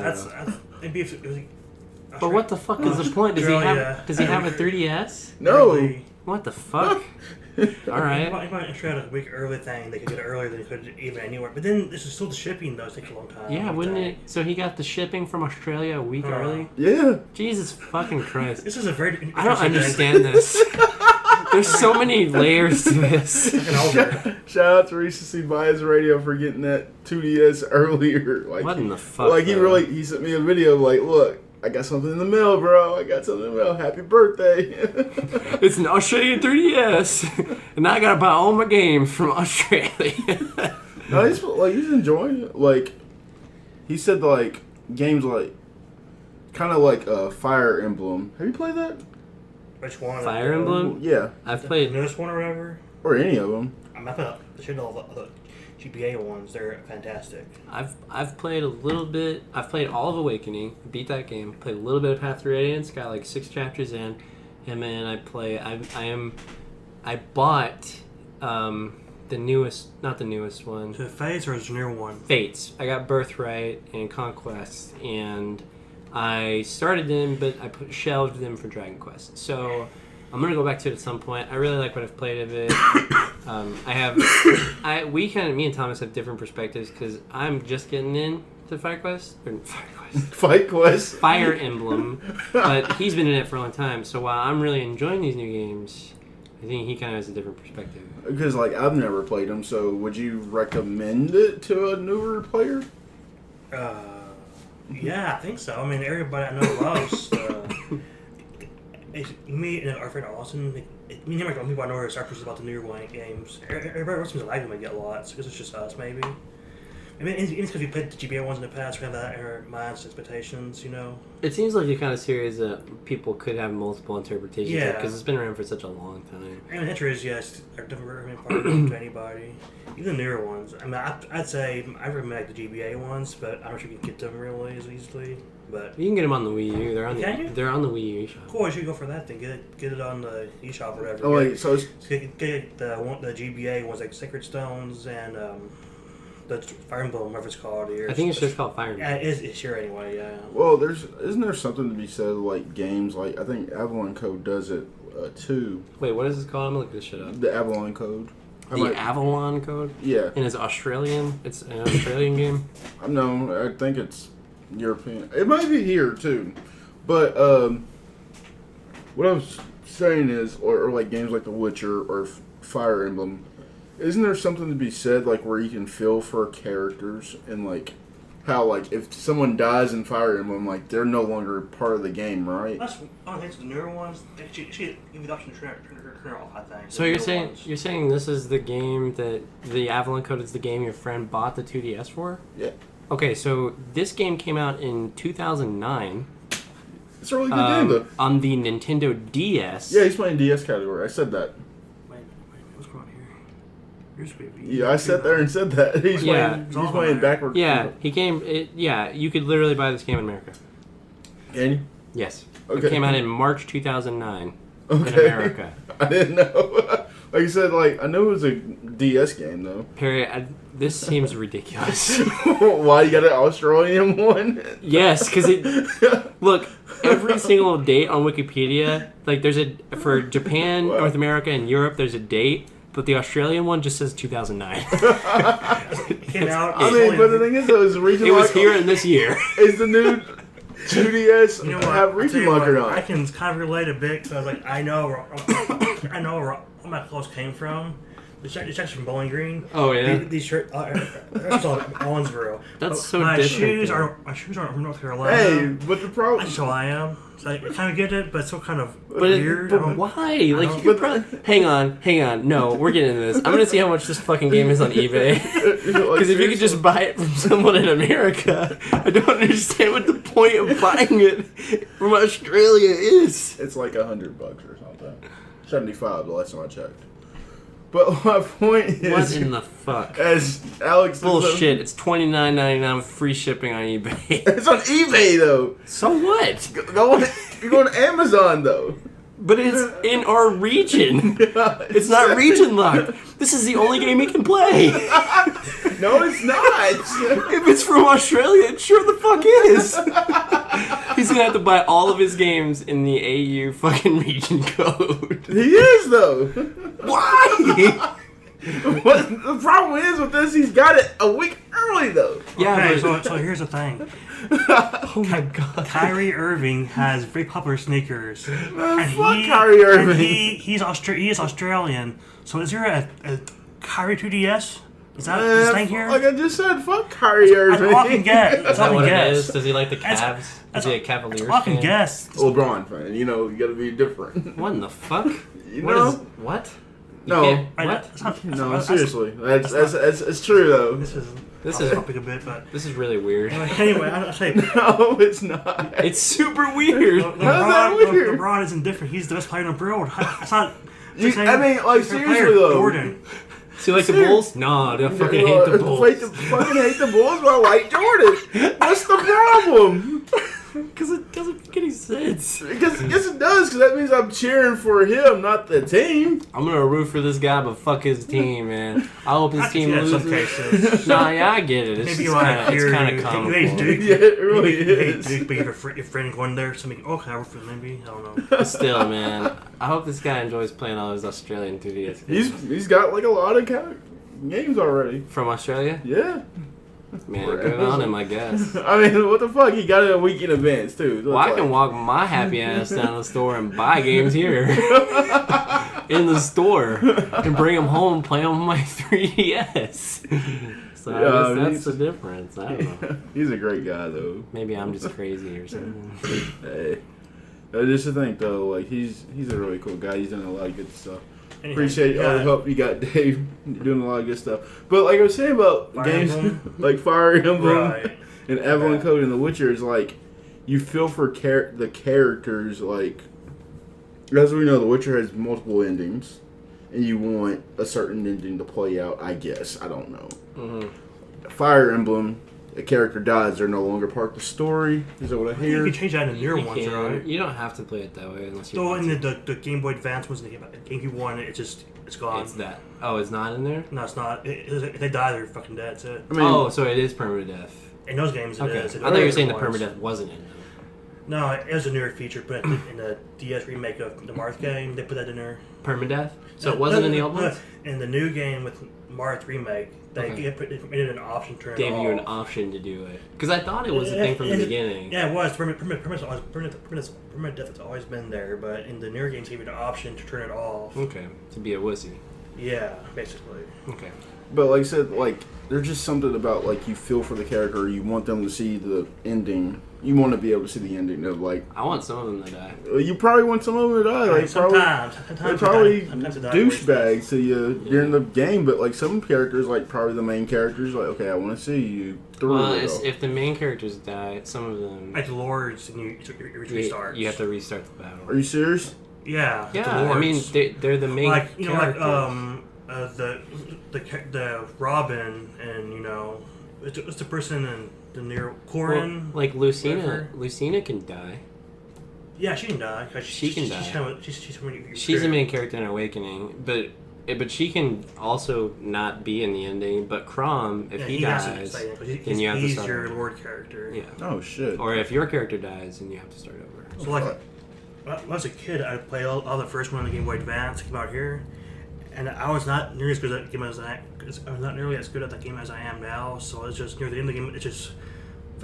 Maybe if it was like, But what the fuck is the point? Does he have a 3DS? No. What the fuck? All right. You might try a week early thing. They could get it earlier than they could even anywhere. But then this is still the shipping though. It takes a long time. Yeah, wouldn't it? So he got the shipping from Australia a week early? Yeah. Jesus fucking Christ. This is a very. I don't understand this. There's so many layers to this. Shout out to Recency Bias Radio for getting that 2DS earlier. Like, what in the fuck? Like he sent me a video of like, look, I got something in the mail, bro. I got something in the mail. Happy birthday. It's an Australian 3DS. And I gotta buy all my games from Australia. No, he's enjoying it. Like, he said like games like kind of like Fire Emblem. Have you played that? Which one? Fire Emblem? Yeah. I've played the newest one or whatever. Or any of them. I put the shit all the GBA ones. They're fantastic. I've played a little bit. I've played all of Awakening. Beat that game. Played a little bit of Path to Radiance. Got like 6 chapters in. And then I bought the newest, not the newest one. The Fates or is the new one? Fates. I got Birthright and Conquest, and I started them, but I shelved them for Dragon Quest. So I'm gonna go back to it at some point. I really like what I've played of it. Me and Thomas have different perspectives because I'm just getting into Fire Emblem, but he's been in it for a long time. So while I'm really enjoying these new games, I think he kind of has a different perspective. Because like I've never played them, so would you recommend it to a newer player? Yeah, I think so. I mean, everybody I know loves. Me and our friend Austin, me and him are the only people I know who are starters about the newer games. Everybody else seems to like them and get lots. Because it's just us, maybe. I mean, it's because we played the GBA ones in the past. We have that in our minds, expectations, you know. It seems like the kind of series that people could have multiple interpretations of because it's been around for such a long time. I mean, the answer is yes. They're different to anybody. Even the newer ones. I mean, I'd say I recommend the GBA ones, but I'm not sure you can get them really as easily. But you can get them on the Wii U. They're on the Wii U eShop. Cool. You should go for that then. Get it on the eShop or whatever. Oh wait, so get the GBA ones like Sacred Stones and the Fire Emblem, whatever it's called here. I think it's just called Fire Emblem. Yeah, it's here anyway. Yeah. Well, isn't there something to be said like games like I think Avalon Code does it too. Wait, what is this called? I'm gonna look this shit up. The Avalon Code. Avalon Code? Yeah. And it's Australian? It's an Australian game? No, I think it's European. It might be here too. But what I was saying is, or like games like The Witcher or Fire Emblem, isn't there something to be said like where you can feel for characters and like how like if someone dies in Fire Emblem, like they're no longer part of the game, right? I don't think it's the newer ones. She give you the option to turn her off, I think. So you're saying this is the game that the Avalon Code is the game your friend bought the 2DS for? Yeah. Okay, so this game came out in 2009. It's a really good game though. On the Nintendo DS. Yeah, he's playing DS category. I said that. Wait, what's going on here? Yeah, I sat there and said that. He's playing backwards. Yeah, you could literally buy this game in America. Can you? Yes. Okay. It came out in March 2009 in America. I didn't know. Like you said, like I knew it was a DS game though. Perry, this seems ridiculous. Why you got an Australian one? Yes, because look, every single date on Wikipedia, like there's for Japan, North America, and Europe, there's a date. But the Australian one just says 2009. Came out. But the thing is, though, is region it was here in this year. Is the new 2DS have region locker on? I can kind of relate a bit because like I know where all my clothes came from. The Jack's from Bowling Green. Oh yeah. These shirts. That's all Owensboro. That's so my different. My shoes aren't from North Carolina. Hey, but the problem. That's how I am. So I kind of get it, but it's still kind of But weird. why? Like, you could probably... Hang on. No, we're getting into this. I'm gonna see how much this fucking game is on eBay. Because if you could just buy it from someone in America, I don't understand what the point of buying it from Australia is. It's like $100 or something. 75 the last time I checked. But my point is, What in the fuck? as Alex Bullshit. It's $29.99 with free shipping on eBay. It's on eBay though. So what? You're going to Amazon though. But it's in our region. It's not region locked. This is the only game he can play. No, it's not. If it's from Australia, it sure the fuck is. He's gonna have to buy all of his games in the AU fucking region code. He is though. Why? What the problem is with this? He's got it a week early though. Yeah, Okay, but... so here's the thing. Oh my god. Kyrie Irving has very popular sneakers. Man, fuck Kyrie Irving. And he is Australian. So is there a Kyrie 2DS? Is that his thing here? Like I just said, fuck Kyrie Irving. That's all I can get. Is That's all that I what can it guess. is? Does he like the Cavs? Is he a That's Cavaliers all I can fan? guess. LeBron fan, you know, you gotta be different. What in the fuck? You What know? is... What? You No. can't- I- What? that's not- No, that's- seriously, that's it's true though. This is topic a bit, but This is really weird. anyway, I'll say No, it's not. It's super weird. How's that weird? LeBron isn't different. He's the best player in the world. It's not. I mean, like He's a seriously player. though. Jordan. So you like the Bulls? No, I fucking hate the Bulls. Fucking hate the Bulls, but I like Jordan. What's the problem? Because it doesn't make any sense. Because yes, it does. Because that means I'm cheering for him, not the team. I'm gonna root for this guy, but fuck his team, man. I hope his team Yeah, in some loses. cases. Nah, yeah, I get it. It's Maybe just you want kinda, to it's hear. kind of comical. Hey, Duke. Yeah, it really Maybe, hey, is. Duke, but you have your friend going there, so maybe, can I root for him? Maybe I don't know. But still, man, I hope this guy enjoys playing all his Australian 2DS games. He's got like a lot of games already. From Australia? Yeah. Man, good on him, I guess. I mean, what the fuck? He got it a week in advance too. Well, I can walk my happy ass down to the store and buy games here. In the store. And bring them home and play them on my 3DS. So I guess that's the difference. I don't know. He's a great guy though. Maybe I'm just crazy or something. Hey. Just to think though, like he's a really cool guy. He's done a lot of good stuff. Anyhow, Appreciate all the help you got, Dave. You're doing a lot of good stuff. But like I was saying about Fire games Emblem? like Fire Emblem Right. and Evelyn Yeah. Code and The Witcher is like you feel for the characters. Like as we know, The Witcher has multiple endings, and you want a certain ending to play out. I guess I don't know. Mm-hmm. Fire Emblem, a character dies, they're no longer part of the story. Is that what I You hear? can change that in the newer You ones, can. right? You don't have to play it that way unless you So want in to. the Game Boy Advance ones, the GameCube one, it's gone. It's that. Oh, it's not in there? No, it's not. If they die, they're fucking dead. That's it. I mean, Oh, so it is permadeath. In those games, it Okay. is. I thought you were saying the ones. permadeath wasn't in them. No, it was a newer feature, but in the DS remake of the Marth game, they put that in there. Permadeath? So it wasn't in the old ones? In the new game with Marth remake, they made it an option to turn it Gave you an off. option to do it. Because I thought it was a thing from the beginning. Yeah, it was. Permanent death has always been there, but in the newer games, they gave you an option to turn it off. Okay. To be a wussy. Yeah, basically. Okay. but like I said, like there's just something about like you feel for the character. You want them to see the ending. You want to be able to see the ending of like. I want some of them to die. You probably want some of them to die. Like Sometimes they're probably sometimes they die douchebags to you during the game. But like some characters, like probably the main characters, like okay, I want to see you through Well, it. All. if the main characters die, some of them... Like the lords, and you restart. You have to restart the battle. Are you serious? Yeah. Yeah, the lords. I mean, they're the main like you know, characters. the Robin, and you know, it's the person in the near Corin. Well, like Lucina. whatever. Lucina can die. Yeah, she can die. 'Cause She can die. She's The main character in Awakening, but she can also not be in the ending. But Crom, if he dies, then you have to he's start your over. Lord character. Yeah. Oh shit. Or if your character dies, then you have to start over. So like, when I was a kid, I played all the first one on the Game Boy Advance came out here, and I was not nearly as good at that game I was not nearly as good at that game as I am now. So it's just near the end of the game, it just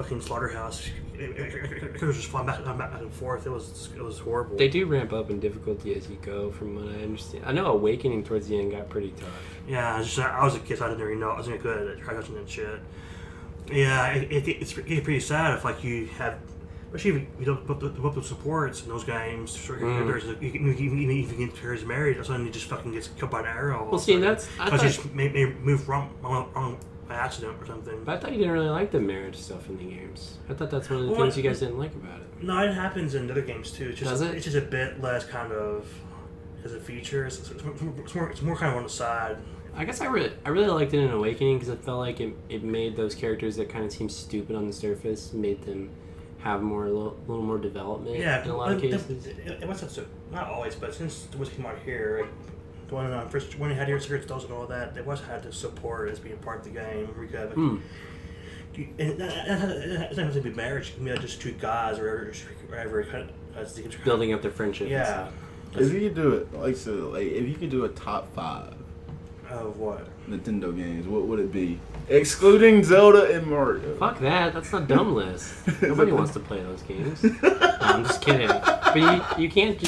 fucking slaughterhouse. It was just flying back and forth. It was horrible. They do ramp up in difficulty as you go, from what I understand. I know Awakening towards the end got pretty tough. Yeah, I was a kid, so I didn't really know. I wasn't good at try-touching and shit. Yeah, it's pretty sad if like you have, especially if you don't put the supports in those games. Sure, even if you get characters married, or suddenly he just fucking gets killed by an arrow. Well, see, that's because he just may move wrong by accident or something. But I thought you didn't really like the marriage stuff in the games. I thought that's one of the things you guys didn't like about it. No, it happens in other games too. It's just, Does it? It's just a bit less kind of as a feature. It's more kind of on the side. I guess I really liked it in Awakening because I felt like it made those characters that kind of seem stupid on the surface, made them have a little more development in a lot of cases. It wasn't so, not always, but since it was came out here, the one when it had your secret dolls and all that, it had to support as being part of the game. Where you could, and it doesn't have to be marriage. It can be like just two guys or whatever. Building up their friendship. Yeah. If you could do it, if you could do a top 5 of what Nintendo games, what would it be? Excluding Zelda and Mario. Fuck that. That's a dumb list. Nobody wants to play those games. No, I'm just kidding. But you can't say.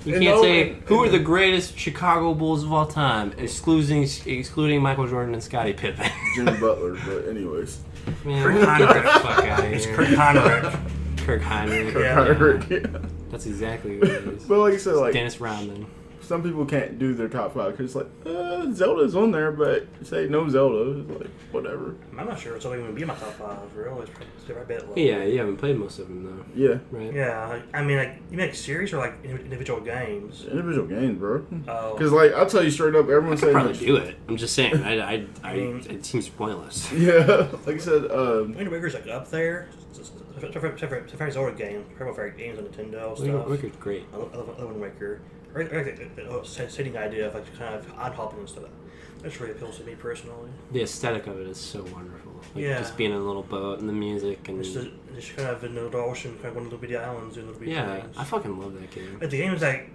You can't say who are the greatest Chicago Bulls of all time, excluding Michael Jordan and Scottie Pippen. Jimmy Butler, but anyways. Man, get the fuck out of here. It's Kirk Heinrich. Kirk Heinrich. Yeah. That's exactly what it is. But like I said, like Dennis Rodman. Some people can't do their top 5 because it's like Zelda's on there, but say no Zelda, it's like whatever. I'm not sure it's only going to be in my top 5. Really, it's a bit low. Yeah, you haven't played most of them though. Yeah. Right. Yeah, I mean, like you make series or like individual games. Individual games, bro. Oh. Because like I'll tell you straight up, everyone's saying probably do it. I'm just saying. I mean, it seems pointless. Yeah, like I said, Wind Waker's like up there. It's a very Zelda game. My favorite games on Nintendo stuff. Wind Waker's great. I love Wind Waker. I like the setting idea of like kind of odd hopping and stuff. That really appeals to me personally. The aesthetic of it is so wonderful. Like just being in a little boat and the music and just kind of in the ocean, kind of one little bitty islands and little bitty things. I fucking love that game. But the game is like,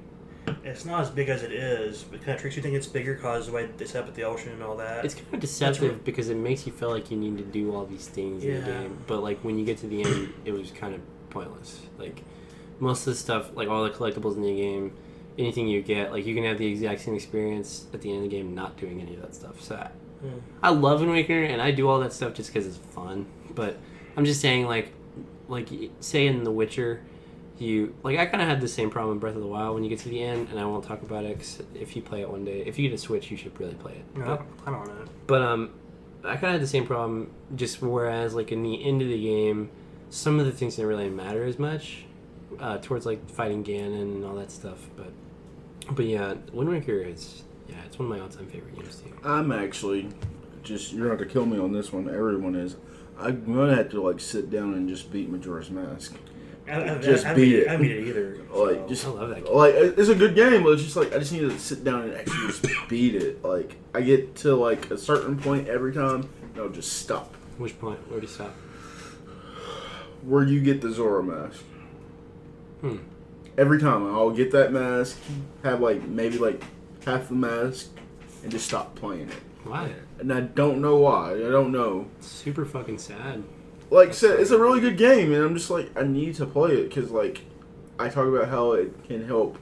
it's not as big as it is. It kind of tricks you think it's bigger because the way they set up at the ocean and all that. It's kind of deceptive because it makes you feel like you need to do all these things in the game. But like when you get to the end, it was kind of pointless. Like most of the stuff, like all the collectibles in the game, anything you get, like you can have the exact same experience at the end of the game not doing any of that stuff. So I love Wind Waker and I do all that stuff just because it's fun. But I'm just saying, like say in The Witcher, I kind of had the same problem in Breath of the Wild when you get to the end, and I won't talk about it 'cause if you play it one day, if you get a Switch, you should really play it. No, I don't know. But I kind of had the same problem. Just whereas like in the end of the game, some of the things didn't really matter as much towards like fighting Ganon and all that stuff. But yeah, Wind Waker it's one of my all-time favorite games too. I'm actually you're gonna have to kill me on this one. Everyone is. I'm gonna have to like sit down and just beat Majora's Mask. I beat it either. Like, so. just I love that game. like it's a good game, but it's just like I just need to sit down and actually just beat it. Like I get to like a certain point every time, and I'll just stop. Which point? Where do you stop? Where you get the Zora mask. Every time I'll get that mask, have like maybe like half the mask, and just stop playing it. Why? And I don't know why. I don't know. It's super fucking sad. Like I said, it's a really good game, and I'm just like, I need to play it because, like, I talk about how it can help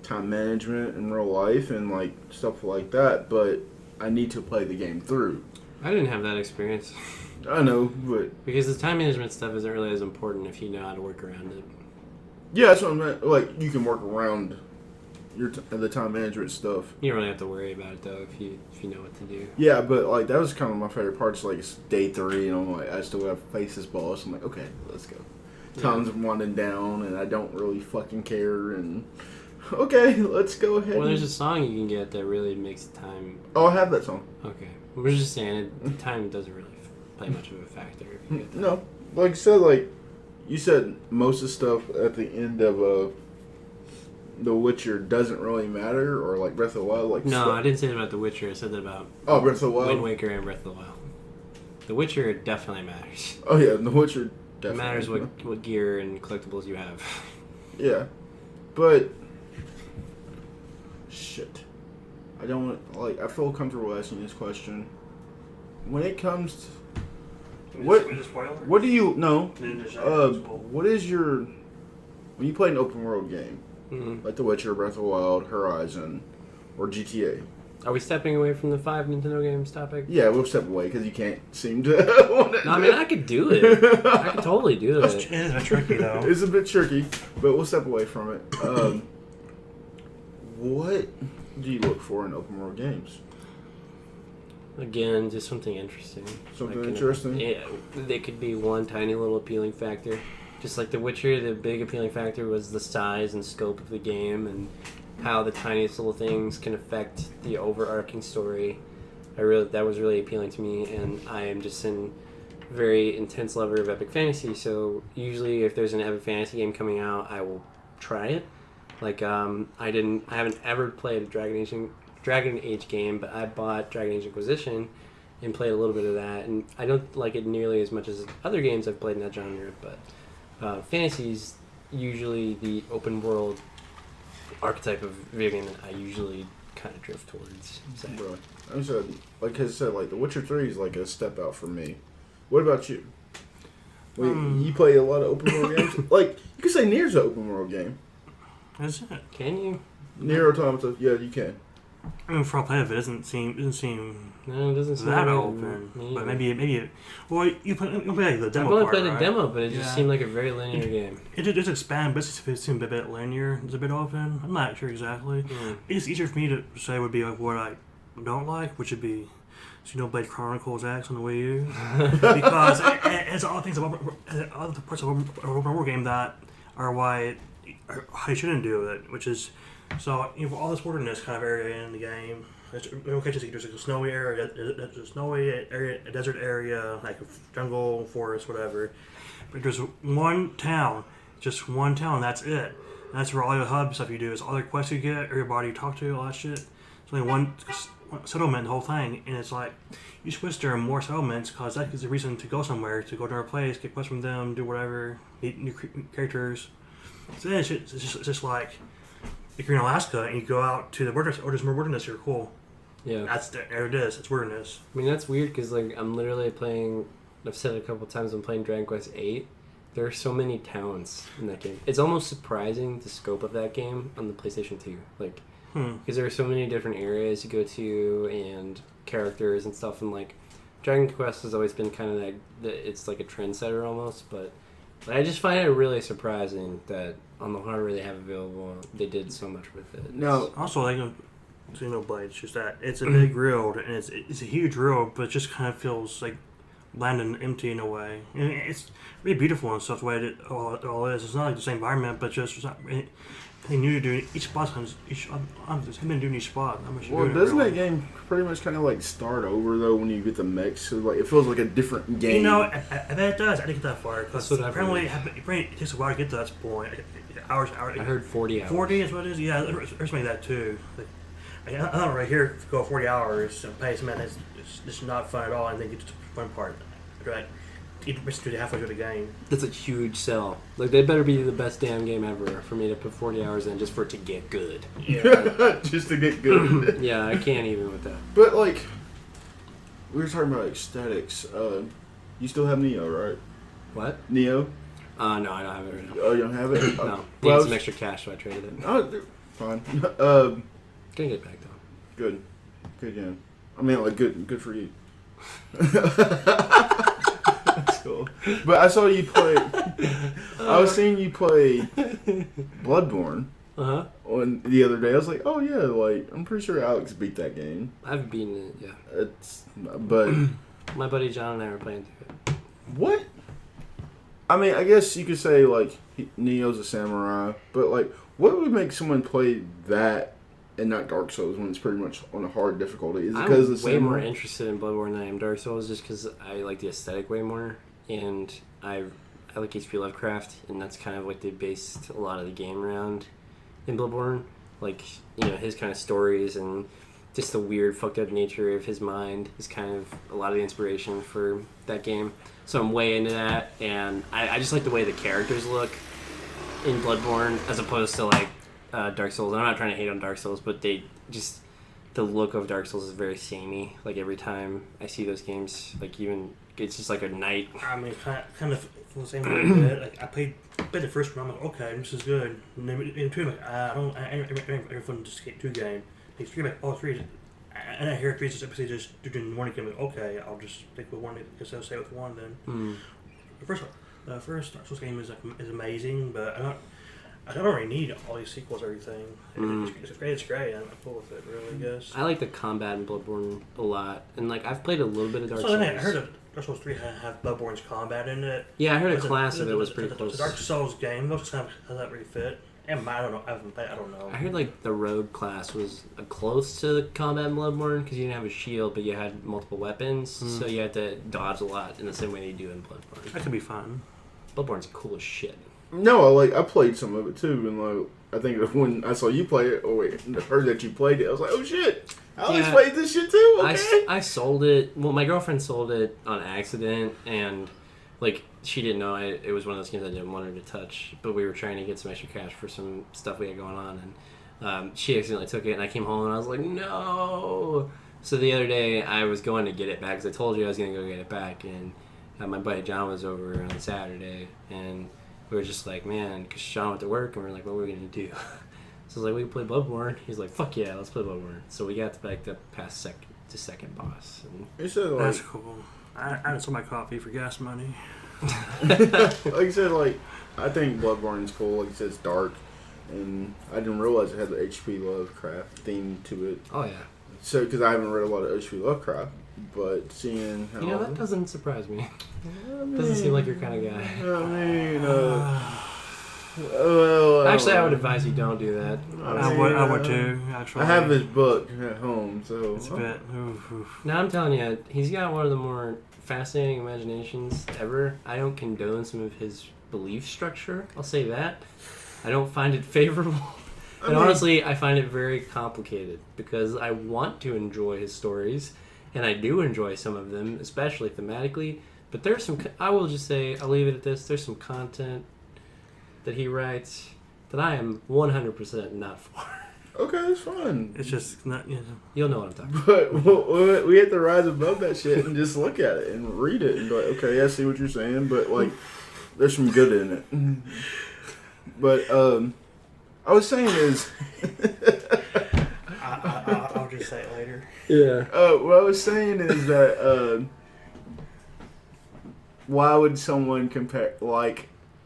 time management in real life and, like, stuff like that, but I need to play the game through. I didn't have that experience. I know, but... Because the time management stuff isn't really as important if you know how to work around it. Yeah, that's what I meant. Like, you can work around the time management stuff. You don't really have to worry about it, though, if you know what to do. Yeah, but, like, that was kind of my favorite part. It's like, it's day 3, and I'm like, I still have to face this boss. I'm like, okay, let's go. Time's winding down, and I don't really fucking care, and... Okay, let's go ahead. Well, there's a song you can get that really makes time... Oh, I have that song. Okay. We're just saying, time doesn't really play much of a factor if you get that. No. Like you said, you said most of the stuff at the end of The Witcher doesn't really matter, or like Breath of the Wild. Like no, I didn't say that about The Witcher. I said that about Breath of the Wild, Wind Waker, and Breath of the Wild. The Witcher definitely matters. Oh yeah, The Witcher definitely It matters what gear and collectibles you have. Yeah, but shit, I don't I feel comfortable asking this question. When it comes What do you know? What is your when you play an open world game like The Witcher, Breath of the Wild, Horizon, or GTA? Are we stepping away from the 5 Nintendo games topic? Yeah, we'll step away because you can't seem to. No, I mean I could do it. I could totally do it. It is a bit tricky though. It's a bit tricky, but we'll step away from it. What do you look for in open world games? Again, just something interesting. Something interesting? Yeah, they could be one tiny little appealing factor. Just like The Witcher, the big appealing factor was the size and scope of the game and how the tiniest little things can affect the overarching story. That was really appealing to me, and I am just a very intense lover of epic fantasy, so usually if there's an epic fantasy game coming out, I will try it. Like, I haven't ever played a Dragon Age game, but I bought Dragon Age Inquisition and played a little bit of that, and I don't like it nearly as much as other games I've played in that genre, but fantasy's usually the open world archetype of video game that I usually kind of drift towards. So. Bro, like I said, like The Witcher 3 is like a step out for me. What about you? Wait, you play a lot of open world games? Like, you could say Nier's an open world game. Is it? Can you? Nier Automata, yeah, you can. I mean, for a play of it, doesn't seem No, it doesn't seem that open. But maybe. Well, you play like the demo. I've only part, played right? a demo, but it just seemed like a very linear game. It does expand, but it seems a bit linear. It's a bit open. I'm not sure exactly. It's easier for me to say would be like what I don't like, which would be Xenoblade Chronicles X on the Wii U, because it's all things about all the parts of an open world game that are why you shouldn't do it, which is. So, all this wilderness kind of area in the game, there's like a snowy area, a desert area, like a jungle, forest, whatever. But there's one town, just one town, that's it. And that's where all your hub stuff you do is all the quests you get, everybody you talk to, all that shit. It's only one settlement, the whole thing, and it's like, you switch there more settlements because that gives a reason to go somewhere, to go to a place, get quests from them, do whatever, meet new characters. So then it's just like, if you're in Alaska and you go out to the wilderness, or there's more wilderness here, cool. Yeah. There it is. It's wilderness. I mean, that's weird because, like, I'm literally playing, I've said it a couple times, I'm playing Dragon Quest VIII. There are so many towns in that game. It's almost surprising the scope of that game on the PlayStation 2. Like, because there are so many different areas you go to and characters and stuff. And, like, Dragon Quest has always been kind of like, it's like a trendsetter almost, but I just find it really surprising that on the hardware they have available, they did so much with it. No, also like Xenoblade, it's just that it's a big world and it's a huge world, but it just kind of feels like bland and empty in a way. I mean, it's really beautiful and stuff the way it all is. It's not like the same environment, but just they knew to do each spot. I'm just him doing each spot. Well, doesn't that game pretty much kind of like start over though when you get the mix? So like it feels like a different game. You know, I bet it does. I didn't get that far because apparently it takes a while to get to that point. Hours. I heard 40 hours. 40 is what it is. Yeah, there's something like that too. Like, I don't right here go 40 hours and pace, man. It's just not fun at all. And then get to the fun part, right? It gets to the halfway through the game. That's a huge sell. Like, they better be the best damn game ever for me to put 40 hours in just for it to get good. Yeah. Just to get good. Yeah, I can't even with that. But, like, we were talking about aesthetics. You still have Neo, right? What? Neo? No, I don't have it right now. Oh, you don't have it? No. Need some extra cash, so I traded it. Oh, fine. Gonna get back, though. Good. Good, yeah. I mean, like, good for you. That's cool. But I saw you play. I was seeing you play Bloodborne on the other day. I was like, oh yeah, like I'm pretty sure Alex beat that game. I've beaten it, yeah. But my buddy John and I were playing through it. What? I mean, I guess you could say like Neo's a samurai, but like, what would make someone play that and not Dark Souls when it's pretty much on a hard difficulty? Is it because I'm way more interested in Bloodborne than I am Dark Souls, just because I like the aesthetic way more, and I like H.P. Lovecraft, and that's kind of what they based a lot of the game around in Bloodborne. Like, you know, his kind of stories and just the weird, fucked up nature of his mind is kind of a lot of the inspiration for that game. So I'm way into that, and I just like the way the characters look in Bloodborne as opposed to like Dark Souls. And I'm not trying to hate on Dark Souls, but the look of Dark Souls is very samey. Like every time I see those games, like even it's just like a night. I mean, kind of feel the same way a bit. Like I played the first one. I'm like, okay, this is good. And then in 2, I'm like, I never fun to skate 2 game. Like 3, like, 3. And I hear 3 just doing 1 game. Like, okay, I'll just stick with 1 because I'll stay with 1 then. The first Dark Souls game is amazing, but I don't really need all these sequels or everything. It's great. I'm cool with it, really, I guess. I like the combat in Bloodborne a lot, and like I've played a little bit of Dark Souls. I heard of Dark Souls 3 have Bloodborne's combat in it. Yeah, I heard a class of it was pretty close. The Dark Souls game, those kind of how that really fit. And I don't know. I haven't played. I don't know. I heard like the rogue class was close to the combat in Bloodborne because you didn't have a shield, but you had multiple weapons, so you had to dodge a lot in the same way you do in Bloodborne. That could be fun. Bloodborne's cool as shit. No, I played some of it too, and I think when I saw you play it, heard that you played it, I was like, oh shit, Alex played this shit too. Okay. I sold it. Well, my girlfriend sold it on accident, and like she didn't know it was one of those games I didn't want her to touch. But we were trying to get some extra cash for some stuff we had going on, and she accidentally took it, and I came home and I was like, no. So the other day I was going to get it back because I told you I was going to go get it back, and my buddy John was over on Saturday, and we were just like, man, because Sean went to work, and we were like, what are we going to do? So I was like, we can play Bloodborne. He's like, fuck yeah, let's play Bloodborne. So we got to the past second boss. And that's cool. I sold my coffee for gas money. Like I said, I think Bloodborne's cool. Like you said, it's dark, and I didn't realize it had the H.P. Lovecraft theme to it. Oh, yeah. So, because I haven't read a lot of H.P. Lovecraft, but seeing how... that doesn't surprise me. Doesn't seem like your kind of guy. I mean, actually, I would advise you don't do that. I would too, actually. I have his book at home, so... It's a bit... Oof. Now, I'm telling you, he's got one of the more fascinating imaginations ever. I don't condone some of his belief structure. I'll say that. I don't find it favorable. Honestly, I find it very complicated because I want to enjoy his stories, and I do enjoy some of them, especially thematically. But there's some, I will just say, I'll leave it at this, there's some content that he writes that I am 100% not for. Okay, it's fun. It's just not, You'll know what I'm talking about. But we have to rise above that shit and just look at it and read it and go, okay, I see what you're saying, but there's some good in it. But I was saying is... I'll just say it later. Yeah. What I was saying is that why would someone compare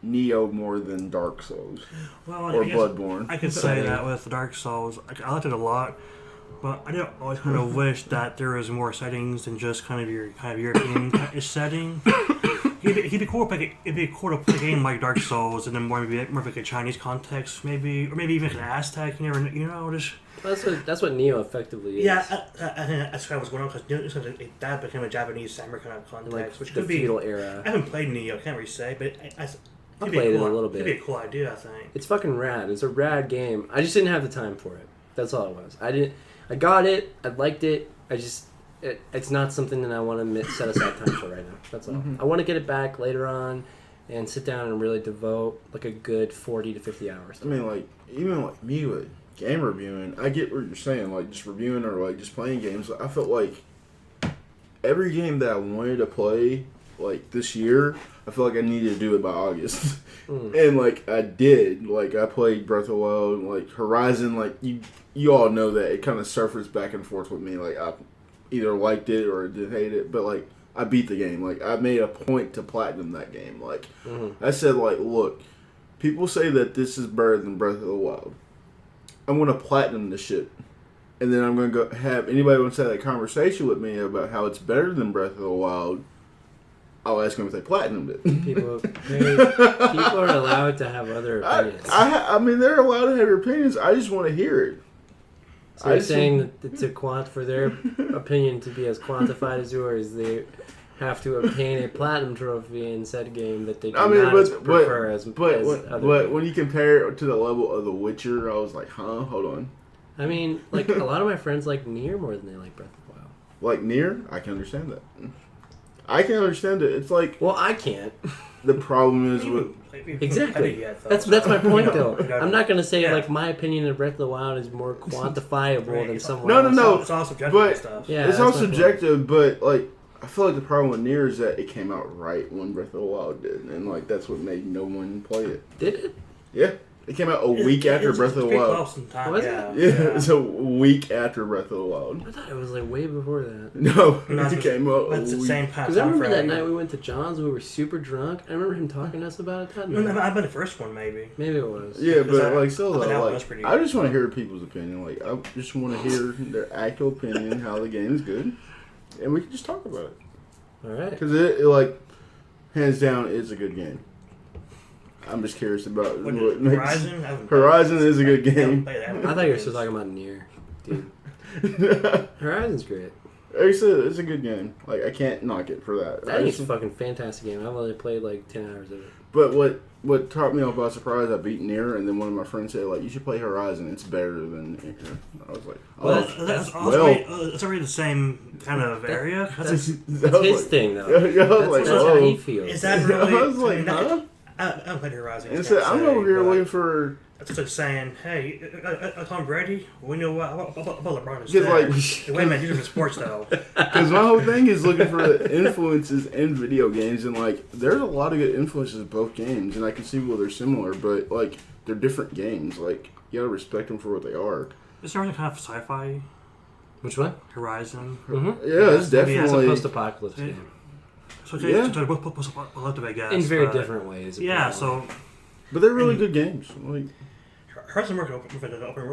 Neo more than Dark Souls or Bloodborne? I could say that with Dark Souls. I liked it a lot, but I did always kind of wish that there was more settings than just kind of your European setting. It'd be cool to play a game like Dark Souls and then more of like a Chinese context, maybe, or maybe even an Aztec. You never, just. That's what Neo effectively is. Yeah, I think that's what I was going on because that became a Japanese samurai kind of context, which could be feudal era. I haven't played Neo, can't really say, but I played it a little bit. It'd be a cool idea, I think. It's fucking rad. It's a rad game. I just didn't have the time for it. That's all it was. I got it. I liked it. It's not something that I want to set aside time for right now. That's all. Mm-hmm. I want to get it back later on and sit down and really devote a good 40 to 50 hours. I mean, even me with game reviewing, I get what you're saying, just reviewing or just playing games. I felt like every game that I wanted to play this year, I feel like I needed to do it by August. And I did. I played Breath of the Wild, Horizon, you all know that it kind of surfaced back and forth with me. I either liked it or did hate it, but I beat the game. I made a point to platinum that game. I said, look, people say that this is better than Breath of the Wild. I'm gonna platinum this shit, and then I'm gonna go have anybody wants to have that conversation with me about how it's better than Breath of the Wild. I'll ask them if they platinumed it. People are allowed to have other opinions. I mean, they're allowed to have your opinions. I just want to hear it. So you're saying that for their opinion to be as quantified as yours, they have to obtain a platinum trophy in said game that they prefer as But when you compare it to the level of The Witcher, I was like, huh? Hold on. I mean, a lot of my friends like Nier more than they like Breath of the Wild. Like Nier? I can understand that. I can understand it. It's well, I can't. The problem is with... Exactly. That's my point, though. I'm not going to say, my opinion of Breath of the Wild is more quantifiable than someone else. No. It's all subjective but stuff. Yeah, it's all subjective, but, I feel like the problem with Nier is that it came out right when Breath of the Wild did, and like that's what made no one play it. Did it? Yeah. It came out a week after Breath of the Wild. Was it? Yeah, it's a week after Breath of the Wild. I thought it was like way before that. No, it came out a It's the week. same kind of Because I remember that frame. night we went to John's, we were super drunk. I remember him talking to us about it that No, night. I've been the first one, maybe. Maybe it was. Yeah, but I still thought that though, one was like, pretty I good. just want to hear people's opinion. Like, I just want to hear their actual opinion, how the game is good, and we can just talk about it. All right. Because it like, hands down, it's a good game. I'm just curious about what makes... Horizon? Horizon is a good game. I thought you were still talking about Nier, dude. Horizon's great. Like I said, it's a good game. Like, I can't knock it for that. I think it's a fucking fantastic game. I've only played like 10 hours of it. But what caught me off by surprise, I beat Nier, and then one of my friends said, like, you should play Horizon. It's better than Nier. I was like, That's already the same kind of area. That's his thing, though. Yeah, I was like, That's how he feels. Is that really? I was like, huh? I haven't played Horizon. And said, I'm over here looking for... That's like saying, hey, Tom Brady, we know about LeBron is Like, wait a minute, these are sports, though. Because my whole thing is looking for the influences in video games, and, like, there's a lot of good influences in both games, and I can see where they're similar, but, like, they're different games. Like, you gotta respect them for what they are. Is there any kind of sci-fi? Which one? Horizon. Mm-hmm. Yeah, it's It's a definitely... post-apocalypse game. So Yeah. so both post-apocalyptic, I guess. In very different ways. Yeah, apparently. so But they're really good games. Like, Horizon more like an open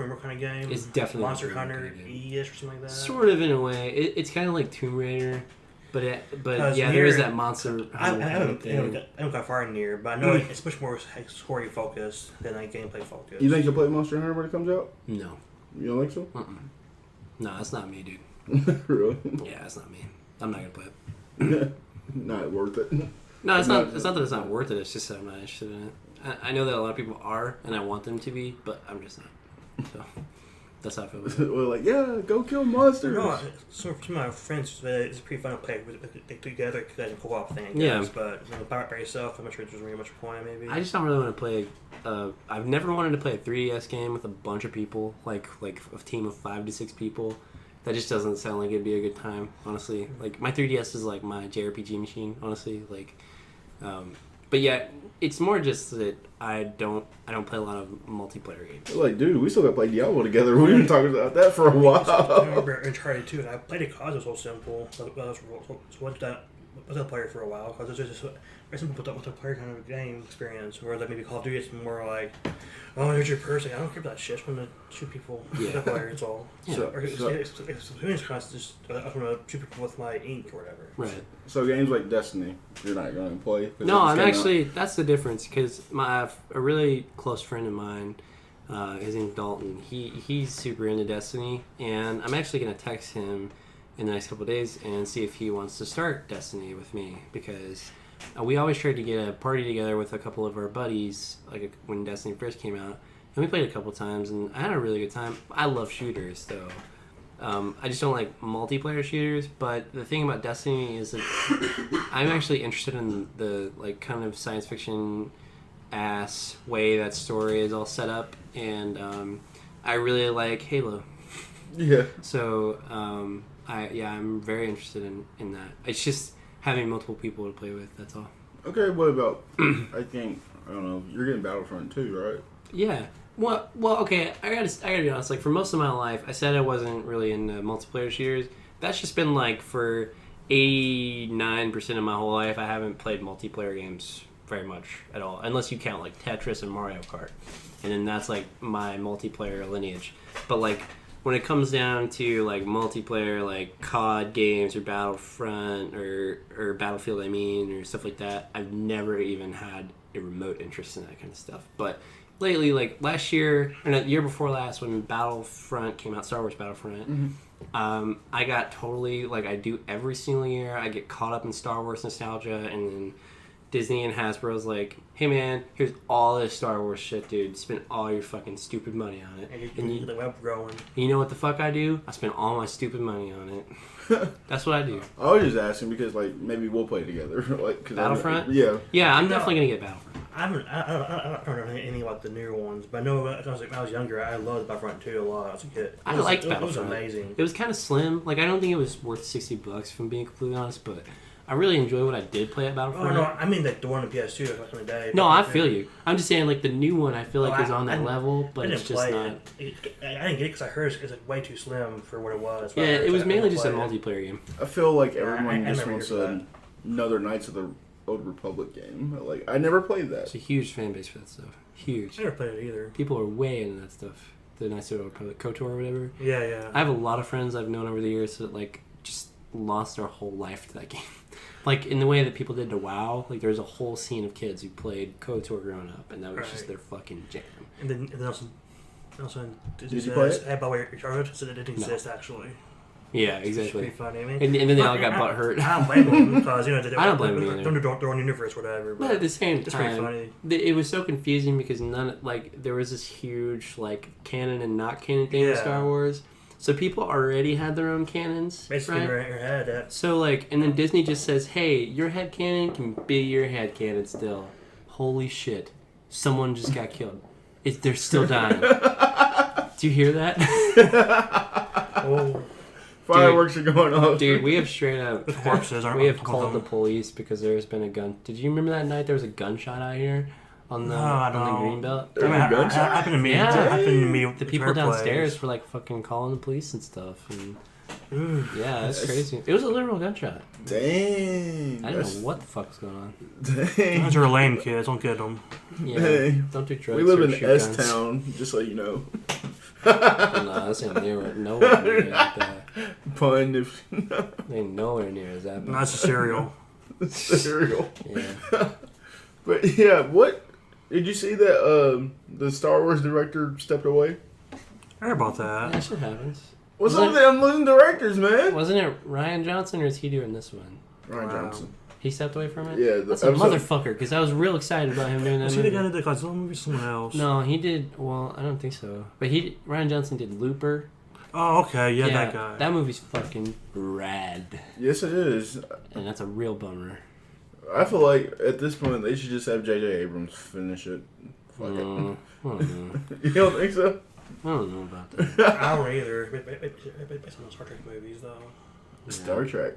world kind of game. It's definitely Monster an open Hunter world game. ish or something like that. Sort of in a way. It's kind of like Tomb Raider, but yeah, Nier- there is that monster. I haven't thing. got far near, but I know it's much more story focused than like gameplay focused. you think you'll play Monster Hunter when it comes out? No, You don't think so? no, that's not me, dude. Really? Yeah, that's not me. I'm not gonna play it. Not worth it. No, it's not. It's not that it's not worth it. It's just that I'm not interested in it. I know that a lot of people are, and I want them to be, but I'm just not. So that's how I feel about it. We're like, yeah, go kill monsters. No, some of my friends, it's pretty fun to play together because it's a co-op thing. I Yeah. guess, but by yourself, I'm not sure there's really much point. Maybe. I just don't really want to play. I've never wanted to play a 3DS game with a bunch of people, like a team of 5 to 6 people. That just doesn't sound like it'd be a good time, honestly. Like my 3DS is like my JRPG machine, honestly. Like, but yeah, it's more just that I don't play a lot of multiplayer games. Like, dude, we still got to play Diablo together. We've been talking about that for a I while. remember Uncharted 2, and I played it because it was so simple. So I was a player for a while because it's just very simple multiplayer kind of game experience. Whereas like maybe Call of Duty is more like, oh, here's your person. I don't care about that shit. I just want to shoot people. Yeah. That player, it's all. Yeah. It's just I want to shoot people with my ink or whatever. Right. So games like Destiny, you're not going to play? No, I'm actually. That's the difference because a really close friend of mine, his name's Dalton. He's super into Destiny, and I'm actually gonna text him in the next couple of days and see if he wants to start Destiny with me because we always tried to get a party together with a couple of our buddies like when Destiny first came out, and we played a couple times, and I had a really good time. I love shooters though. I just don't like multiplayer shooters, but the thing about Destiny is that I'm actually interested in the like kind of science fiction ass way that story is all set up, and I really like Halo. Yeah. So I'm very interested in that. It's just having multiple people to play with. That's all. Okay, what about, I don't know, you're getting Battlefront too, right? Yeah. Well, okay. I gotta be honest. Like for most of my life, I said I wasn't really into multiplayer shooters. That's just been like for 89% of my whole life. I haven't played multiplayer games very much at all, unless you count like Tetris and Mario Kart, and then that's like my multiplayer lineage. But like when it comes down to like multiplayer, like COD games or Battlefront or Battlefield, or stuff like that, I've never even had a remote interest in that kind of stuff. But lately, like last year, or the year before last, when Battlefront came out, Star Wars Battlefront, I got totally, like I do every single year, I get caught up in Star Wars nostalgia, and then Disney and Hasbro's like, hey man, here's all this Star Wars shit, dude. Spend all your fucking stupid money on it. And the web growing. You know what the fuck I do? I spend all my stupid money on it. That's what I do. I was just asking because, like, maybe we'll play together. Like, 'cause Battlefront? Yeah. Yeah, I'm definitely going to get Battlefront. I don't know anything about the newer ones, but I know when I was younger, I loved Battlefront 2 a lot as a kid. I liked Battlefront. It was amazing. It was kind of slim. Like, I don't think it was worth $60, if I'm being completely honest, but I really enjoyed what I did play at Battlefront. Oh, no, I mean like the one on PS2 back in the day. No, I feel you. I'm just saying, like, the new one I feel like is on that level, but it's just not... I didn't get it because I heard it's like way too slim for what it was. Yeah, it was mainly just a multiplayer game. I feel like everyone just wants another Knights of the Old Republic game. Like, I never played that. It's a huge fan base for that stuff. Huge. I never played it either. People are way into that stuff. The Knights of the Old Republic, KOTOR or whatever. Yeah. I have a lot of friends I've known over the years that, like, just lost their whole life to that game. Like, in the way that people did to WoW, like, there was a whole scene of kids who played KOTOR growing up, and that was just their fucking jam. And then also did you play it? Hey, by the way, Uncharted, so it didn't exist, actually. Yeah, exactly. Pretty funny. I mean, and then they all got butt hurt. I don't blame them because, I don't blame them either. Don't their own universe, whatever. But at the same it's pretty time, funny. It was so confusing because there was this huge, like, canon and not canon thing with Star Wars. So people already had their own canons, basically right? in your head. Yeah. So, like, and then Disney just says, hey, your head canon can be your head canon still. Holy shit. Someone just got killed. They're still dying. Do you hear that? Oh. Fireworks are going off. Dude, we have straight up... corpses aren't we have called the police because there's been a gun... Did you remember that night there was a gunshot out here? On the Greenbelt? There was a gunshot? Happened to me. Yeah. Happened to me. The people downstairs were, like, fucking calling the police and stuff. And yeah, that's crazy. It was a literal gunshot. Dang. I don't know what the fuck's going on. Dang. Those are lame kids. Don't get them. Yeah, hey, don't do drugs. We live in guns. S-Town, just so you know. Nah, this ain't nowhere near like that. Pun if... Ain't nowhere near as that. No, it's a cereal. Cereal. Yeah. But yeah, what... Did you see that the Star Wars director stepped away? I heard about that. That shit happens. What's up with them losing directors, man? Wasn't it Ryan Johnson or is he doing this one? Ryan Johnson. He stepped away from it? Yeah. That's a motherfucker, because I was real excited about him doing that Was he the guy that did Godzilla movie or someone else? No, he did... Well, I don't think so. But Ryan Johnson did Looper. Oh, okay. Yeah, that guy. That movie's fucking rad. Yes, it is. And that's a real bummer. I feel like at this point they should just have J.J. Abrams finish it. Fuck it. I don't know. You don't think so? I don't know about that. I don't either. Based on those Star Trek movies, though. Star Trek.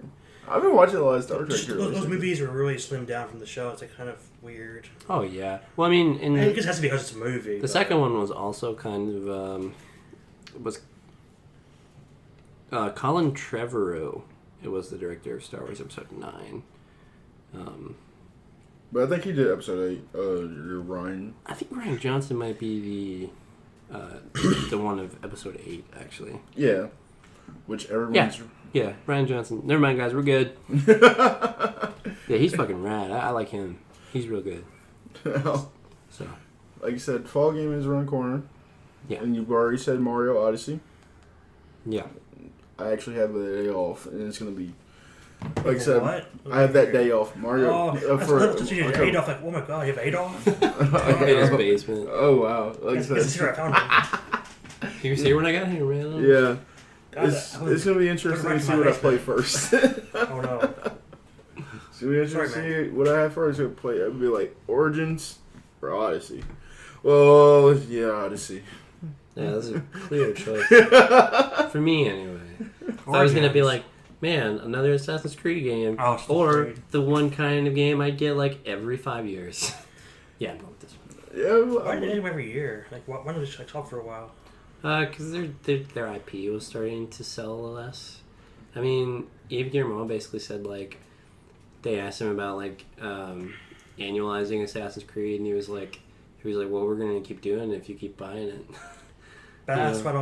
I've been watching a lot of Star Trek. Those movies are really slimmed down from the show. It's like kind of weird. Oh, yeah. Well, I mean... it just has to be because it's a movie. The second one was also kind of... Colin Trevorrow. It was the director of Star Wars Episode 9. But I think he did Episode 8. You're Ryan. I think Ryan Johnson might be the one of Episode 8, actually. Yeah. Which everyone's... Yeah, Ryan Johnson. Never mind, guys. We're good. Yeah, he's fucking rad. I like him. He's real good. So, like you said, fall game is around the corner. Yeah. And you've already said Mario Odyssey. Yeah. I actually have a day off, and it's going to be... Like I said, what? I have that day off. Mario. You have Adolf. Like, oh my god, you have Adolf? In his basement. Oh, wow. Like I said, I found him. Can you see when I got here, man? Yeah. It's going to be interesting to see what I play first. Oh, no. It's going to be interesting to see what I have first. I'll play. It would be like Origins or Odyssey. Well, yeah, Odyssey. Yeah, that's a clear choice. For me, anyway. I was going to be like, man, another Assassin's Creed game. Oh, or the one kind of game I get like every 5 years. Yeah, I'm going with this one. Yeah, why did they do them every year? Like, why did they talk for a while? Because their IP was starting to sell less. I mean, Yves Guillemot basically said, like, they asked him about, like, annualizing Assassin's Creed, and he was like, well, we're going to keep doing it if you keep buying it. That's why I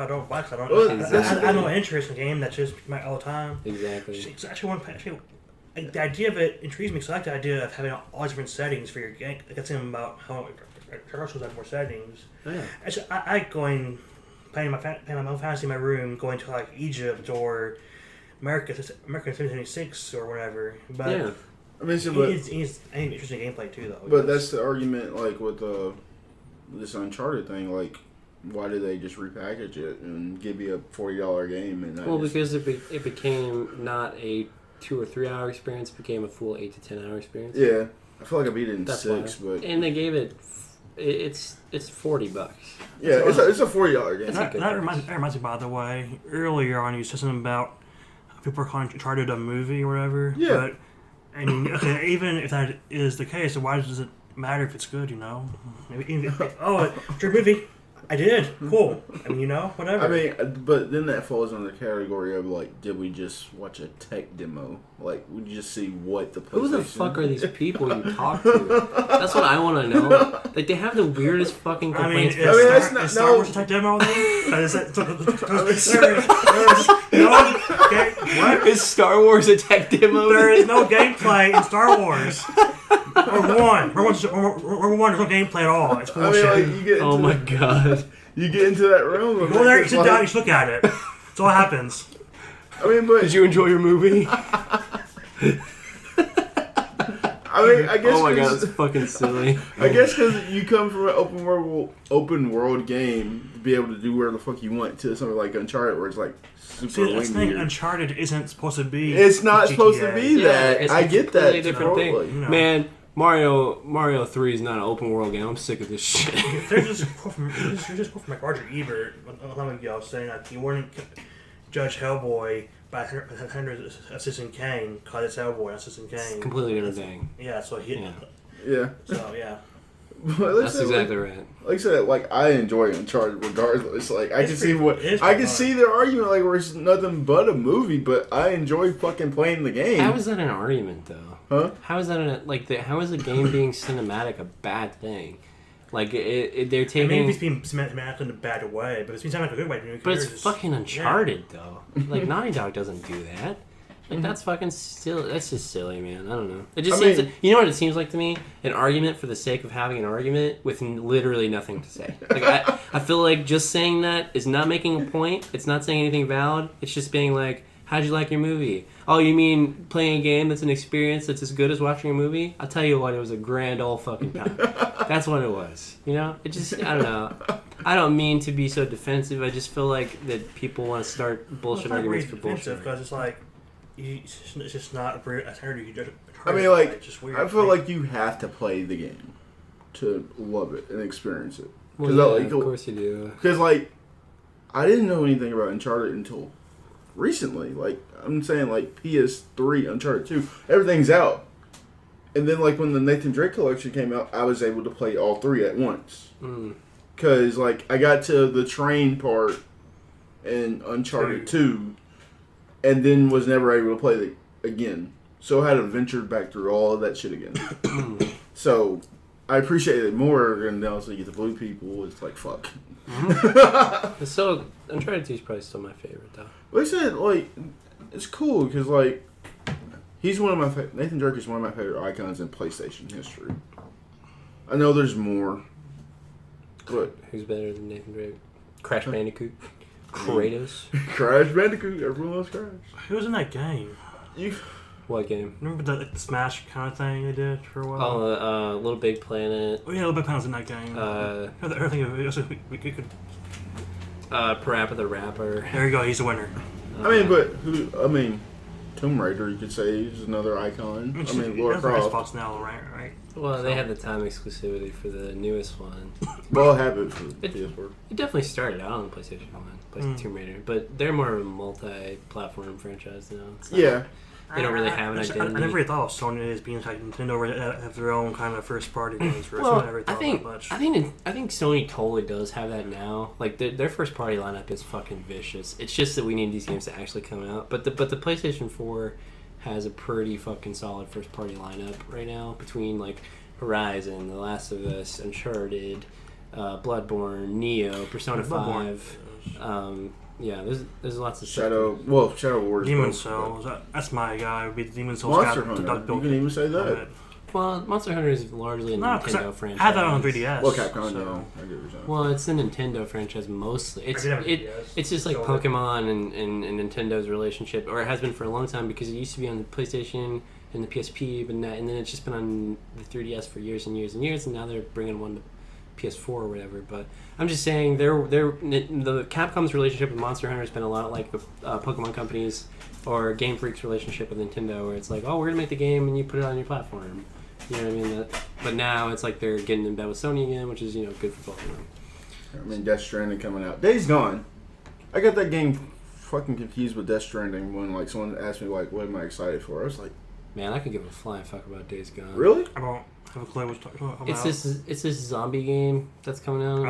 don't buy it. I have no interest in a game that's just my all the time. Exactly. It's actually the idea of it intrigues me because I like the idea of having all different settings for your game. That's something about how commercials have more settings. Oh, yeah. I like going, playing my own fantasy in my room, going to like Egypt or America 1776 or whatever. But yeah. I mean, it's interesting gameplay too, though. But that's the argument, like with this Uncharted thing, like. Why did they just repackage it and give you a $40 game? And because it became not a 2 or 3 hour experience; it became a full 8 to 10 hour experience. Yeah, I feel like I beat it in 6, but and they gave it. It's $40. Yeah, it's a $40 game. That reminds me, by the way, earlier on you said something about people are calling Uncharted a movie or whatever. Yeah. But, I mean, okay, even if that is the case, then why does it matter if it's good, you know? Maybe, it's your movie. I did. Cool. I mean, whatever. I mean, but then that falls under the category of, like, did we just watch a tech demo? Like, we just see what the PlayStation... Who the fuck are these people you talk to? That's what I want to know. Like, they have the weirdest fucking complaints. Is Star Wars a tech demo then? Is Star Wars a tech demo? There is no gameplay in Star Wars. Rogue One, there's no gameplay at all. It's bullshit. I mean, like, oh my god. You get into that realm of... You go there, you sit down, you look at it. That's all that happens. I mean, but... Did you enjoy your movie? I mean, I guess... Oh my god, it's fucking silly. I guess because you come from an open world game to be able to do where the fuck you want to something like Uncharted where it's like super that's the thing, Uncharted isn't supposed to be... It's not supposed to be that. It's I get that. It's a different thing. Man, Mario 3 is not an open world game. I'm sick of this shit. There's just quote from like Roger Ebert a long ago saying that he wouldn't judge Hellboy by Henry's Assistant Kane, called it Hellboy, Assistant Kane. It's a completely different thing. Yeah, so Yeah. So, yeah. That's exactly right. Like I said, like I enjoy Uncharted regardless. Like I can see their argument, like where it's nothing but a movie, but I enjoy fucking playing the game. How is that an argument though? Huh? How is that how is a game being cinematic a bad thing? Like they're taking. Maybe it's being cinematic in a bad way, but it's being cinematic in a good way. But it's fucking Uncharted though. Like Naughty Dog doesn't do that. Like that's fucking silly. That's just silly, man. I don't know. It just seems. You know what it seems like to me? An argument for the sake of having an argument with literally nothing to say. Like I feel like just saying that is not making a point. It's not saying anything valid. It's just being like, how'd you like your movie? Oh, you mean playing a game that's an experience that's as good as watching a movie? I'll tell you what, it was a grand old fucking time. That's what it was. You know? It just, I don't know. I don't mean to be so defensive. I just feel like that people want to start bullshit arguments for bullshit. Because it's like, it's just not very... I mean, like, it's just weird. I feel like you have to play the game to love it and experience it. Well, yeah, of course you do. Because, like, I didn't know anything about Uncharted until recently. Like, I'm saying, like, PS3, Uncharted 2, everything's out. And then, like, when the Nathan Drake collection came out, I was able to play all 3 at once. Because, like, I got to the train part in Uncharted 2, and then was never able to play it again. So I had to venture back through all of that shit again. So I appreciate it more than also you get the blue people. It's like, fuck. So Uncharted 2 is probably still my favorite, though. Like I said, like, it's cool because, like, he's one of my Nathan Drake is one of my favorite icons in PlayStation history. I know there's more, but who's better than Nathan Drake? Crash Bandicoot, Kratos, Crash Bandicoot. Everyone loves Crash. Who was in that game? What game? Remember the Smash kind of thing they did for a while? Oh, Little Big Planet. Oh yeah, Little Big Planet was in that game. We could. Parappa the Rapper. There you go. He's a winner. I mean, but who? I mean, Tomb Raider. You could say is another icon. I mean, Lara Croft. Xbox now, right? Well, they had the time exclusivity for the newest one. Well, it happened for the PS4. It definitely started out on the PlayStation 1, Tomb Raider, but they're more of a multi-platform franchise now. Yeah. They don't really have an identity. I never really thought of Sony as being like Nintendo have their own kind of first-party games. Well, I think Sony totally does have that now. Like their first-party lineup is fucking vicious. It's just that we need these games to actually come out. But the PlayStation 4 has a pretty fucking solid first-party lineup right now between like Horizon, The Last of Us, Uncharted, Bloodborne, Neo, Persona 5. Yeah, there's lots of Shadow Wars. Demon Souls. That's my guy. Would be the Demon Souls. Monster Hunter. You can even say that. Well, Monster Hunter is largely a Nintendo franchise. I had that on 3DS. Well, Capcom, no. I get what you're saying. Well, it's the Nintendo franchise mostly. It's just like Pokemon and Nintendo's relationship, or it has been for a long time because it used to be on the PlayStation and the PSP, and then it's just been on the 3DS for years and years and years, and now they're bringing one to PS4 or whatever. But I'm just saying, the Capcom's relationship with Monster Hunter has been a lot like the Pokemon companies or Game Freak's relationship with Nintendo, where it's like, oh, we're gonna make the game and you put it on your platform. You know what I mean? But now it's like they're getting in bed with Sony again, which is, good for both of them. I mean, Death Stranding coming out. Days Gone. I got that game fucking confused with Death Stranding when like someone asked me like, what am I excited for? I was like, man, I could give a flying fuck about Days Gone. Really? I don't have a clue what's talking about. It's this zombie game that's coming out.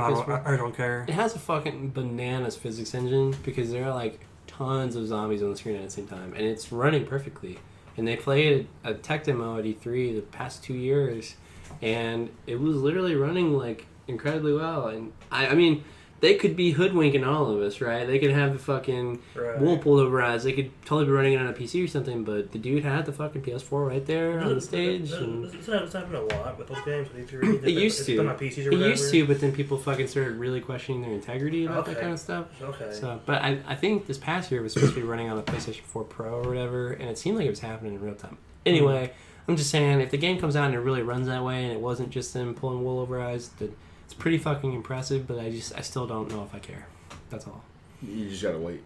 I don't care. It has a fucking bananas physics engine because there are like tons of zombies on the screen at the same time, and it's running perfectly. And they played a tech demo at E3 the past 2 years, and it was literally running like incredibly well. And I mean, they could be hoodwinking all of us, right? They could have the fucking wool pulled over eyes. They could totally be running it on a PC or something, but the dude had the fucking PS4 right there on the stage. It's happened a lot with those games. It used to. It used to, but then people fucking started really questioning their integrity about that kind of stuff. Okay. So, but I think this past year it was supposed to be running on a PlayStation 4 Pro or whatever, and it seemed like it was happening in real time. Anyway, I'm just saying, if the game comes out and it really runs that way, and it wasn't just them pulling wool over eyes, then it's pretty fucking impressive, but I still don't know if I care. That's all. You just gotta wait.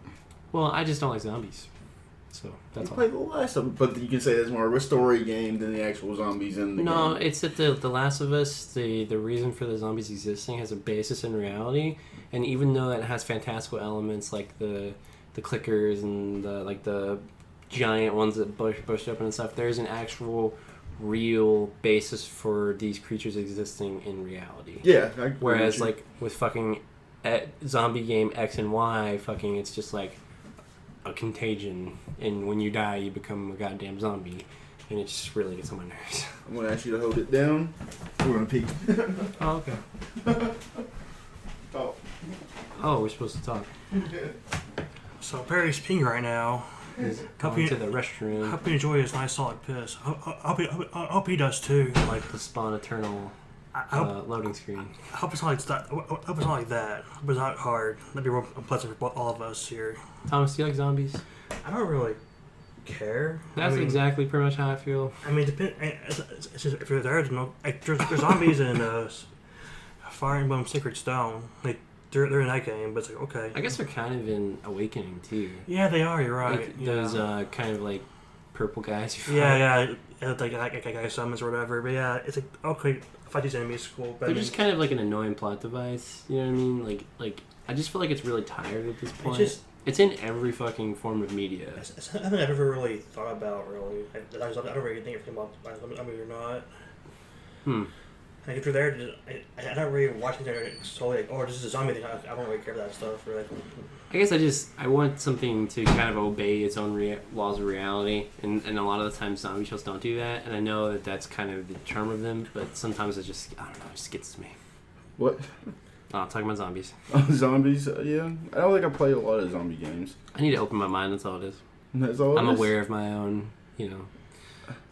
Well, I just don't like zombies. So, that's all. Played the last of them, but you can say that's more of a story game than the actual zombies in the game. No, it's that the Last of Us, the reason for the zombies existing has a basis in reality, and even though it has fantastical elements like the clickers and the giant ones that bush open and stuff, there's an actual real basis for these creatures existing in reality. Yeah. Whereas like with fucking zombie game X and Y, fucking it's just like a contagion, and when you die you become a goddamn zombie, and it just really gets on my nerves. I'm gonna ask you to hold it down. We're gonna pee. Oh, okay. Oh, we're supposed to talk. So Perry's peeing right now. Going to the restroom. Hope you enjoy his nice solid piss. I hope he does too. Like the Spawn Eternal loading screen. I hope it's not like that. I hope it's not like that. I hope it's not hard. That'd be real unpleasant for all of us here. Thomas, do you like zombies? I don't really care. That's exactly pretty much how I feel. I mean, it's just, if you're there, there's zombies in Fire Emblem Sacred Stone. They're in that game, but it's like, okay. I guess they're kind of in Awakening too. Yeah, they are. You're right. Like those kind of like purple guys. Yeah. Like guy summons or whatever. But yeah, it's like, okay, fight these enemies is cool. But they're just kind of like an annoying plot device. You know what I mean? Like I just feel like it's really tired at this point. It's in every fucking form of media. It's nothing I've ever really thought about. Really, I don't really think anything about or not. Like if you're there, I don't really watch it solely like, oh, this is a zombie thing. I don't really care about that stuff. Really. I guess I want something to kind of obey its own laws of reality, and a lot of the times zombie shows don't do that, and I know that that's kind of the charm of them, but sometimes it just gets to me. What? Oh, talking about zombies. Oh, zombies? Yeah. I don't think I play a lot of zombie games. I need to open my mind, that's all it is. That's all I'm aware of my own,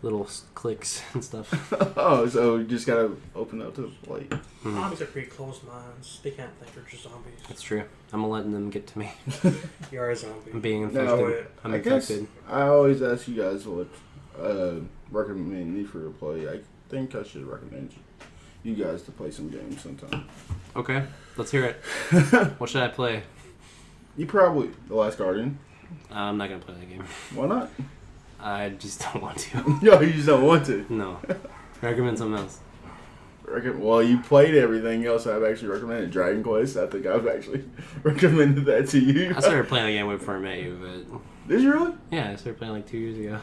little clicks and stuff. Oh, so you just gotta open up to the plate. Zombies are pretty closed minds. They can't think they're just zombies. That's true. I'm letting them get to me. You are a zombie. I'm being infected. I'm infected. I always ask you guys what recommend me for to play. I think I should recommend you guys to play some games sometime. Okay, let's hear it. What should I play? You probably The Last Guardian. I'm not gonna play that game. Why not? I just don't want to. No, you just don't want to. No. Recommend something else. Well, you played everything else I've actually recommended. Dragon Quest, I think I've actually recommended that to you. I started playing the game before I met you, but... Did you really? Yeah, I started playing like 2 years ago.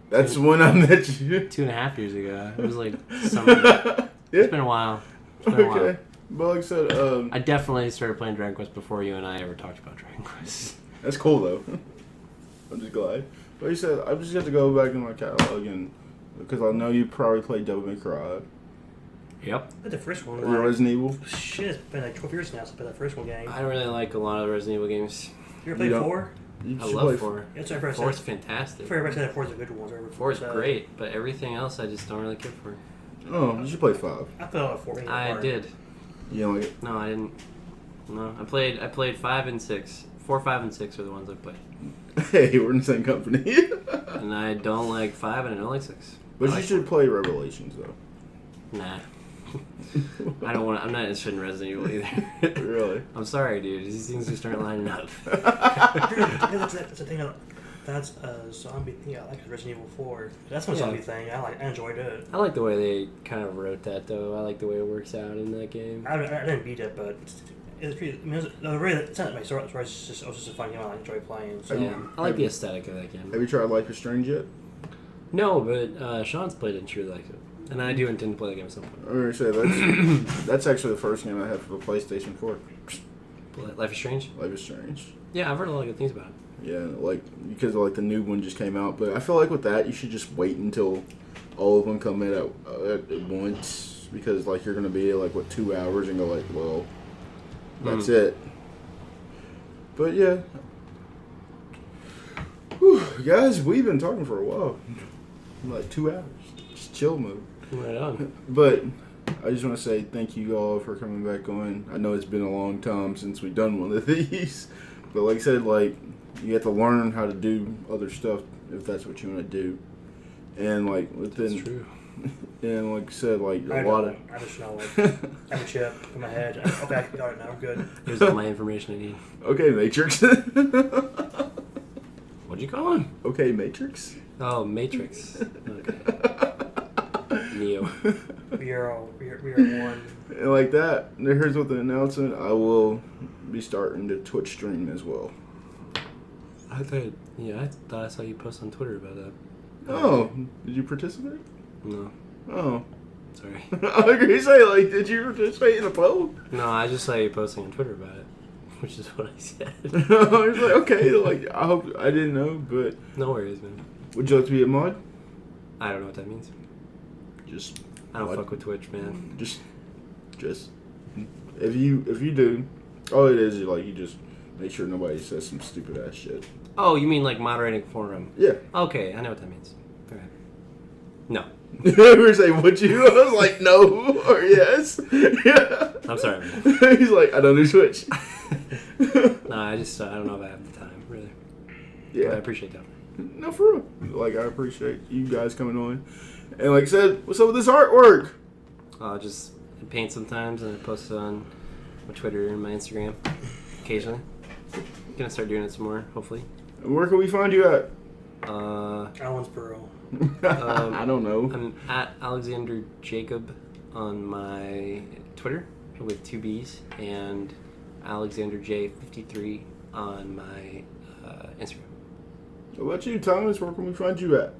That's when I met you. 2.5 years ago. It was like summer. Yeah. It's been a while. Okay. But like I said, I definitely started playing Dragon Quest before you and I ever talked about Dragon Quest. That's cool, though. I'm just glad. But you said, I just have to go back in my catalog, and because I know you probably played Devil May Cry. Yep. But the first one. Resident Evil. Shit, it's been like 12 years now since I played that first one game. I don't really like a lot of Resident Evil games. You ever played 4? I love 4. That's what everybody 4 is said. fantastic. Everybody said that 4 is a good one. 4 is great, but everything else I just don't really care for. Oh, you should play 5. I played all 4. I did. You don't like it? No, I didn't. No, I played 5 and 6. 4, 5, and 6 are the ones I played. Hey, we're in the same company. And I don't like 5 and I don't like 6. But you should play Revelations, though. Nah. I don't want. I'm not interested in Resident Evil either. Really? I'm sorry, dude. These things just aren't lining up. That's the thing. That's a zombie thing. I like Resident Evil 4. That's my zombie thing. I enjoyed it. I like the way they kind of wrote that, though. I like the way it works out in that game. I didn't beat it, but it's pretty. I mean, it's not my story. It's just a fun game. I enjoy playing. So. Yeah, I like the aesthetic of that game. Have you tried Life is Strange yet? No, but Sean's played it and she really likes it. And I do intend to play the game at some point. I'm going to say that's actually the first game I had for the PlayStation 4. Life is Strange? Life is Strange. Yeah, I've heard a lot of good things about it. Yeah, because the new one just came out. But I feel like with that, you should just wait until all of them come in at once. Because, you're going to be at 2 hours and go, well, that's it. But, yeah. Whew, guys, we've been talking for a while. 2 hours. Just chill mode. Right on. But I just want to say thank you all for coming back on. I know it's been a long time since we've done one of these. But like I said, you have to learn how to do other stuff if that's what you want to do. And within... That's true. And like I said, I just know, I have a chip in my head. Okay, I got it now. I'm good. Here's all my information I need. Okay, Matrix. What'd you call him? Okay, Matrix? Oh, Matrix. Okay. Neo. We are one. And like that, here's with the announcement. I will be starting to Twitch stream as well. I thought I saw you post on Twitter about that. Oh, did you participate? No. Oh. Sorry. I was going to say, did you participate in a poll? No, I just saw you posting on Twitter about it, which is what I said. I was okay, I hope, I didn't know, but... No worries, man. Would you like to be a mod? I don't know what that means. I don't fuck with Twitch, man. Just, if you do, all it is you just make sure nobody says some stupid ass shit. Oh, you mean moderating forum? Yeah. Okay, I know what that means. Okay. No. We were saying, would you? I was like, no or yes. Yeah. I'm sorry, man. He's like, I don't do Twitch. No, I don't know if I have the time, really. Yeah. But I appreciate that. No, for real. I appreciate you guys coming on. And like I said, what's up with this artwork? I'll just paint sometimes and I post it on my Twitter and my Instagram occasionally. Gonna start doing it some more, hopefully. And where can we find you at? Allensboro. I don't know. I'm at Alexander Jacob on my Twitter with 2 B's and Alexander J53 on my Instagram. What about you, Thomas? Where can we find you at?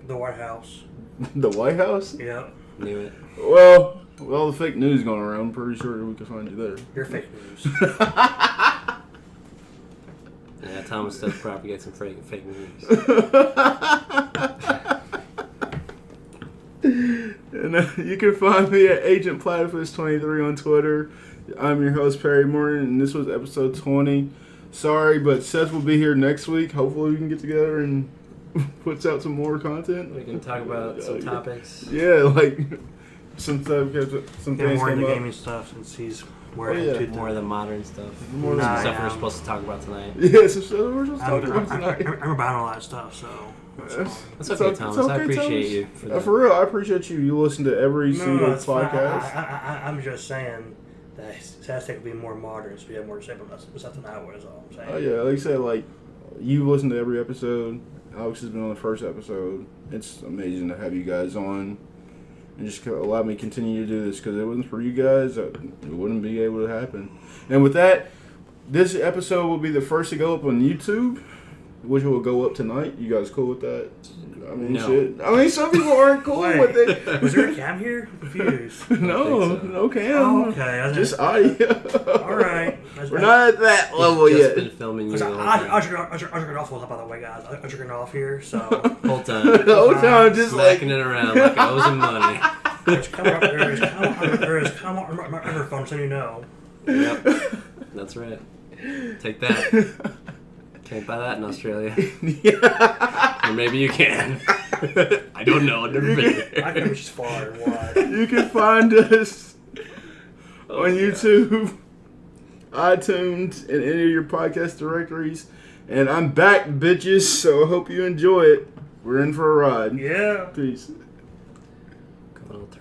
The White House. The White House? Yeah. Knew it. Well, with all the fake news going around, I'm pretty sure we can find you there. You're fake news. Yeah, Thomas does propagate some fake news. And you can find me at Agent Platypus 23 on Twitter. I'm your host, Perry Morton, and this was episode 20. Sorry, but Seth will be here next week. Hopefully we can get together and puts out some more content. We can talk about some topics. Yeah, some things more into come up. gaming stuff and sees where More of the modern stuff. More some stuff we're supposed to talk about tonight. Yeah, some stuff we're supposed to talk about tonight. I remember buying all that stuff, so... That's okay, Thomas. I appreciate you for that. For real, I appreciate you. You listen to every single podcast. I'm just saying that Sastek would be more modern, so we have more to say about stuff than I would, is all I'm saying. Oh, yeah, like I said, you listen to every episode. Alex has been on the first episode. It's amazing to have you guys on. And just allow me to continue to do this, because if it wasn't for you guys, it wouldn't be able to happen. And with that, this episode will be the first to go up on YouTube, which will go up tonight. You guys cool with that? I mean, no. Shit. I mean, some people aren't cool with it. Was there a cam here? I'm confused. No cam. Oh, okay. Just audio. All right. We're not at that level He's yet. Just been filming you. I jerking off by the way, guys. I'm jerking off here, so... Whole time. The whole time, just smacking it around like I owe some money. There's camera on my microphone, so you know. Yep. That's right. Take that. Can't buy that in Australia. Yeah. Or maybe you can. I don't know. I've never been there. I know she's far and wide. You can find us on YouTube, iTunes, and any of your podcast directories. And I'm back, bitches, so I hope you enjoy it. We're in for a ride. Yeah. Peace. Come on, I'll turn.